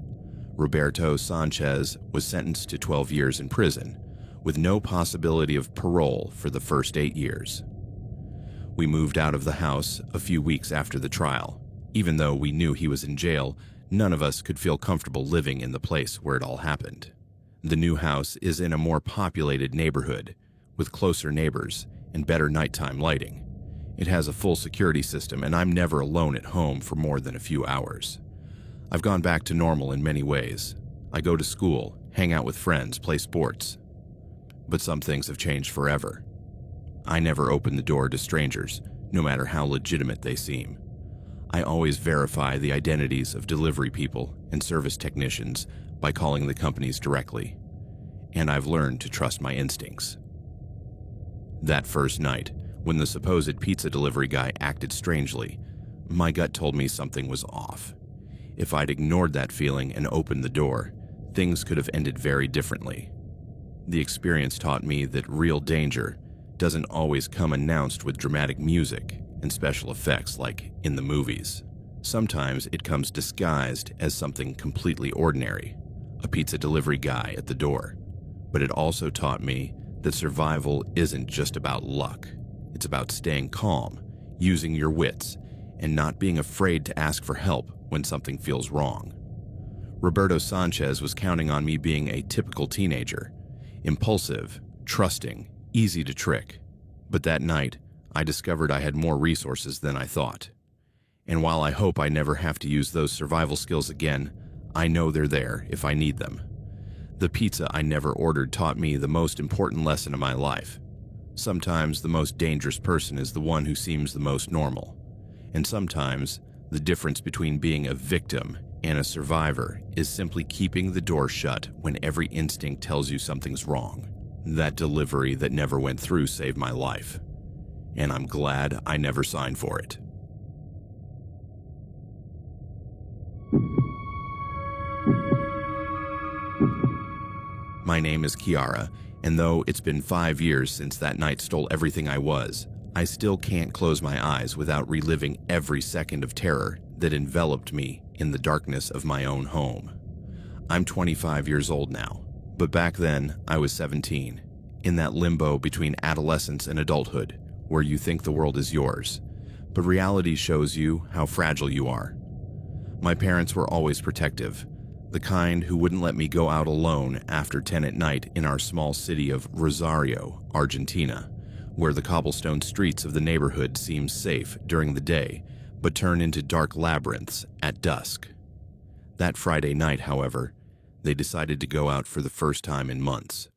Roberto Sanchez was sentenced to 12 years in prison, with no possibility of parole for the first 8 years. We moved out of the house a few weeks after the trial. Even though we knew he was in jail, none of us could feel comfortable living in the place where it all happened. The new house is in a more populated neighborhood, with closer neighbors and better nighttime lighting. It has a full security system, and I'm never alone at home for more than a few hours. I've gone back to normal in many ways. I go to school, hang out with friends, play sports. But some things have changed forever. I never open the door to strangers, no matter how legitimate they seem. I always verify the identities of delivery people and service technicians by calling the companies directly. And I've learned to trust my instincts. That first night, when the supposed pizza delivery guy acted strangely, my gut told me something was off. If I'd ignored that feeling and opened the door, things could have ended very differently. The experience taught me that real danger doesn't always come announced with dramatic music and special effects like in the movies. Sometimes it comes disguised as something completely ordinary, a pizza delivery guy at the door. But it also taught me that survival isn't just about luck. It's about staying calm, using your wits, and not being afraid to ask for help when something feels wrong. Roberto Sanchez was counting on me being a typical teenager, impulsive, trusting, easy to trick. But that night, I discovered I had more resources than I thought. And while I hope I never have to use those survival skills again, I know they're there if I need them. The pizza I never ordered taught me the most important lesson of my life. Sometimes the most dangerous person is the one who seems the most normal. And sometimes the difference between being a victim and a survivor is simply keeping the door shut when every instinct tells you something's wrong. That delivery that never went through saved my life. And I'm glad I never signed for it. My name is Kiara, and though it's been 5 years since that night stole everything I was, I still can't close my eyes without reliving every second of terror that enveloped me in the darkness of my own home. I'm 25 years old now, but back then I was 17, in that limbo between adolescence and adulthood, where you think the world is yours, but reality shows you how fragile you are. My parents were always protective, the kind who wouldn't let me go out alone after 10 at night in our small city of Rosario, Argentina, where the cobblestone streets of the neighborhood seem safe during the day, but turn into dark labyrinths at dusk. That Friday night, however, they decided to go out for the first time in months.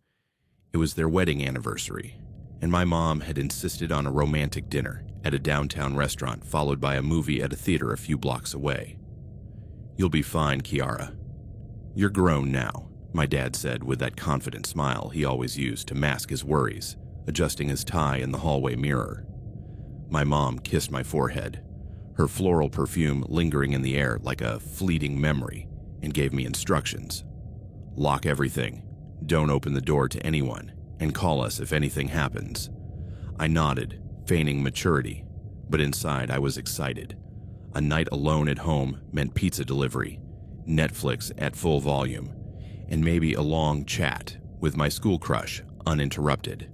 It was their wedding anniversary, and my mom had insisted on a romantic dinner at a downtown restaurant followed by a movie at a theater a few blocks away. "You'll be fine, Kiara. You're grown now," my dad said with that confident smile he always used to mask his worries, adjusting his tie in the hallway mirror. My mom kissed my forehead, her floral perfume lingering in the air like a fleeting memory, and gave me instructions. "Lock everything, don't open the door to anyone, and call us if anything happens." I nodded, feigning maturity, but inside I was excited. A night alone at home meant pizza delivery, Netflix at full volume, and maybe a long chat with my school crush uninterrupted.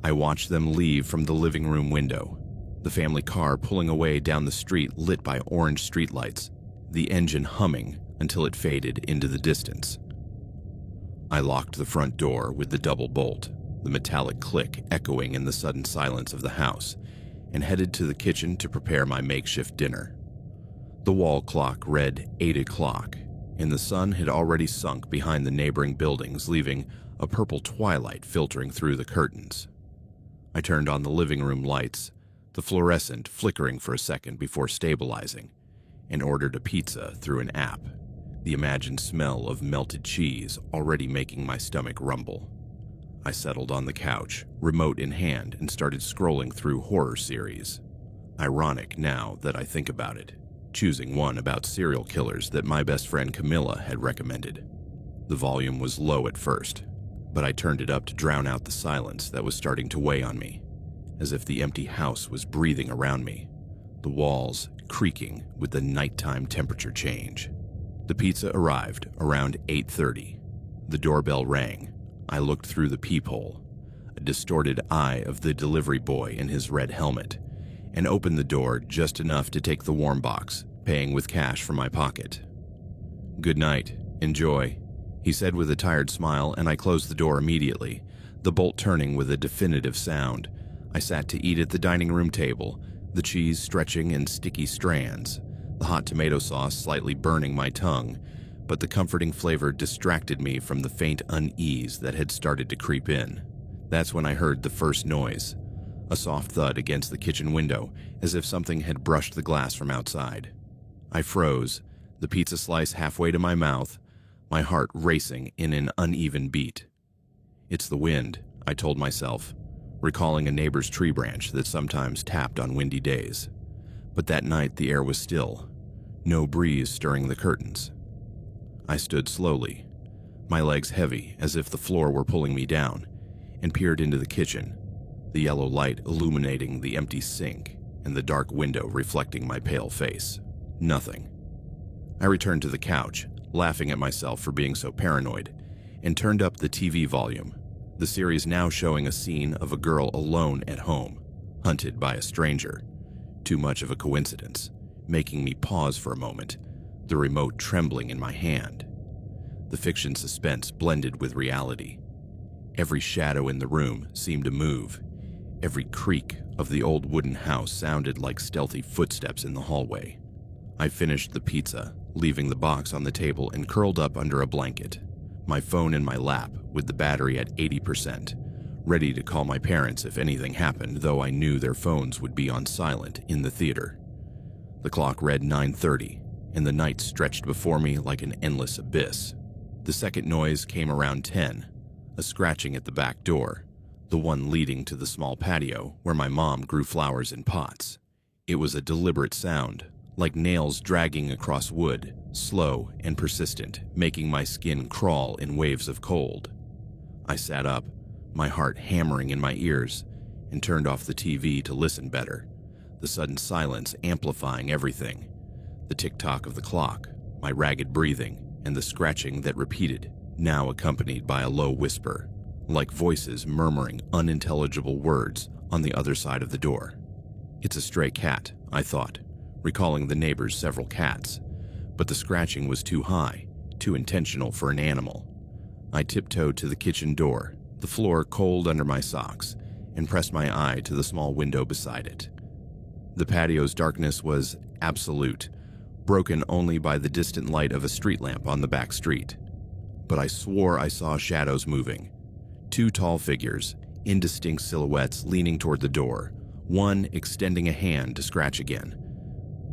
I watched them leave from the living room window, the family car pulling away down the street lit by orange streetlights, the engine humming until it faded into the distance. I locked the front door with the double bolt, the metallic click echoing in the sudden silence of the house, and headed to the kitchen to prepare my makeshift dinner. The wall clock read 8 o'clock, and the sun had already sunk behind the neighboring buildings, leaving a purple twilight filtering through the curtains. I turned on the living room lights, the fluorescent flickering for a second before stabilizing, and ordered a pizza through an app, the imagined smell of melted cheese already making my stomach rumble. I settled on the couch, remote in hand, and started scrolling through horror series. Ironic now that I think about it, choosing one about serial killers that my best friend Camilla had recommended. The volume was low at first, but I turned it up to drown out the silence that was starting to weigh on me, as if the empty house was breathing around me, the walls creaking with the nighttime temperature change. The pizza arrived around 8:30. The doorbell rang. I looked through the peephole, a distorted eye of the delivery boy in his red helmet, and opened the door just enough to take the warm box, paying with cash from my pocket. "Good night. Enjoy," he said with a tired smile, and I closed the door immediately, the bolt turning with a definitive sound. I sat to eat at the dining room table, the cheese stretching in sticky strands, the hot tomato sauce slightly burning my tongue, but the comforting flavor distracted me from the faint unease that had started to creep in. That's when I heard the first noise, a soft thud against the kitchen window, as if something had brushed the glass from outside. I froze, the pizza slice halfway to my mouth, my heart racing in an uneven beat. "It's the wind," I told myself, recalling a neighbor's tree branch that sometimes tapped on windy days. But that night the air was still. no breeze stirring the curtains. I stood slowly, my legs heavy as if the floor were pulling me down, and peered into the kitchen, the yellow light illuminating the empty sink and the dark window reflecting my pale face. Nothing. I returned to the couch, laughing at myself for being so paranoid, and turned up the TV volume, the series now showing a scene of a girl alone at home, hunted by a stranger. Too much of a coincidence, making me pause for a moment, the remote trembling in my hand. The fiction suspense blended with reality. Every shadow in the room seemed to move. Every creak of the old wooden house sounded like stealthy footsteps in the hallway. I finished the pizza, leaving the box on the table and curled up under a blanket, my phone in my lap with the battery at 80%, ready to call my parents if anything happened, though I knew their phones would be on silent in the theater. The clock read 9:30, and the night stretched before me like an endless abyss. The second noise came around 10, a scratching at the back door, the one leading to the small patio where my mom grew flowers in pots. It was a deliberate sound, like nails dragging across wood, slow and persistent, making my skin crawl in waves of cold. I sat up, my heart hammering in my ears, and turned off the TV to listen better, the sudden silence amplifying everything. The tick-tock of the clock, my ragged breathing, and the scratching that repeated, now accompanied by a low whisper, like voices murmuring unintelligible words on the other side of the door. It's a stray cat, I thought, recalling the neighbor's several cats, but the scratching was too high, too intentional for an animal. I tiptoed to the kitchen door, the floor cold under my socks, and pressed my eye to the small window beside it. The patio's darkness was absolute, broken only by the distant light of a street lamp on the back street. But I swore I saw shadows moving. Two tall figures, indistinct silhouettes leaning toward the door, one extending a hand to scratch again.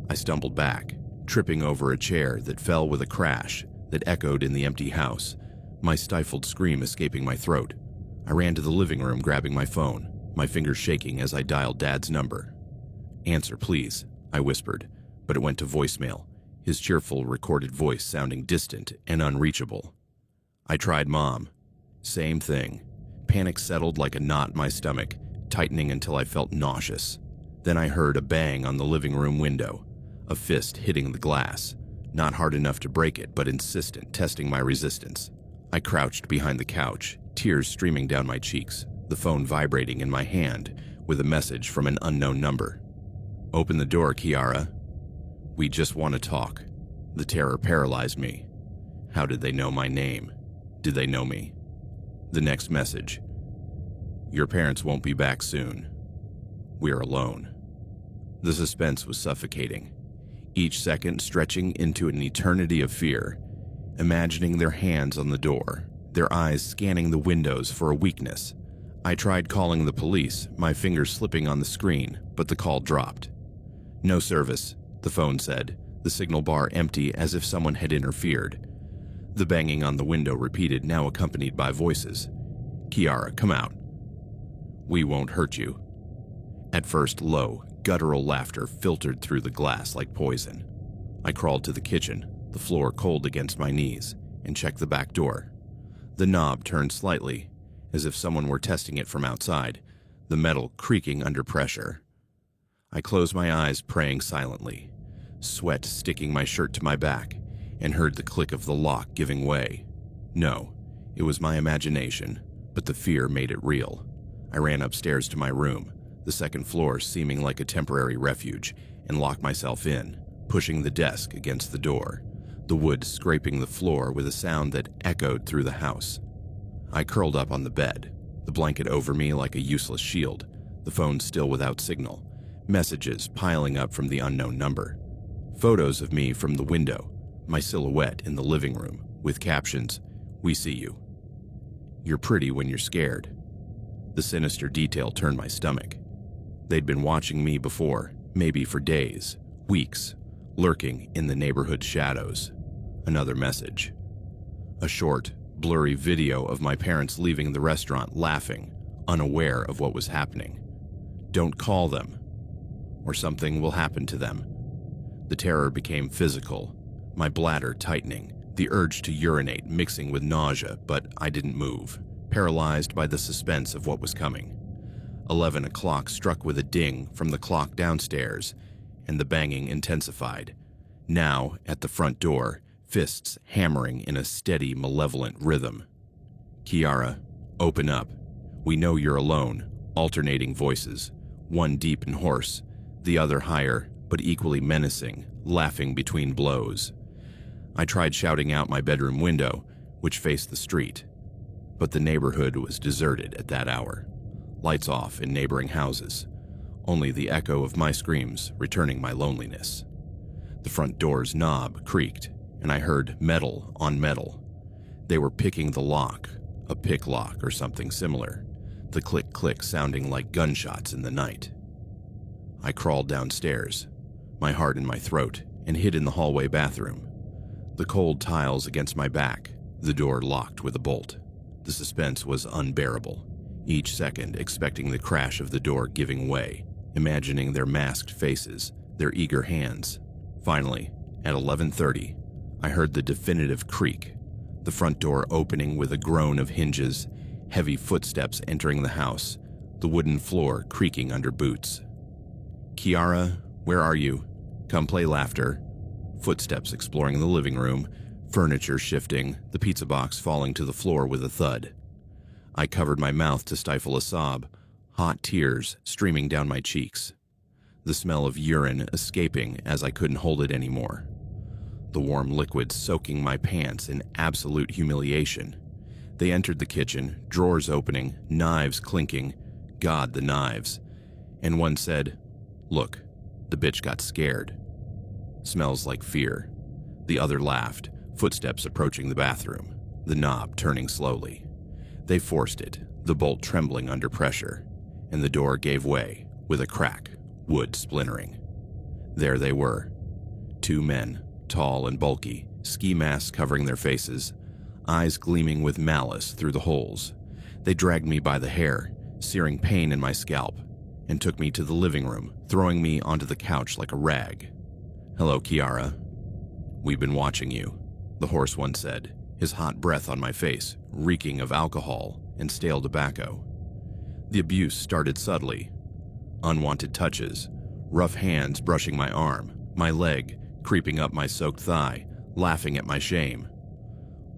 I stumbled back, tripping over a chair that fell with a crash that echoed in the empty house, my stifled scream escaping my throat. I ran to the living room, grabbing my phone, my fingers shaking as I dialed Dad's number. "Answer, please," I whispered, but it went to voicemail, his cheerful recorded voice sounding distant and unreachable. I tried Mom. Same thing. Panic settled like a knot in my stomach, tightening until I felt nauseous. Then I heard a bang on the living room window, a fist hitting the glass, not hard enough to break it, but insistent, testing my resistance. I crouched behind the couch, tears streaming down my cheeks, the phone vibrating in my hand with a message from an unknown number. "Open the door, Kiara. We just want to talk." The terror paralyzed me. How did they know my name? Did they know me? The next message: "Your parents won't be back soon. We're alone." The suspense was suffocating, each second stretching into an eternity of fear, imagining their hands on the door, their eyes scanning the windows for a weakness. I tried calling the police, my fingers slipping on the screen, but the call dropped. "No service," the phone said, the signal bar empty as if someone had interfered. The banging on the window repeated, now accompanied by voices. "Kiara, come out. We won't hurt you." At first, low, guttural laughter filtered through the glass like poison. I crawled to the kitchen, the floor cold against my knees, and checked the back door. The knob turned slightly, as if someone were testing it from outside, the metal creaking under pressure. I closed my eyes, praying silently, sweat sticking my shirt to my back, and heard the click of the lock giving way. No, it was my imagination, but the fear made it real. I ran upstairs to my room, the second floor seeming like a temporary refuge, and locked myself in, pushing the desk against the door, the wood scraping the floor with a sound that echoed through the house. I curled up on the bed, the blanket over me like a useless shield, the phone still without signal, messages piling up from the unknown number. Photos of me from the window, my silhouette in the living room, with captions, "We see you. You're pretty when you're scared." The sinister detail turned my stomach. They'd been watching me before, maybe for days, weeks, lurking in the neighborhood shadows. Another message. A short, blurry video of my parents leaving the restaurant laughing, unaware of what was happening. "Don't call them, or something will happen to them." The terror became physical, my bladder tightening, the urge to urinate mixing with nausea, but I didn't move, paralyzed by the suspense of what was coming. 11 o'clock struck with a ding from the clock downstairs, and the banging intensified. Now, at the front door, fists hammering in a steady, malevolent rhythm. "Kiara, open up. We know you're alone," alternating voices, one deep and hoarse, the other higher, but equally menacing, laughing between blows. I tried shouting out my bedroom window, which faced the street, but the neighborhood was deserted at that hour. Lights off in neighboring houses, only the echo of my screams returning my loneliness. The front door's knob creaked, and I heard metal on metal. They were picking the lock, a pick lock or something similar, the click-click sounding like gunshots in the night. I crawled downstairs, my heart in my throat, and hid in the hallway bathroom. The cold tiles against my back, the door locked with a bolt. The suspense was unbearable, each second expecting the crash of the door giving way, imagining their masked faces, their eager hands. Finally, at 11:30, I heard the definitive creak, the front door opening with a groan of hinges, heavy footsteps entering the house, the wooden floor creaking under boots. "Kiara, where are you? Come play laughter." Footsteps exploring the living room, furniture shifting, the pizza box falling to the floor with a thud. I covered my mouth to stifle a sob, hot tears streaming down my cheeks. The smell of urine escaping as I couldn't hold it anymore. The warm liquid soaking my pants in absolute humiliation. They entered the kitchen, drawers opening, knives clinking. God, the knives. And one said, "Look, the bitch got scared." Smells like fear. The other laughed, footsteps approaching the bathroom, the knob turning slowly. They forced it, the bolt trembling under pressure, and the door gave way with a crack, wood splintering. There they were. Two men, tall and bulky, ski masks covering their faces, eyes gleaming with malice through the holes. They dragged me by the hair, searing pain in my scalp, and took me to the living room, throwing me onto the couch like a rag. "Hello, Kiara. We've been watching you," the hoarse one said, his hot breath on my face, reeking of alcohol and stale tobacco. The abuse started subtly. Unwanted touches, rough hands brushing my arm, my leg, creeping up my soaked thigh, laughing at my shame.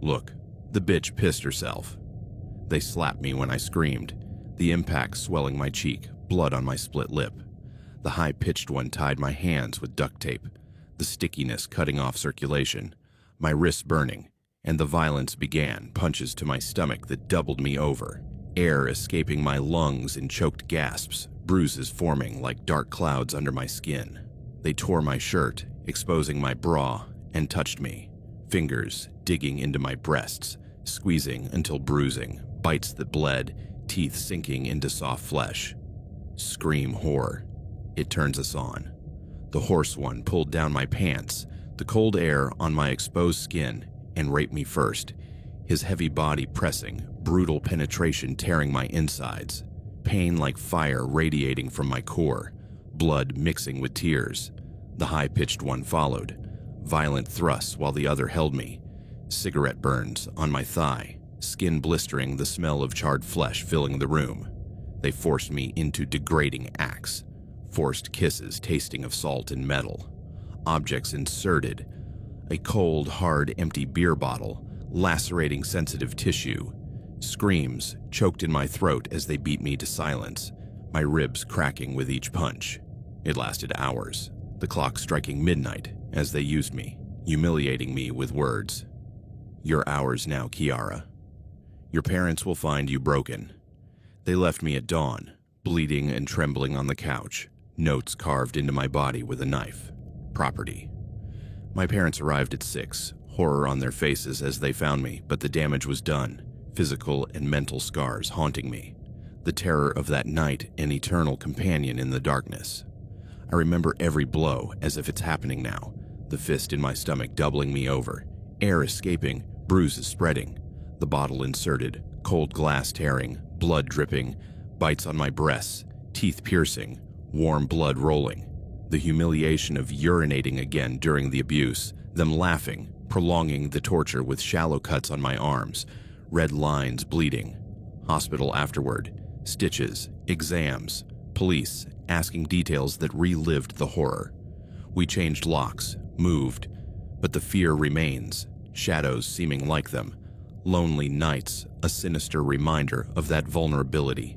"Look, the bitch pissed herself." They slapped me when I screamed, the impact swelling my cheek, blood on my split lip. The high-pitched one tied my hands with duct tape, the stickiness cutting off circulation, my wrists burning, and the violence began, punches to my stomach that doubled me over, air escaping my lungs in choked gasps, bruises forming like dark clouds under my skin. They tore my shirt, exposing my bra, and touched me, fingers digging into my breasts, squeezing until bruising, bites that bled, teeth sinking into soft flesh. Scream horror. It turns us on. The hoarse one pulled down my pants, the cold air on my exposed skin, and raped me first, his heavy body pressing, brutal penetration tearing my insides, pain like fire radiating from my core, blood mixing with tears. The high-pitched one followed, violent thrusts while the other held me, cigarette burns on my thigh, skin blistering, the smell of charred flesh filling the room. They forced me into degrading acts, forced kisses tasting of salt and metal, objects inserted, a cold, hard, empty beer bottle, lacerating sensitive tissue, screams choked in my throat as they beat me to silence, my ribs cracking with each punch. It lasted hours, the clock striking midnight as they used me, humiliating me with words. "You're ours now, Kiara. Your parents will find you broken." They left me at dawn, bleeding and trembling on the couch, notes carved into my body with a knife. Property. My parents arrived at 6, horror on their faces as they found me, but the damage was done, physical and mental scars haunting me. The terror of that night, an eternal companion in the darkness. I remember every blow as if it's happening now, the fist in my stomach doubling me over, air escaping, bruises spreading, the bottle inserted, cold glass tearing, blood dripping, bites on my breasts, teeth piercing, warm blood rolling. The humiliation of urinating again during the abuse, them laughing, prolonging the torture with shallow cuts on my arms, red lines bleeding, hospital afterward, stitches, exams, police asking details that relived the horror. We changed locks, moved, but the fear remains, shadows seeming like them, lonely nights, a sinister reminder of that vulnerability.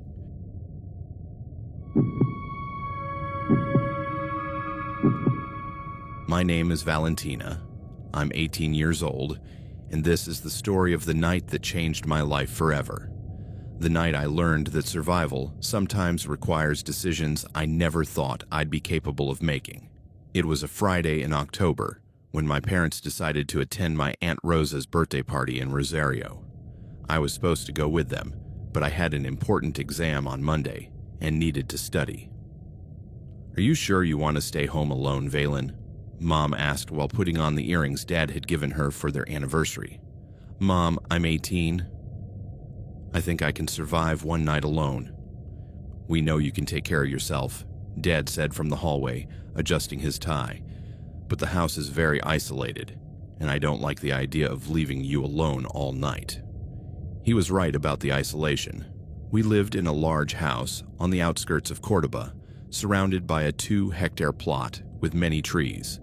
My name is Valentina. I'm 18 years old, and this is the story of the night that changed my life forever. The night I learned that survival sometimes requires decisions I never thought I'd be capable of making. It was a Friday in October when my parents decided to attend my Aunt Rosa's birthday party in Rosario. I was supposed to go with them, but I had an important exam on Monday and needed to study. "Are you sure you want to stay home alone, Valen?" Mom asked while putting on the earrings Dad had given her for their anniversary. "Mom, I'm 18. I think I can survive one night alone." "We know you can take care of yourself," Dad said from the hallway, adjusting his tie. "But the house is very isolated, and I don't like the idea of leaving you alone all night." He was right about the isolation. We lived in a large house on the outskirts of Cordoba, surrounded by a 2-hectare plot with many trees.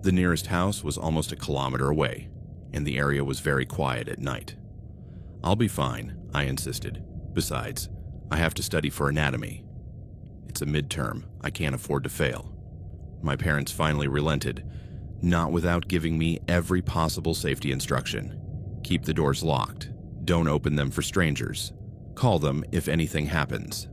The nearest house was almost a kilometer away, and the area was very quiet at night. "I'll be fine," I insisted. "Besides, I have to study for anatomy. It's a midterm. I can't afford to fail." My parents finally relented, not without giving me every possible safety instruction. Keep the doors locked. Don't open them for strangers. Call them if anything happens.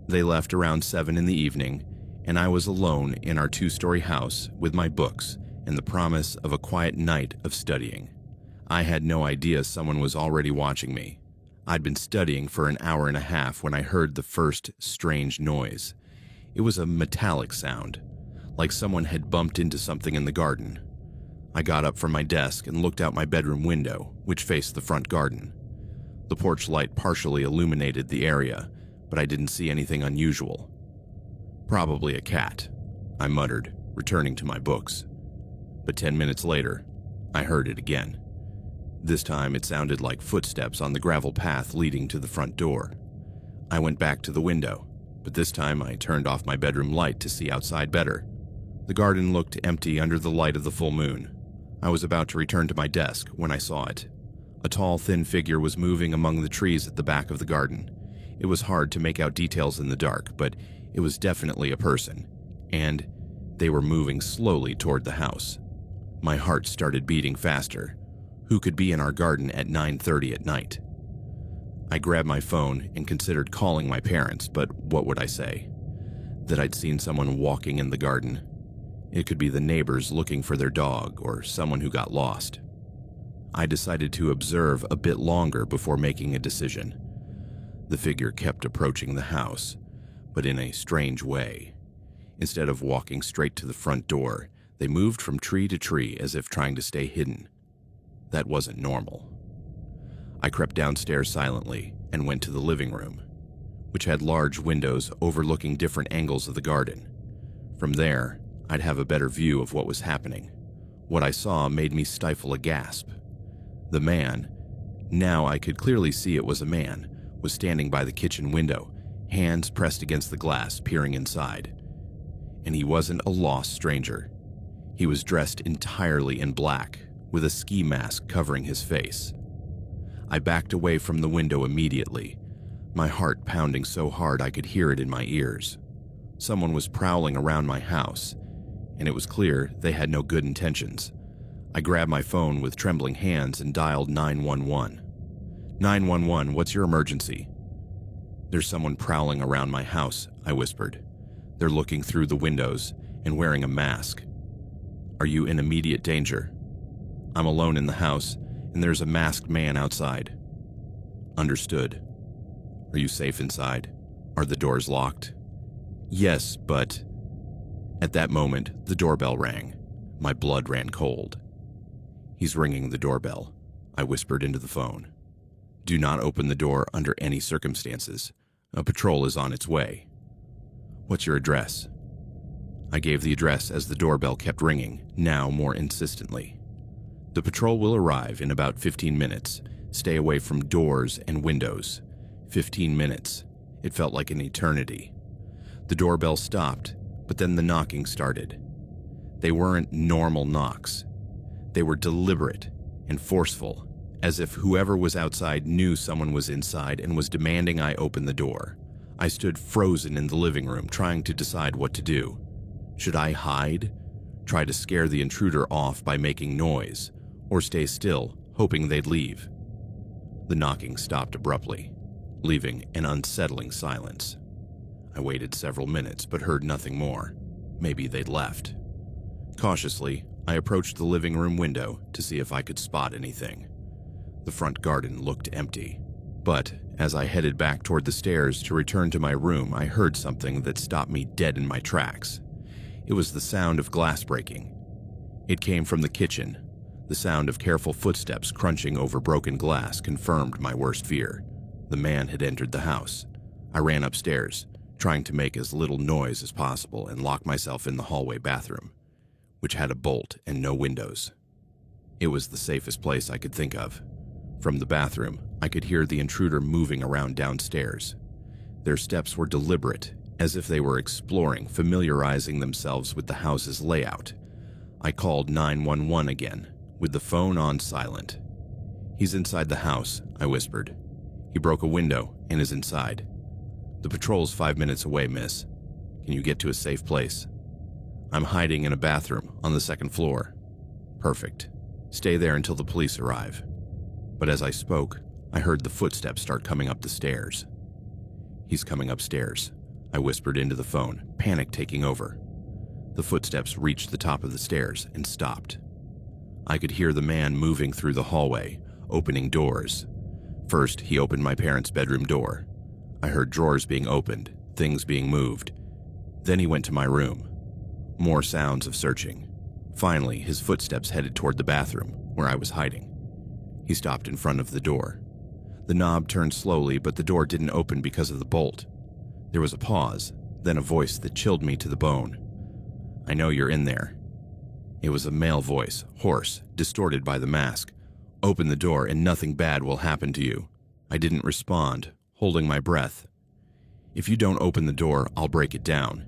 They left around 7 in the evening, and I was alone in our 2-story house with my books and the promise of a quiet night of studying. I had no idea someone was already watching me. I'd been studying for an hour and a half when I heard the first strange noise. It was a metallic sound, like someone had bumped into something in the garden. I got up from my desk and looked out my bedroom window, which faced the front garden. The porch light partially illuminated the area, but I didn't see anything unusual. "Probably a cat," I muttered, returning to my books. But 10 minutes later, I heard it again. This time it sounded like footsteps on the gravel path leading to the front door. I went back to the window, but this time I turned off my bedroom light to see outside better. The garden looked empty under the light of the full moon. I was about to return to my desk when I saw it. A tall, thin figure was moving among the trees at the back of the garden. It was hard to make out details in the dark, but it was definitely a person, and they were moving slowly toward the house. My heart started beating faster. Who could be in our garden at 9:30 at night? I grabbed my phone and considered calling my parents, but what would I say? That I'd seen someone walking in the garden? It could be the neighbors looking for their dog or someone who got lost. I decided to observe a bit longer before making a decision. The figure kept approaching the house, but in a strange way. Instead of walking straight to the front door, they moved from tree to tree as if trying to stay hidden. That wasn't normal. I crept downstairs silently and went to the living room, which had large windows overlooking different angles of the garden. From there, I'd have a better view of what was happening. What I saw made me stifle a gasp. The man, now I could clearly see it was a man, was standing by the kitchen window, hands pressed against the glass, peering inside. And he wasn't a lost stranger. He was dressed entirely in black, with a ski mask covering his face. I backed away from the window immediately, my heart pounding so hard I could hear it in my ears. Someone was prowling around my house, and it was clear they had no good intentions. I grabbed my phone with trembling hands and dialed 911. 911, what's your emergency? There's someone prowling around my house, I whispered. They're looking through the windows and wearing a mask. Are you in immediate danger? I'm alone in the house, and there's a masked man outside. Understood. Are you safe inside? Are the doors locked? Yes, but... At that moment, the doorbell rang. My blood ran cold. He's ringing the doorbell, I whispered into the phone. Do not open the door under any circumstances. A patrol is on its way. What's your address? I gave the address as the doorbell kept ringing, now more insistently. The patrol will arrive in about 15 minutes. Stay away from doors and windows. 15 minutes. It felt like an eternity. The doorbell stopped, but then the knocking started. They weren't normal knocks. They were deliberate and forceful, as if whoever was outside knew someone was inside and was demanding I open the door. I stood frozen in the living room, trying to decide what to do. Should I hide? Try to scare the intruder off by making noise? Or stay still, hoping they'd leave? The knocking stopped abruptly, leaving an unsettling silence. I waited several minutes but heard nothing more. Maybe they'd left. Cautiously, I approached the living room window to see if I could spot anything. The front garden looked empty, but as I headed back toward the stairs to return to my room, I heard something that stopped me dead in my tracks. It was the sound of glass breaking. It came from the kitchen. The sound of careful footsteps crunching over broken glass confirmed my worst fear. The man had entered the house. I ran upstairs, trying to make as little noise as possible, and locked myself in the hallway bathroom, which had a bolt and no windows. It was the safest place I could think of. From the bathroom, I could hear the intruder moving around downstairs. Their steps were deliberate, as if they were exploring, familiarizing themselves with the house's layout. I called 911 again, with the phone on silent. "He's inside the house," I whispered. "He broke a window and is inside. The patrol's 5 minutes away, miss. Can you get to a safe place?" "I'm hiding in a bathroom on the second floor." "Perfect. Stay there until the police arrive." But as I spoke, I heard the footsteps start coming up the stairs. "He's coming upstairs," I whispered into the phone, panic taking over. The footsteps reached the top of the stairs and stopped. I could hear the man moving through the hallway, opening doors. First, he opened my parents' bedroom door. I heard drawers being opened, things being moved. Then he went to my room. More sounds of searching. Finally, his footsteps headed toward the bathroom, where I was hiding. He stopped in front of the door. The knob turned slowly, but the door didn't open because of the bolt. There was a pause, then a voice that chilled me to the bone. "I know you're in there." It was a male voice, hoarse, distorted by the mask. "Open the door and nothing bad will happen to you." I didn't respond, holding my breath. "If you don't open the door, I'll break it down,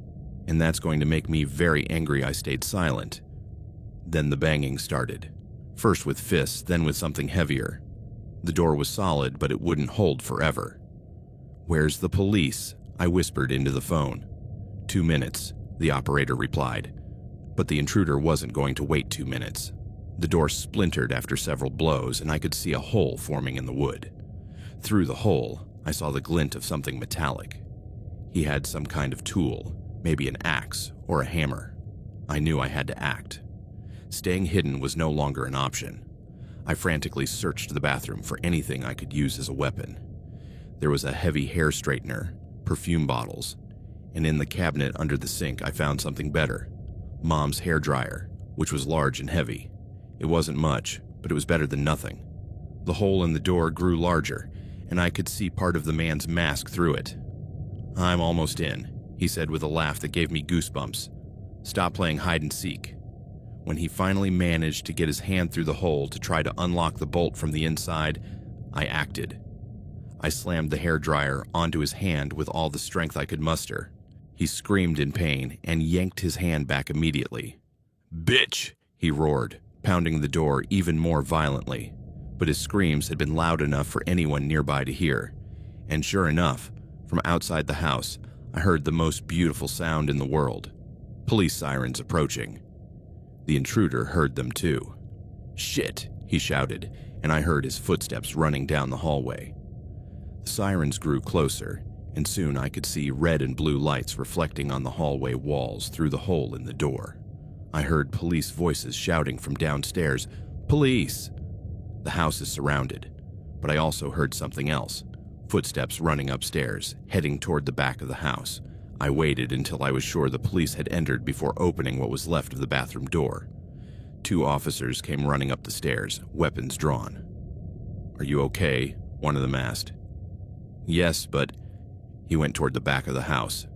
and that's going to make me very angry." I stayed silent. Then the banging started, first with fists, then with something heavier. The door was solid, but it wouldn't hold forever. "Where's the police?" I whispered into the phone. 2 minutes, the operator replied. But the intruder wasn't going to wait 2 minutes. The door splintered after several blows, and I could see a hole forming in the wood. Through the hole, I saw the glint of something metallic. He had some kind of tool, maybe an axe or a hammer. I knew I had to act. Staying hidden was no longer an option. I frantically searched the bathroom for anything I could use as a weapon. There was a heavy hair straightener, perfume bottles, and in the cabinet under the sink I found something better. Mom's hairdryer, which was large and heavy. It wasn't much, but it was better than nothing. The hole in the door grew larger, and I could see part of the man's mask through it. "I'm almost in," he said with a laugh that gave me goosebumps. "Stop playing hide and seek." When he finally managed to get his hand through the hole to try to unlock the bolt from the inside, I acted. I slammed the hairdryer onto his hand with all the strength I could muster. He screamed in pain and yanked his hand back immediately. "Bitch!" he roared, pounding the door even more violently. But his screams had been loud enough for anyone nearby to hear. And sure enough, from outside the house, I heard the most beautiful sound in the world. Police sirens approaching. The intruder heard them too. "Shit!" he shouted, and I heard his footsteps running down the hallway. The sirens grew closer, and soon I could see red and blue lights reflecting on the hallway walls through the hole in the door. I heard police voices shouting from downstairs, "Police!" The house is surrounded, but I also heard something else. Footsteps running upstairs, heading toward the back of the house. I waited until I was sure the police had entered before opening what was left of the bathroom door. 2 officers came running up the stairs, weapons drawn. "Are you okay?" one of them asked. "Yes, but..." He went toward the back of the house.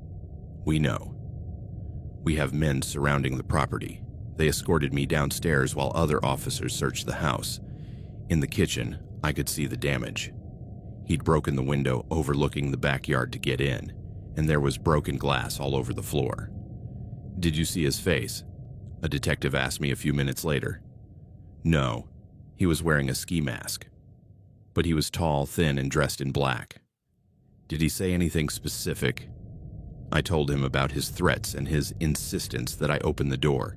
"We know." We have men surrounding the property. They escorted me downstairs while other officers searched the house. In the kitchen, I could see the damage. He'd broken the window overlooking the backyard to get in, and there was broken glass all over the floor. Did you see his face? A detective asked me a few minutes later. No, he was wearing a ski mask. But he was tall, thin, and dressed in black. Did he say anything specific? I told him about his threats and his insistence that I open the door.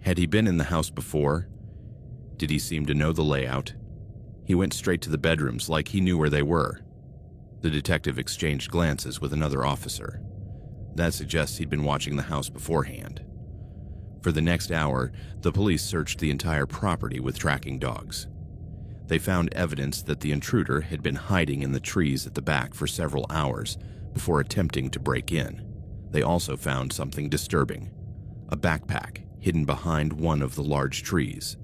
Had he been in the house before? Did he seem to know the layout? He went straight to the bedrooms like he knew where they were. The detective exchanged glances with another officer. That suggests he'd been watching the house beforehand. For the next hour, the police searched the entire property with tracking dogs. They found evidence that the intruder had been hiding in the trees at the back for several hours before attempting to break in. They also found something disturbing: a backpack hidden behind one of the large trees.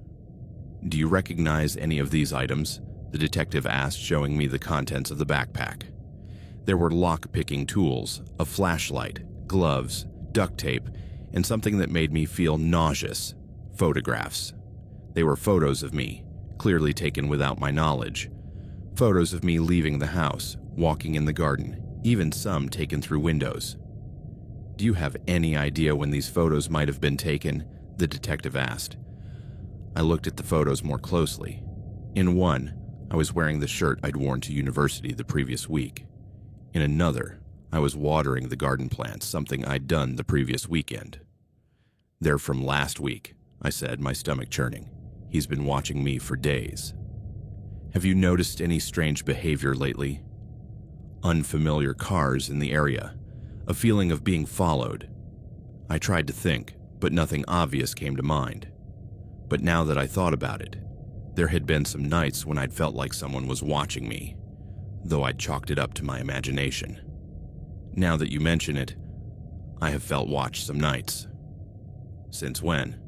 Do you recognize any of these items? The detective asked, showing me the contents of the backpack. There were lock-picking tools, a flashlight, gloves, duct tape, and something that made me feel nauseous: photographs. They were photos of me, clearly taken without my knowledge. Photos of me leaving the house, walking in the garden, even some taken through windows. Do you have any idea when these photos might have been taken? The detective asked. I looked at the photos more closely. In one, I was wearing the shirt I'd worn to university the previous week. In another, I was watering the garden plants, something I'd done the previous weekend. They're from last week, I said, my stomach churning. He's been watching me for days. Have you noticed any strange behavior lately? Unfamiliar cars in the area, a feeling of being followed. I tried to think, but nothing obvious came to mind. But now that I thought about it, there had been some nights when I'd felt like someone was watching me, though I'd chalked it up to my imagination. Now that you mention it, I have felt watched some nights. Since when?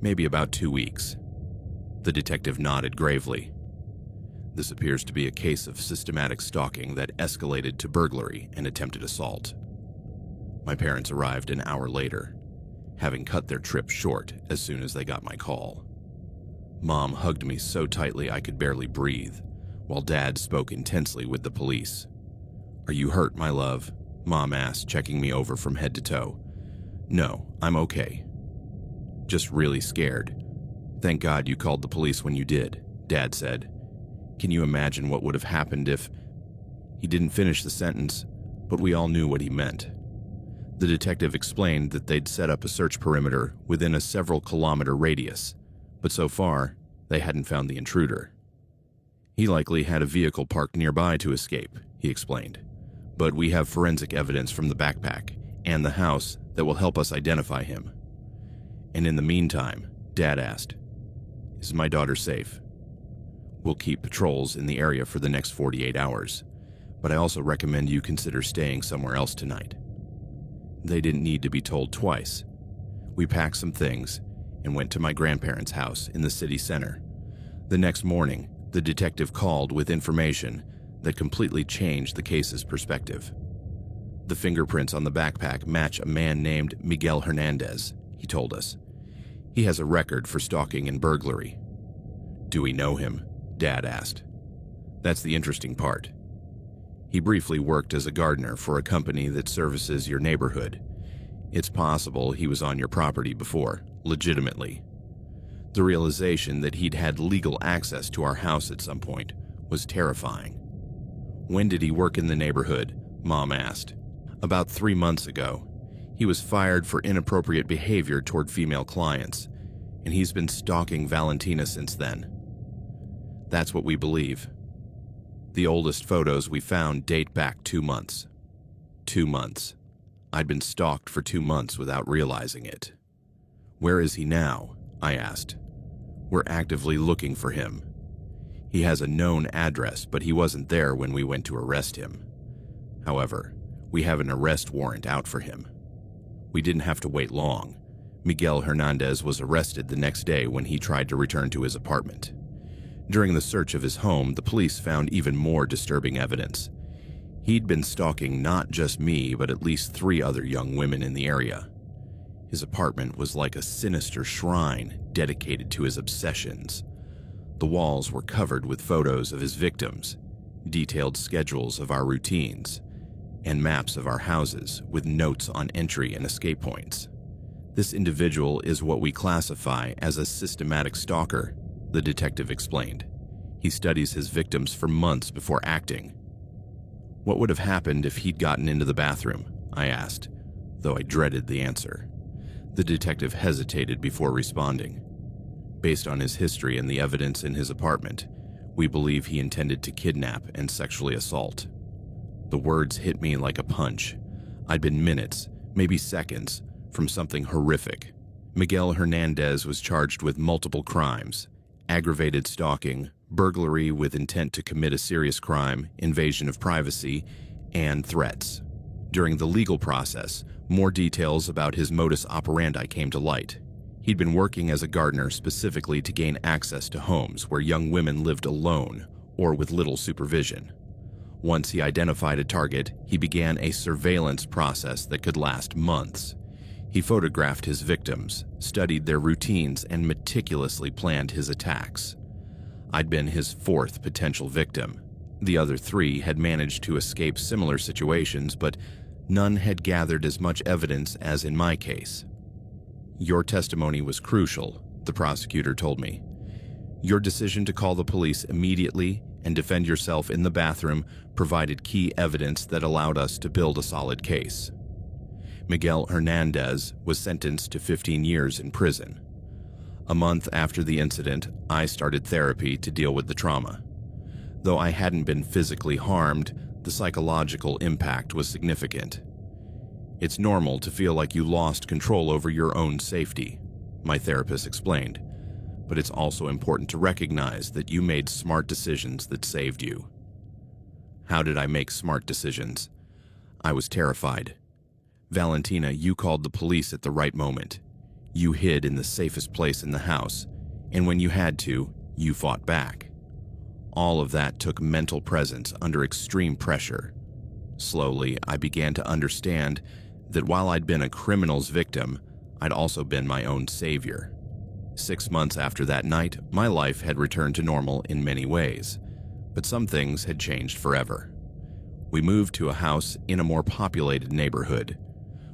Maybe about 2 weeks. The detective nodded gravely. This appears to be a case of systematic stalking that escalated to burglary and attempted assault. My parents arrived an hour later, having cut their trip short as soon as they got my call. Mom hugged me so tightly I could barely breathe, while Dad spoke intensely with the police. Are you hurt, my love? Mom asked, checking me over from head to toe. No, I'm okay. Just really scared. Thank God you called the police when you did, Dad said. Can you imagine what would have happened if... He didn't finish the sentence, but we all knew what he meant. The detective explained that they'd set up a search perimeter within a several-kilometer radius, but so far, they hadn't found the intruder. He likely had a vehicle parked nearby to escape, he explained. But we have forensic evidence from the backpack and the house that will help us identify him. And in the meantime, Dad asked, is my daughter safe? We'll keep patrols in the area for the next 48 hours, but I also recommend you consider staying somewhere else tonight. They didn't need to be told twice. We packed some things and went to my grandparents' house in the city center. The next morning, the detective called with information that completely changed the case's perspective. The fingerprints on the backpack match a man named Miguel Hernandez, he told us. He has a record for stalking and burglary. Do we know him? Dad asked. That's the interesting part. He briefly worked as a gardener for a company that services your neighborhood. It's possible he was on your property before, legitimately. The realization that he'd had legal access to our house at some point was terrifying. When did he work in the neighborhood? Mom asked. About 3 months ago. He was fired for inappropriate behavior toward female clients, and he's been stalking Valentina since then. That's what we believe. The oldest photos we found date back 2 months. 2 months. I'd been stalked for 2 months without realizing it. Where is he now? I asked. We're actively looking for him. He has a known address, but he wasn't there when we went to arrest him. However, we have an arrest warrant out for him. We didn't have to wait long. Miguel Hernandez was arrested the next day when he tried to return to his apartment. During the search of his home, the police found even more disturbing evidence. He'd been stalking not just me, but at least 3 other young women in the area. His apartment was like a sinister shrine dedicated to his obsessions. The walls were covered with photos of his victims, detailed schedules of our routines, and maps of our houses with notes on entry and escape points. This individual is what we classify as a systematic stalker, the detective explained. He studies his victims for months before acting. What would have happened if he'd gotten into the bathroom? I asked, though I dreaded the answer. The detective hesitated before responding. Based on his history and the evidence in his apartment, we believe he intended to kidnap and sexually assault. The words hit me like a punch. I'd been minutes, maybe seconds, from something horrific. Miguel Hernandez was charged with multiple crimes: aggravated stalking, burglary with intent to commit a serious crime, invasion of privacy, and threats. During the legal process, more details about his modus operandi came to light. He'd been working as a gardener specifically to gain access to homes where young women lived alone or with little supervision. Once he identified a target, he began a surveillance process that could last months. He photographed his victims, studied their routines, and meticulously planned his attacks. I'd been his fourth potential victim. The other three had managed to escape similar situations, but none had gathered as much evidence as in my case. Your testimony was crucial, the prosecutor told me. Your decision to call the police immediately and defend yourself in the bathroom provided key evidence that allowed us to build a solid case. Miguel Hernandez was sentenced to 15 years in prison. A month after the incident, I started therapy to deal with the trauma. Though I hadn't been physically harmed, the psychological impact was significant. It's normal to feel like you lost control over your own safety, my therapist explained, but it's also important to recognize that you made smart decisions that saved you. How did I make smart decisions? I was terrified. Valentina, you called the police at the right moment. You hid in the safest place in the house, and when you had to, you fought back. All of that took mental presence under extreme pressure. Slowly, I began to understand that while I'd been a criminal's victim, I'd also been my own savior. 6 months after that night, my life had returned to normal in many ways, but some things had changed forever. We moved to a house in a more populated neighborhood,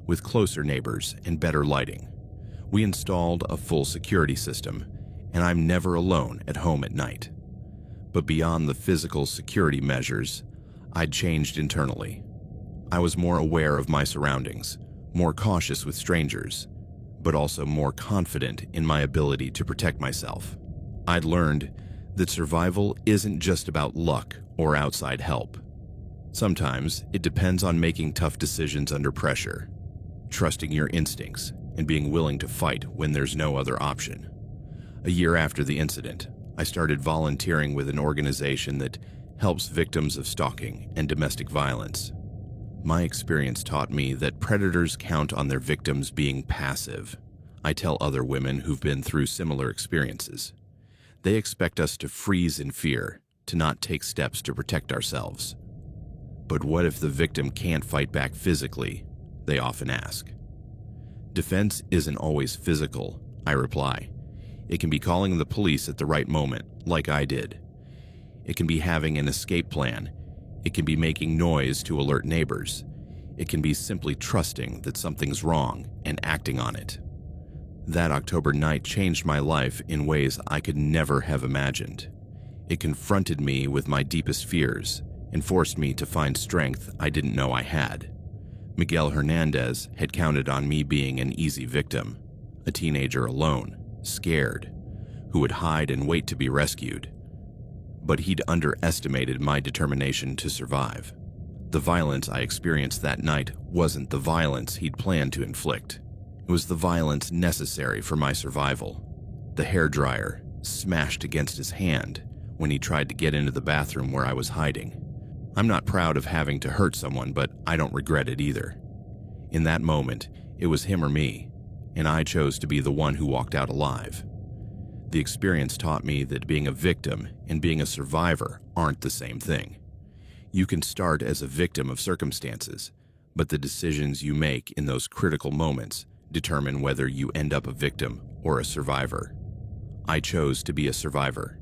with closer neighbors and better lighting. We installed a full security system, and I'm never alone at home at night. But beyond the physical security measures, I'd changed internally. I was more aware of my surroundings, more cautious with strangers, but also more confident in my ability to protect myself. I'd learned that survival isn't just about luck or outside help. Sometimes it depends on making tough decisions under pressure, trusting your instincts, and being willing to fight when there's no other option. A year after the incident, I started volunteering with an organization that helps victims of stalking and domestic violence. My experience taught me that predators count on their victims being passive. I tell other women who've been through similar experiences. They expect us to freeze in fear, to not take steps to protect ourselves. But what if the victim can't fight back physically? They often ask. Defense isn't always physical, I reply. It can be calling the police at the right moment, like I did. It can be having an escape plan. It can be making noise to alert neighbors. It can be simply trusting that something's wrong and acting on it. That October night changed my life in ways I could never have imagined. It confronted me with my deepest fears and forced me to find strength I didn't know I had. Miguel Hernandez had counted on me being an easy victim, a teenager alone, scared, who would hide and wait to be rescued. But he'd underestimated my determination to survive. The violence I experienced that night wasn't the violence he'd planned to inflict. It was the violence necessary for my survival. The hairdryer smashed against his hand when he tried to get into the bathroom where I was hiding. I'm not proud of having to hurt someone, but I don't regret it either. In that moment, it was him or me, and I chose to be the one who walked out alive. The experience taught me that being a victim and being a survivor aren't the same thing. You can start as a victim of circumstances, but the decisions you make in those critical moments determine whether you end up a victim or a survivor. I chose to be a survivor,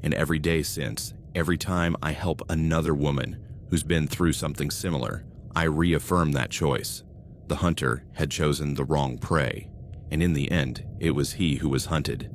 and every day since, every time I help another woman who's been through something similar, I reaffirm that choice. The hunter had chosen the wrong prey, and in the end, it was he who was hunted.